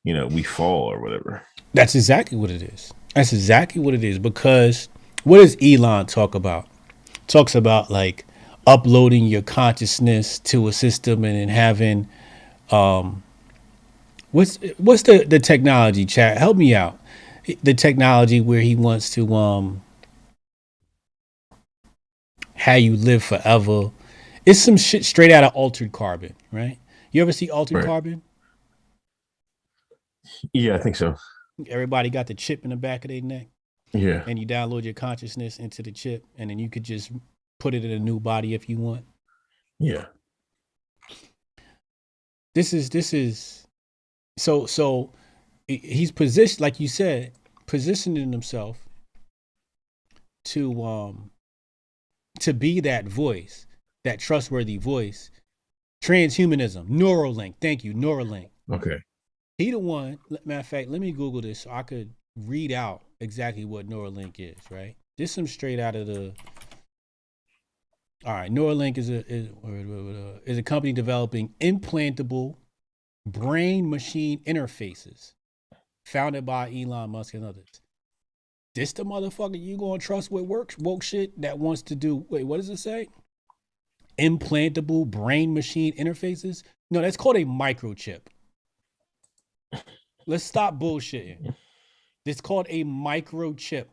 we fall or whatever. That's exactly what it is. That's exactly what it is. Because what does Elon talk about? Talks about like uploading your consciousness to a system and then having, what's the technology, chat? Help me out. The technology where he wants to have you live forever. It's some shit straight out of Altered Carbon, right? You ever see Altered Carbon? Yeah, I think so. Everybody got the chip in the back of their neck. Yeah. And you download your consciousness into the chip, and then you could just put it in a new body if you want. Yeah. This is so he's positioned, like you said, positioning himself to be that voice, that trustworthy voice. Transhumanism, Neuralink. Thank you, Neuralink. Okay. He the one. Matter of fact, let me Google this so I could read out exactly what Neuralink is. Right, this some straight out of the. All right, Neuralink is a company developing implantable brain-machine interfaces, founded by Elon Musk and others. This the motherfucker you gonna trust with woke shit that wants to do? Wait, what does it say? Implantable brain-machine interfaces? No, that's called a microchip. Let's stop bullshitting. It's called a microchip.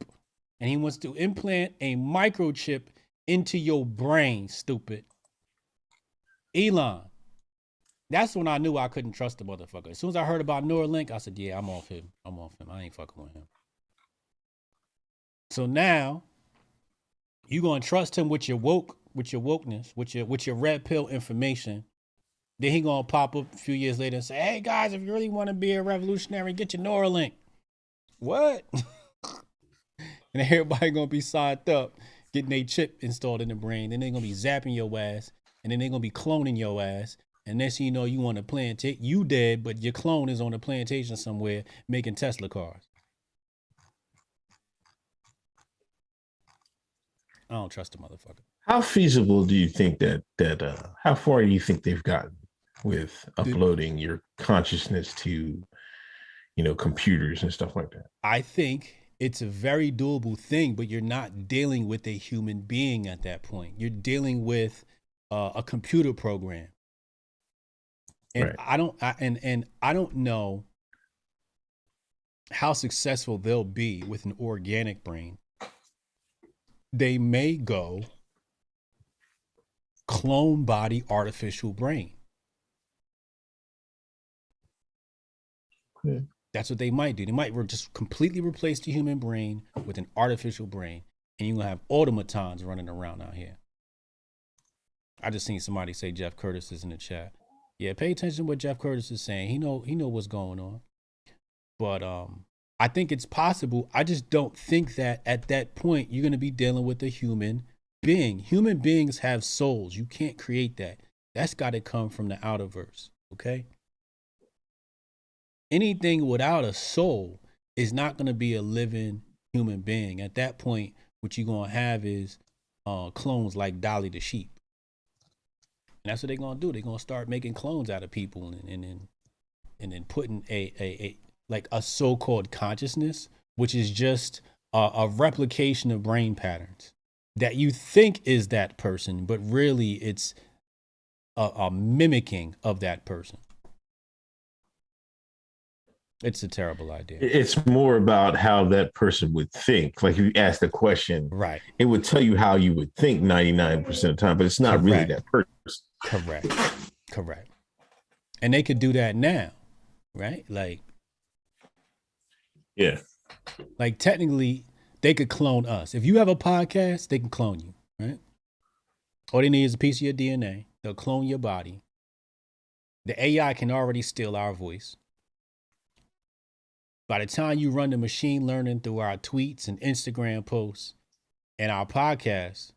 And he wants to implant a microchip into your brain, stupid. Elon. That's when I knew I couldn't trust the motherfucker. As soon as I heard about Neuralink, I said, yeah, I'm off him. I ain't fucking with him. So now, you gonna trust him with your wokeness, with your red pill information. Then he gonna pop up a few years later and say, hey guys, if you really want to be a revolutionary, get your Neuralink. What? And everybody gonna be signed up, getting a chip installed in the brain. Then they gonna be zapping your ass, and then they gonna be cloning your ass. And next thing you know, you on a plantation. You dead, but your clone is on a plantation somewhere making Tesla cars. I don't trust the motherfucker. How feasible do you think that how far do you think they've gotten with uploading your consciousness to, computers and stuff like that? I think it's a very doable thing, but you're not dealing with a human being at that point. You're dealing with a computer program. And right. I don't know how successful they'll be with an organic brain. They may go clone body artificial brain. Yeah. That's what they might do. They might just completely replace the human brain with an artificial brain. and you're gonna have automatons running around out here. I just seen somebody say Jeff Curtis is in the chat. Yeah, pay attention to what Jeff Curtis is saying. He know what's going on. But I think it's possible. I just don't think that at that point you're gonna be dealing with a human being. Human beings have souls. You can't create that. That's got to come from the outerverse. Okay. Anything without a soul is not gonna be a living human being. At that point, what you're gonna have is clones like Dolly the sheep. And that's what they're gonna do. They're gonna start making clones out of people and then putting a like a so-called consciousness, which is just a replication of brain patterns that you think is that person, but really it's a mimicking of that person. It's a terrible idea. It's more about how that person would think. Like if you ask the question, right, it would tell you how you would think 99% of the time, but it's not really that person. Correct. And they could do that now, right? Like, yeah. Like technically, they could clone us. If you have a podcast, they can clone you, right? All they need is a piece of your DNA. They'll clone your body. The AI can already steal our voice. By the time you run the machine learning through our tweets and Instagram posts and our podcasts,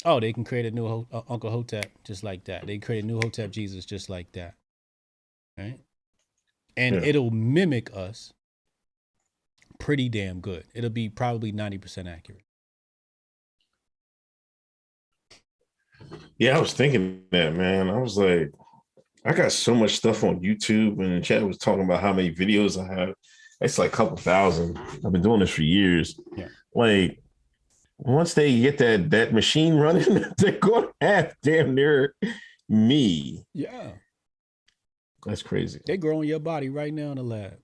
oh, they can create a new Uncle Hotep just like that. They create a new Hotep Jesus just like that, right? And it'll mimic us pretty damn good. It'll be probably 90% accurate. Yeah, I was thinking that, man. I was like, I got so much stuff on YouTube, and the chat was talking about how many videos I have. It's like a couple thousand. I've been doing this for years. Yeah. Like, once they get that machine running, they're going to have damn near me. Yeah. That's crazy. They're growing your body right now in the lab.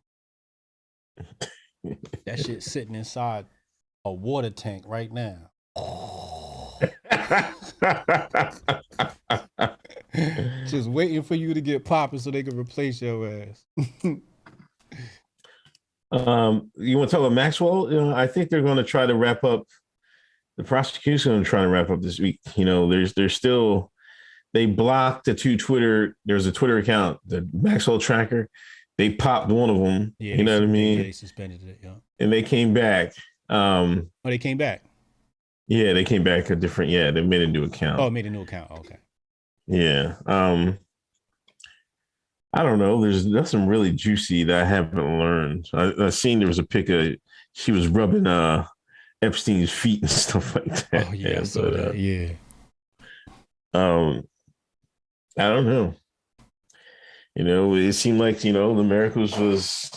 That shit's sitting inside a water tank right now. Just waiting for you to get popping so they can replace your ass. You want to talk about Maxwell? You know, I think they're going to try to wrap up. The prosecution is trying to wrap up this week. You know, there's still, they blocked the two Twitter. There's a Twitter account, the Maxwell tracker. They popped one of them. Yeah, you know what I mean? Yeah, they suspended it. Yeah, and they came back. Oh, they came back. Yeah, they came back a different. Yeah, they made a new account. Oh, made a new account. Okay. Yeah. I don't know. There's nothing really juicy that I haven't learned. I seen there was a pic of she was rubbing Epstein's feet and stuff like that. Oh yeah, so that, yeah. I don't know. You know, it seemed like, you know, the Americas was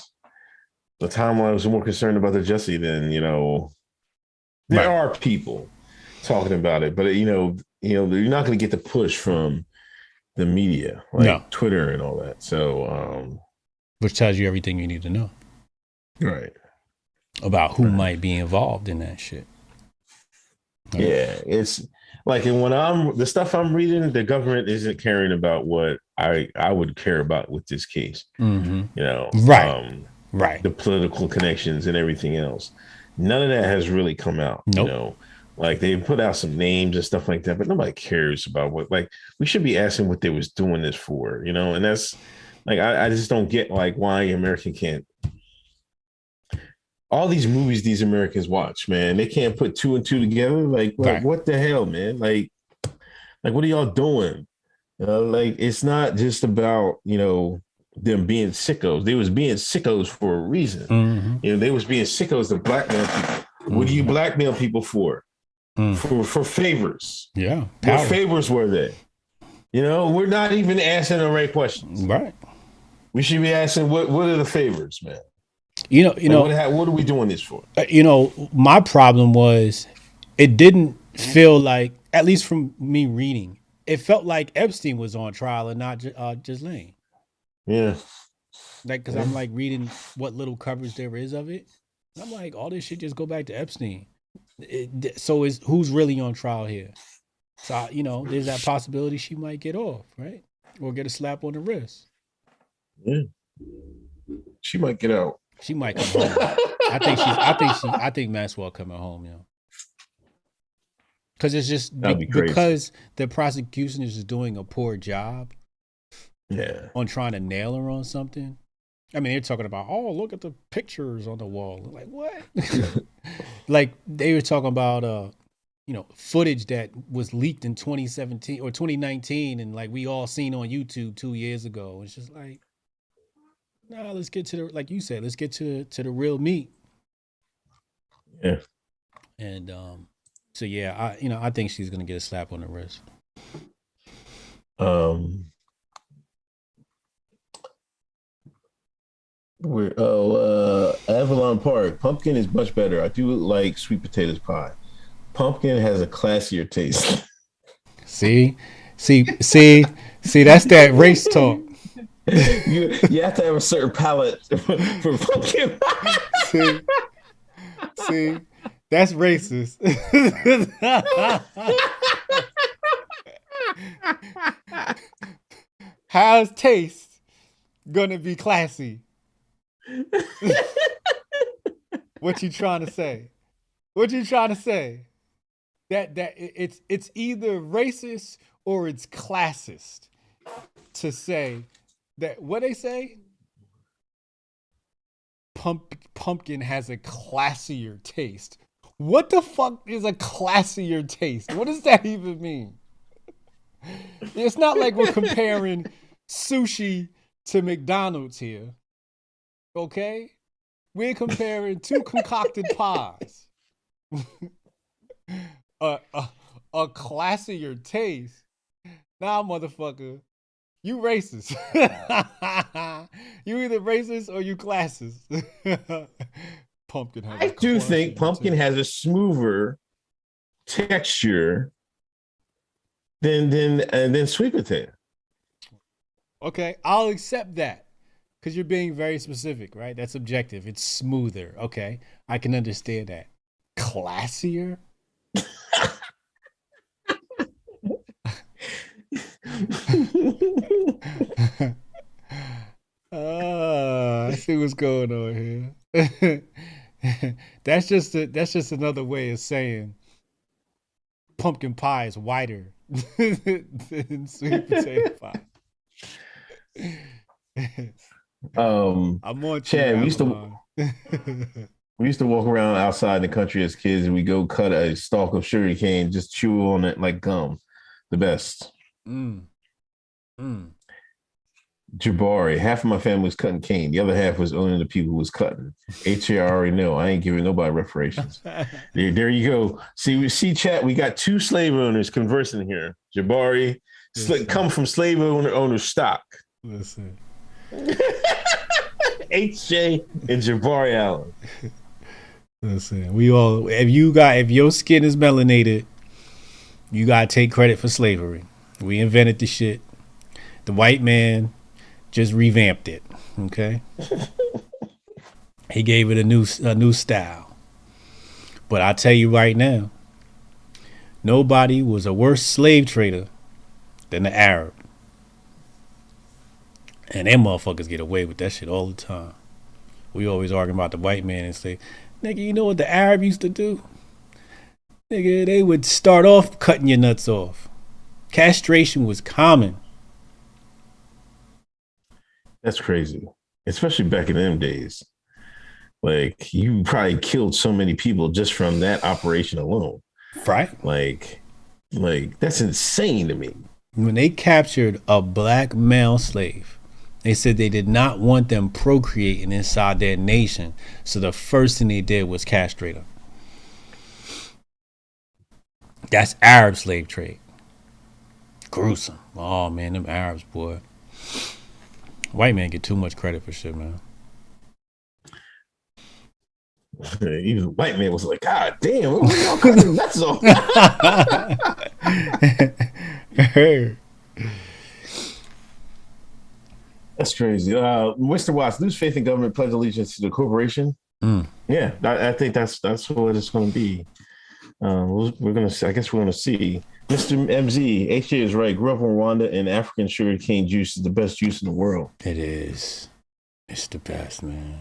the time when I was more concerned about the Jussie than, you know, there are people talking about it, but you know, you're not going to get the push from the media, like Twitter and all that. So, which tells you everything you need to know, right? About who might be involved in that shit. Right. Yeah, it's like, and when the stuff I'm reading, the government isn't caring about what I would care about with this case. Mm-hmm. You know, right. The political connections and everything else. None of that has really come out. Nope. You know, like they put out some names and stuff like that, but nobody cares about what. Like, we should be asking what they was doing this for. You know, and that's like I just don't get like why American can't. All these movies these Americans watch, man, they can't put two and two together. Like what the hell, man? Like what are y'all doing? Like, it's not just about, you know, them being sickos. They was being sickos for a reason. Mm-hmm. You know, they was being sickos to blackmail people. Mm-hmm. What do you blackmail people for? For favors. Yeah. Power. What favors were they? You know, we're not even asking the right questions. Right. We should be asking what are the favors, man? You know, what are we doing this for? You know, my problem was it didn't feel like, at least from me reading, it felt like Epstein was on trial and not Ghislaine. Yeah. Like, because I'm like reading what little coverage there is of it. And I'm like, all this shit just go back to Epstein. So who's really on trial here? So, you know, there's that possibility she might get off, right? Or get a slap on the wrist. Yeah. She might get out. She might come home. I think Maxwell coming home, yo. Because it's just because the prosecution is just doing a poor job on trying to nail her on something. I mean, they're talking about, oh, look at the pictures on the wall. Like, what? Like, they were talking about, footage that was leaked in 2017 or 2019 and, like, we all seen on YouTube 2 years ago. It's just like, nah, let's get to the, like you said, let's get to the real meat. Yeah. And, so yeah, I think she's gonna get a slap on the wrist. Avalon Park. Pumpkin is much better. I do like sweet potatoes pie. Pumpkin has a classier taste. See, that's that race talk. You have to have a certain palate for pumpkin pie. See, that's racist. How's taste gonna be classy? What you trying to say? That it's either racist or it's classist to say that. What they say? Pumpkin has a classier taste. What the fuck is a classier taste? What does that even mean? It's not like we're comparing sushi to McDonald's here. Okay? We're comparing two concocted pies. A classier taste. Nah, motherfucker. You racist. You either racist or you classist. Pumpkin has I do think pumpkin has a smoother texture than sweet potato. Okay, I'll accept that because you're being very specific, right? That's objective. It's smoother. Okay, I can understand that. Classier? I see what's going on here. That's just another way of saying pumpkin pie is whiter than sweet potato pie. I'm on Chad, we used to walk around outside the country as kids, and we go cut a stalk of sugar cane, just chew on it like gum. The best. Jabari, half of my family was cutting cane. The other half was owning the people who was cutting. I already know. I ain't giving nobody reparations. There you go. See, chat. We got two slave owners conversing here. Jabari, come from slave owner stock. Listen. HJ and Jabari Allen. Listen, we all, if your skin is melanated, you gotta take credit for slavery. We invented the shit. The white man just revamped it. Okay. He gave it a new style. But I tell you right now, nobody was a worse slave trader than the Arab. And them motherfuckers get away with that shit all the time. We always arguing about the white man and say, nigga, you know what the Arab used to do? Nigga, they would start off cutting your nuts off. Castration was common. That's crazy. Especially back in them days. Like, you probably killed so many people just from that operation alone. Right. Like that's insane to me. When they captured a black male slave, they said they did not want them procreating inside their nation. So the first thing they did was castrate them. That's Arab slave trade. Gruesome. Oh, man, them Arabs, boy. White man get too much credit for shit, man. Even the white man was like, God damn, what y'all cutting nuts off? That's crazy. Mr. Watts, lose faith in government, pledge allegiance to the corporation. Yeah, I think that's what it's going to be. We're gonna see. Mr. MZ, HJ is right. Grew up in Rwanda, and African sugar cane juice is the best juice in the world. It is. It's the best, man.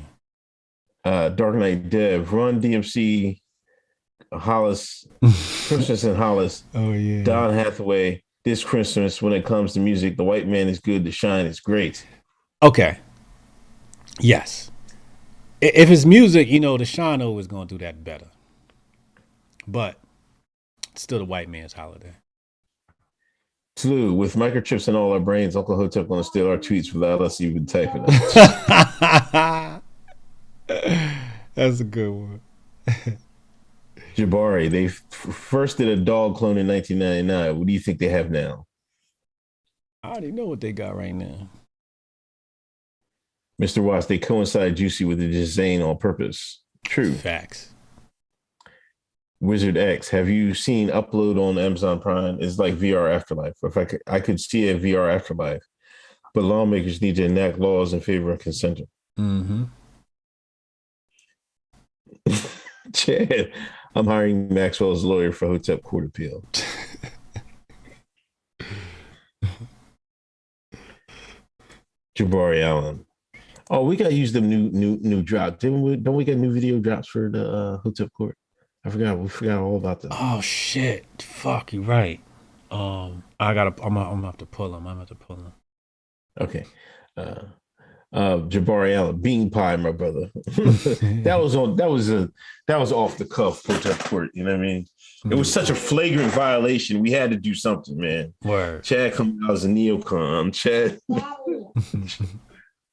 Dark Knight Dev, Run DMC Hollis, Christmas in Hollis. Oh yeah. Don Hathaway. This Christmas, when it comes to music, the white man is good. The shine is great. Okay. Yes. If it's music, the shine always gonna do that better. But it's still the white man's holiday. Slew, with microchips in all our brains, Uncle Hotep gonna steal our tweets without us even typing them. That's a good one. Jabari, they first did a dog clone in 1999. What do you think they have now? I already know what they got right now. Mr. Watts, they coincide Juicy with the design on purpose. True. Facts. Wizard X, have you seen Upload on Amazon Prime? It's like VR Afterlife. If I could see a VR Afterlife, but lawmakers need to enact laws in favor of consent. Mm-hmm. Chad, I'm hiring Maxwell's lawyer for Hotep Court appeal. Jabari Allen. Oh, we got to use them new drops. Don't we get new video drops for the Hotep Court? We forgot all about that. Oh shit! Fuck, you right. I'm gonna have to pull them. Okay. Jabari Allen, bean pie, my brother. that was off the cuff Hotep Court. You know what I mean? It was such a flagrant violation. We had to do something, man. Word. Chad coming out as a neocon. Chad.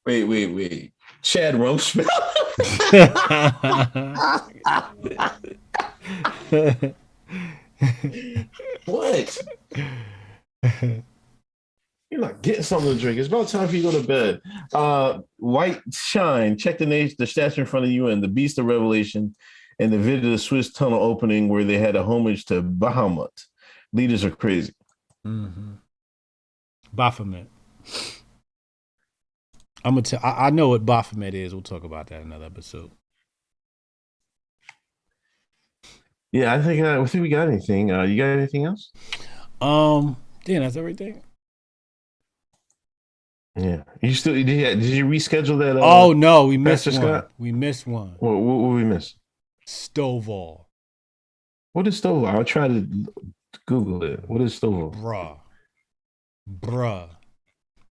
Wait. Chad Rumsfeld. What? You're not getting something to drink. It's about time for you to go to bed. White Shine. Check the statue in front of you and the Beast of Revelation and the video of the Swiss tunnel opening where they had a homage to Bahamut. Leaders are crazy. Mm-hmm. Baphomet. I know what Baphomet is. We'll talk about that in another episode. Yeah, I think we got anything. You got anything else? Damn, that's everything. Yeah, did you reschedule that? Oh no, we missed Pastor one. Scott? We missed one. What we miss? Stovall. What is Stovall? I'll try to Google it. What is Stovall? Bruh.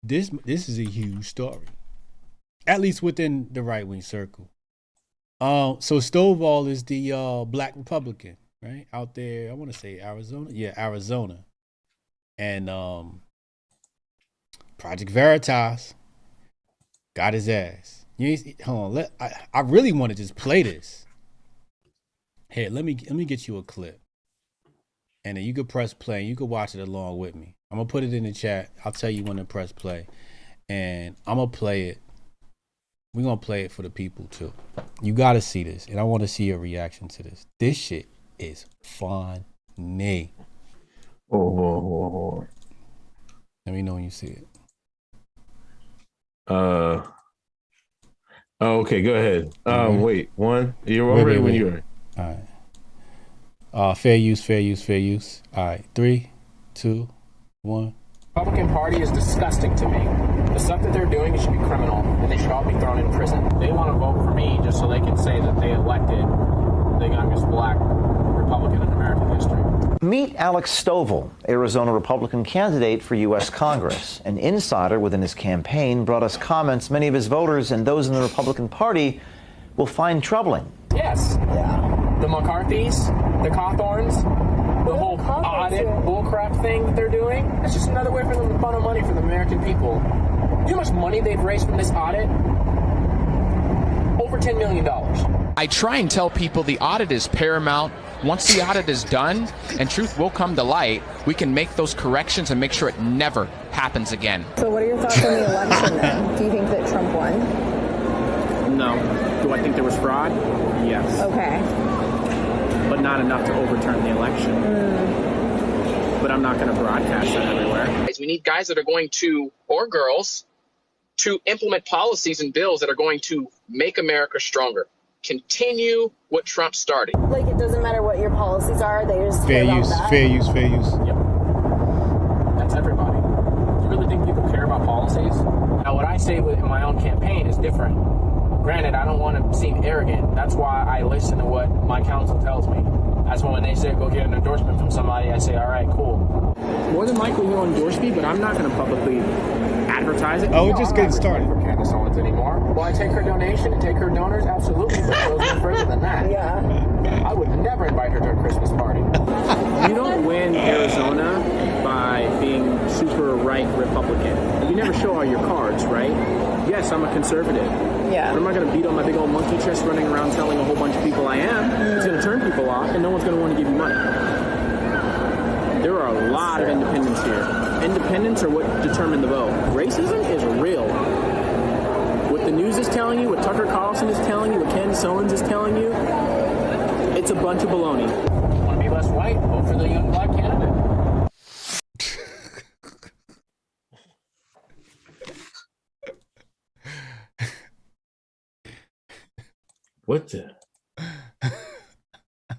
This is a huge story, at least within the right wing circle. So Stovall is the black Republican, right, out there. I want to say Arizona. Yeah, Arizona, and Project Veritas got his ass. Hold on, I really want to just play this. Here, let me get you a clip, and then you can press play. And you can watch it along with me. I'm gonna put it in the chat. I'll tell you when to press play, and I'm gonna play it. We're gonna play it for the people too. You gotta see this, and I want to see your reaction to this. This shit is funny. Oh. Let me know when you see it. Okay, go ahead. Wait, one. You're already when you're ready. All right. Fair use. All right, 3, 2, 1. Republican Party is disgusting to me. The stuff that they're doing, it should be criminal, and they should all be thrown in prison. They want to vote for me just so they can say that they elected the youngest black Republican in American history. Meet Alex Stovall, Arizona Republican candidate for U.S. Congress. An insider within his campaign brought us comments many of his voters and those in the Republican Party will find troubling. Yes. Yeah. The McCarthys, the Cawthorns, the whole audit bullcrap thing that they're doing, it's just another way for them to funnel money for the American people. You know how much money they've raised from this audit? Over $10 million. I try and tell people the audit is paramount. Once the audit is done and truth will come to light, we can make those corrections and make sure it never happens again. So what are your thoughts on the election then? Do you think that Trump won? No. Do I think there was fraud? Yes. Okay. But not enough to overturn the election. But I'm not going to broadcast that everywhere. We need guys that are going to, or girls, to implement policies and bills that are going to make America stronger. Continue what Trump started. Like, it doesn't matter what your policies are, they just Fair care use. about that. Yep. That's everybody. You really think people care about policies? Now, what I say in my own campaign is different. Granted, I don't want to seem arrogant. That's why I listen to what my counsel tells me. That's when they say go get an endorsement from somebody, I say, all right, cool. More than likely he'll endorse me, but I'm not going to publicly advertise it. Oh, we're just getting started. For Candace Owens anymore. Will I take her donation and take her donors? Absolutely, but it goes no further than that. Yeah. I would never invite her to a Christmas party. You don't win Arizona by being super right Republican. You never show all your cards, right? Yes, I'm a conservative. Yeah. But I'm not going to beat on my big old monkey chest running around telling a whole bunch of people I am. It's going to turn people off, and no one's going to want to give you money. There are a lot of independents here. Independents are what determine the vote. Racism is real. What the news is telling you, what Tucker Carlson is telling you, what Candace Owens is telling you, it's a bunch of baloney. Want to be less white? Vote for the young black candidate. What the?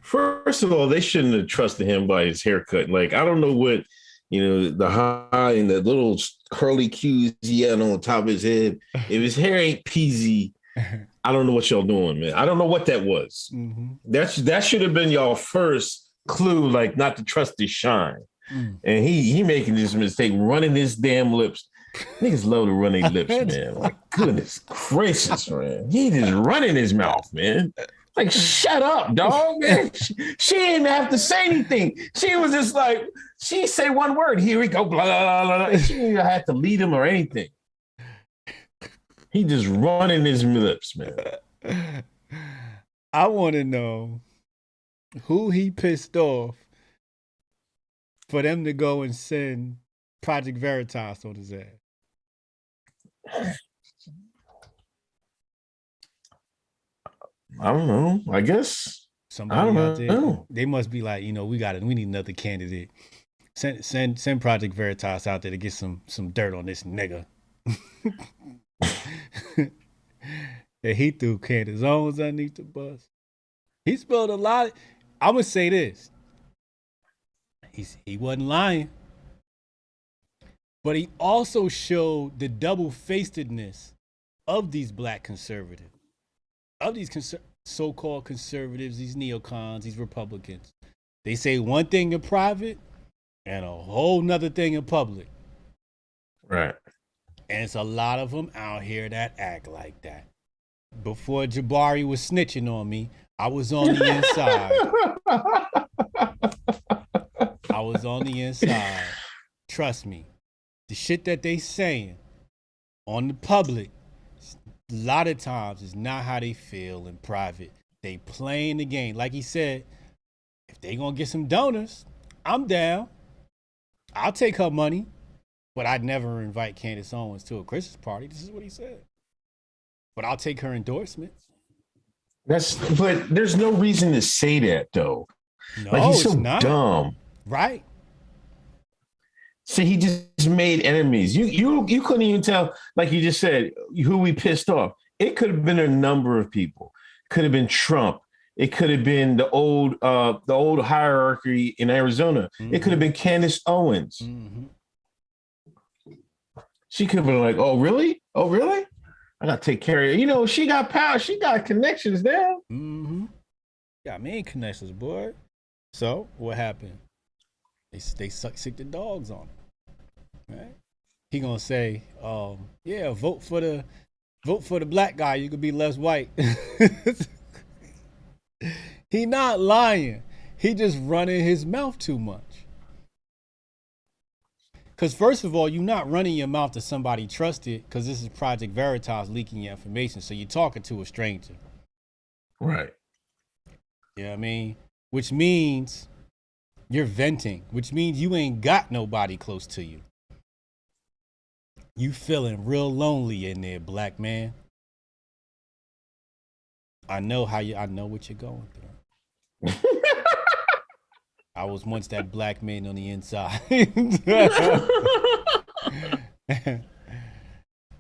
First of all, they shouldn't have trusted him by his haircut. Like, I don't know what, the high and the little curly cues he had on top of his head. If his hair ain't peasy, I don't know what y'all doing, man. I don't know what that was. Mm-hmm. That should have been y'all first clue, like not to trust his shine. And he making this mistake, running his damn lips. Niggas love to run their lips, man. Like, goodness gracious, man. He just running his mouth, man. Like, shut up, dog, man. She didn't have to say anything. She was just like, she say one word, here we go, blah, blah, blah, blah. She didn't have to lead him or anything. He just running his lips, man. I want to know who he pissed off for them to go and send Project Veritas on his ass. I don't know. I guess somebody out there. They must be like, we need another candidate. Send Project Veritas out there to get some dirt on this nigga. And he threw Candace Owens underneath the bus. He spilled a lot. I'm gonna say this. He wasn't lying. But he also showed the double-facedness of these black conservatives, of these so-called conservatives, these neocons, these Republicans. They say one thing in private and a whole nother thing in public. Right. And it's a lot of them out here that act like that. Before Jabari was snitching on me, I was on the inside. I was on the inside. Trust me. The shit that they saying on the public, a lot of times is not how they feel in private. They playing the game. Like he said, if they gonna get some donors, I'm down. I'll take her money, but I'd never invite Candace Owens to a Christmas party. This is what he said. But I'll take her endorsements. But there's no reason to say that though. No, like he's so not dumb. Right. See, he just made enemies. You couldn't even tell, like you just said, who we pissed off. It could have been a number of people. Could have been Trump. It could have been the old hierarchy in Arizona. Mm-hmm. It could have been Candace Owens. Mm-hmm. She could have been like, "Oh, really? Oh, really? I gotta take care of you. She got power. She got connections there. Mm-hmm. Got main connections, boy. So what happened? They sick the dogs on him. Right? He gonna say, yeah, vote for the black guy. You could be less white. He not lying. He just running his mouth too much. Because first of all, you're not running your mouth to somebody trusted, because this is Project Veritas leaking your information. So you're talking to a stranger. Right. You know what I mean? Which means you're venting, which means you ain't got nobody close to you. You feeling real lonely in there, black man. I know what you're going through. I was once that black man on the inside.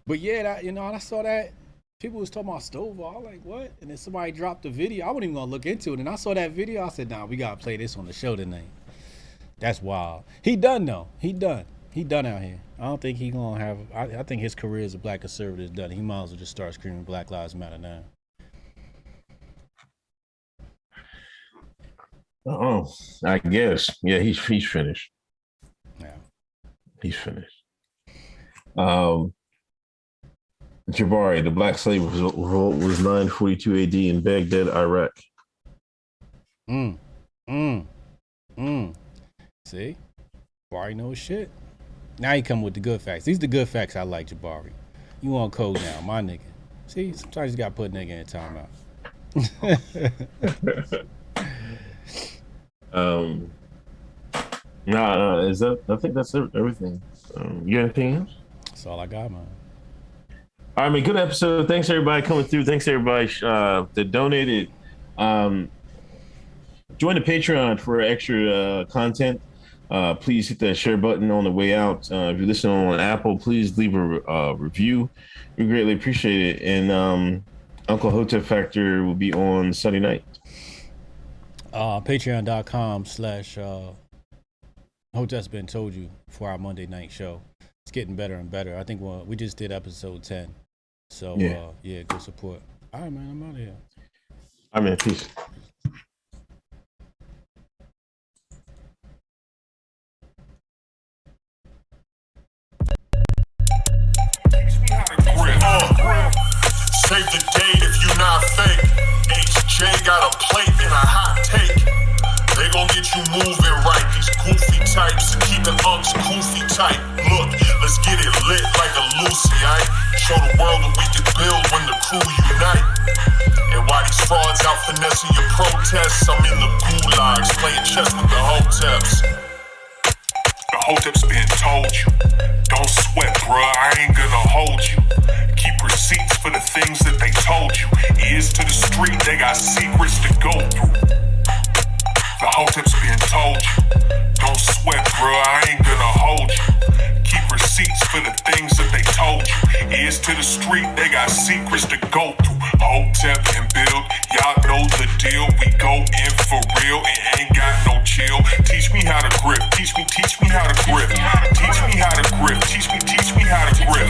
But yeah, I saw that. People was talking about Stovall, like, what? And then somebody dropped the video. I wasn't even gonna look into it. And I saw that video. I said, nah, we gotta play this on the show tonight. That's wild. He done though. He done out here. I don't think he gonna have. I think his career as a black conservative is done. He might as well just start screaming Black Lives Matter now. Oh, I guess. Yeah, he's finished. Yeah. He's finished. Jabari, the black slave revolt was 942 AD in Baghdad, Iraq. See? Jabari knows shit. Now he come with the good facts. These are the good facts I like, Jabari. You want code now, my nigga. See, sometimes you gotta put nigga in timeout. I think that's everything. You got anything else? That's all I got, man. All right, man. Good episode. Thanks everybody coming through. Thanks everybody that donated. Join the Patreon for extra content. Please hit that share button on the way out. If you're listening on Apple, please leave a review. We greatly appreciate it. And Uncle Hotep Factor will be on Sunday night. Patreon.com/Hoteps Been Told You for our Monday night show. It's getting better and better. I think we just did episode 10. So, yeah, go support. All right, man, I'm out of here. All right, man, peace. Save the date if you not fake. HJ got a plate and a hot take. They gon' get you moving right. These goofy types and keeping unks goofy tight. Look, let's get it lit like a Lucy, aight? Show the world that we can build when the crew unite. And while these frauds out finessing your protests, I'm in the gulags playing chess with the Hoteps. The Hoteps been told you. Don't sweat, bruh, I ain't gonna hold you. Keep receipts for the things that they told you. Ears to the street, they got secrets to go through. The Hoteps been told you. Don't sweat, bruh, I ain't gonna hold you. Keep receipts for the things that they told you. Ears to the street, they got secrets to go through. Hotep and build, y'all know the deal. We go in for real and ain't got no chill. Teach me how to grip, teach me how to grip. Teach me how to grip, teach me how to grip.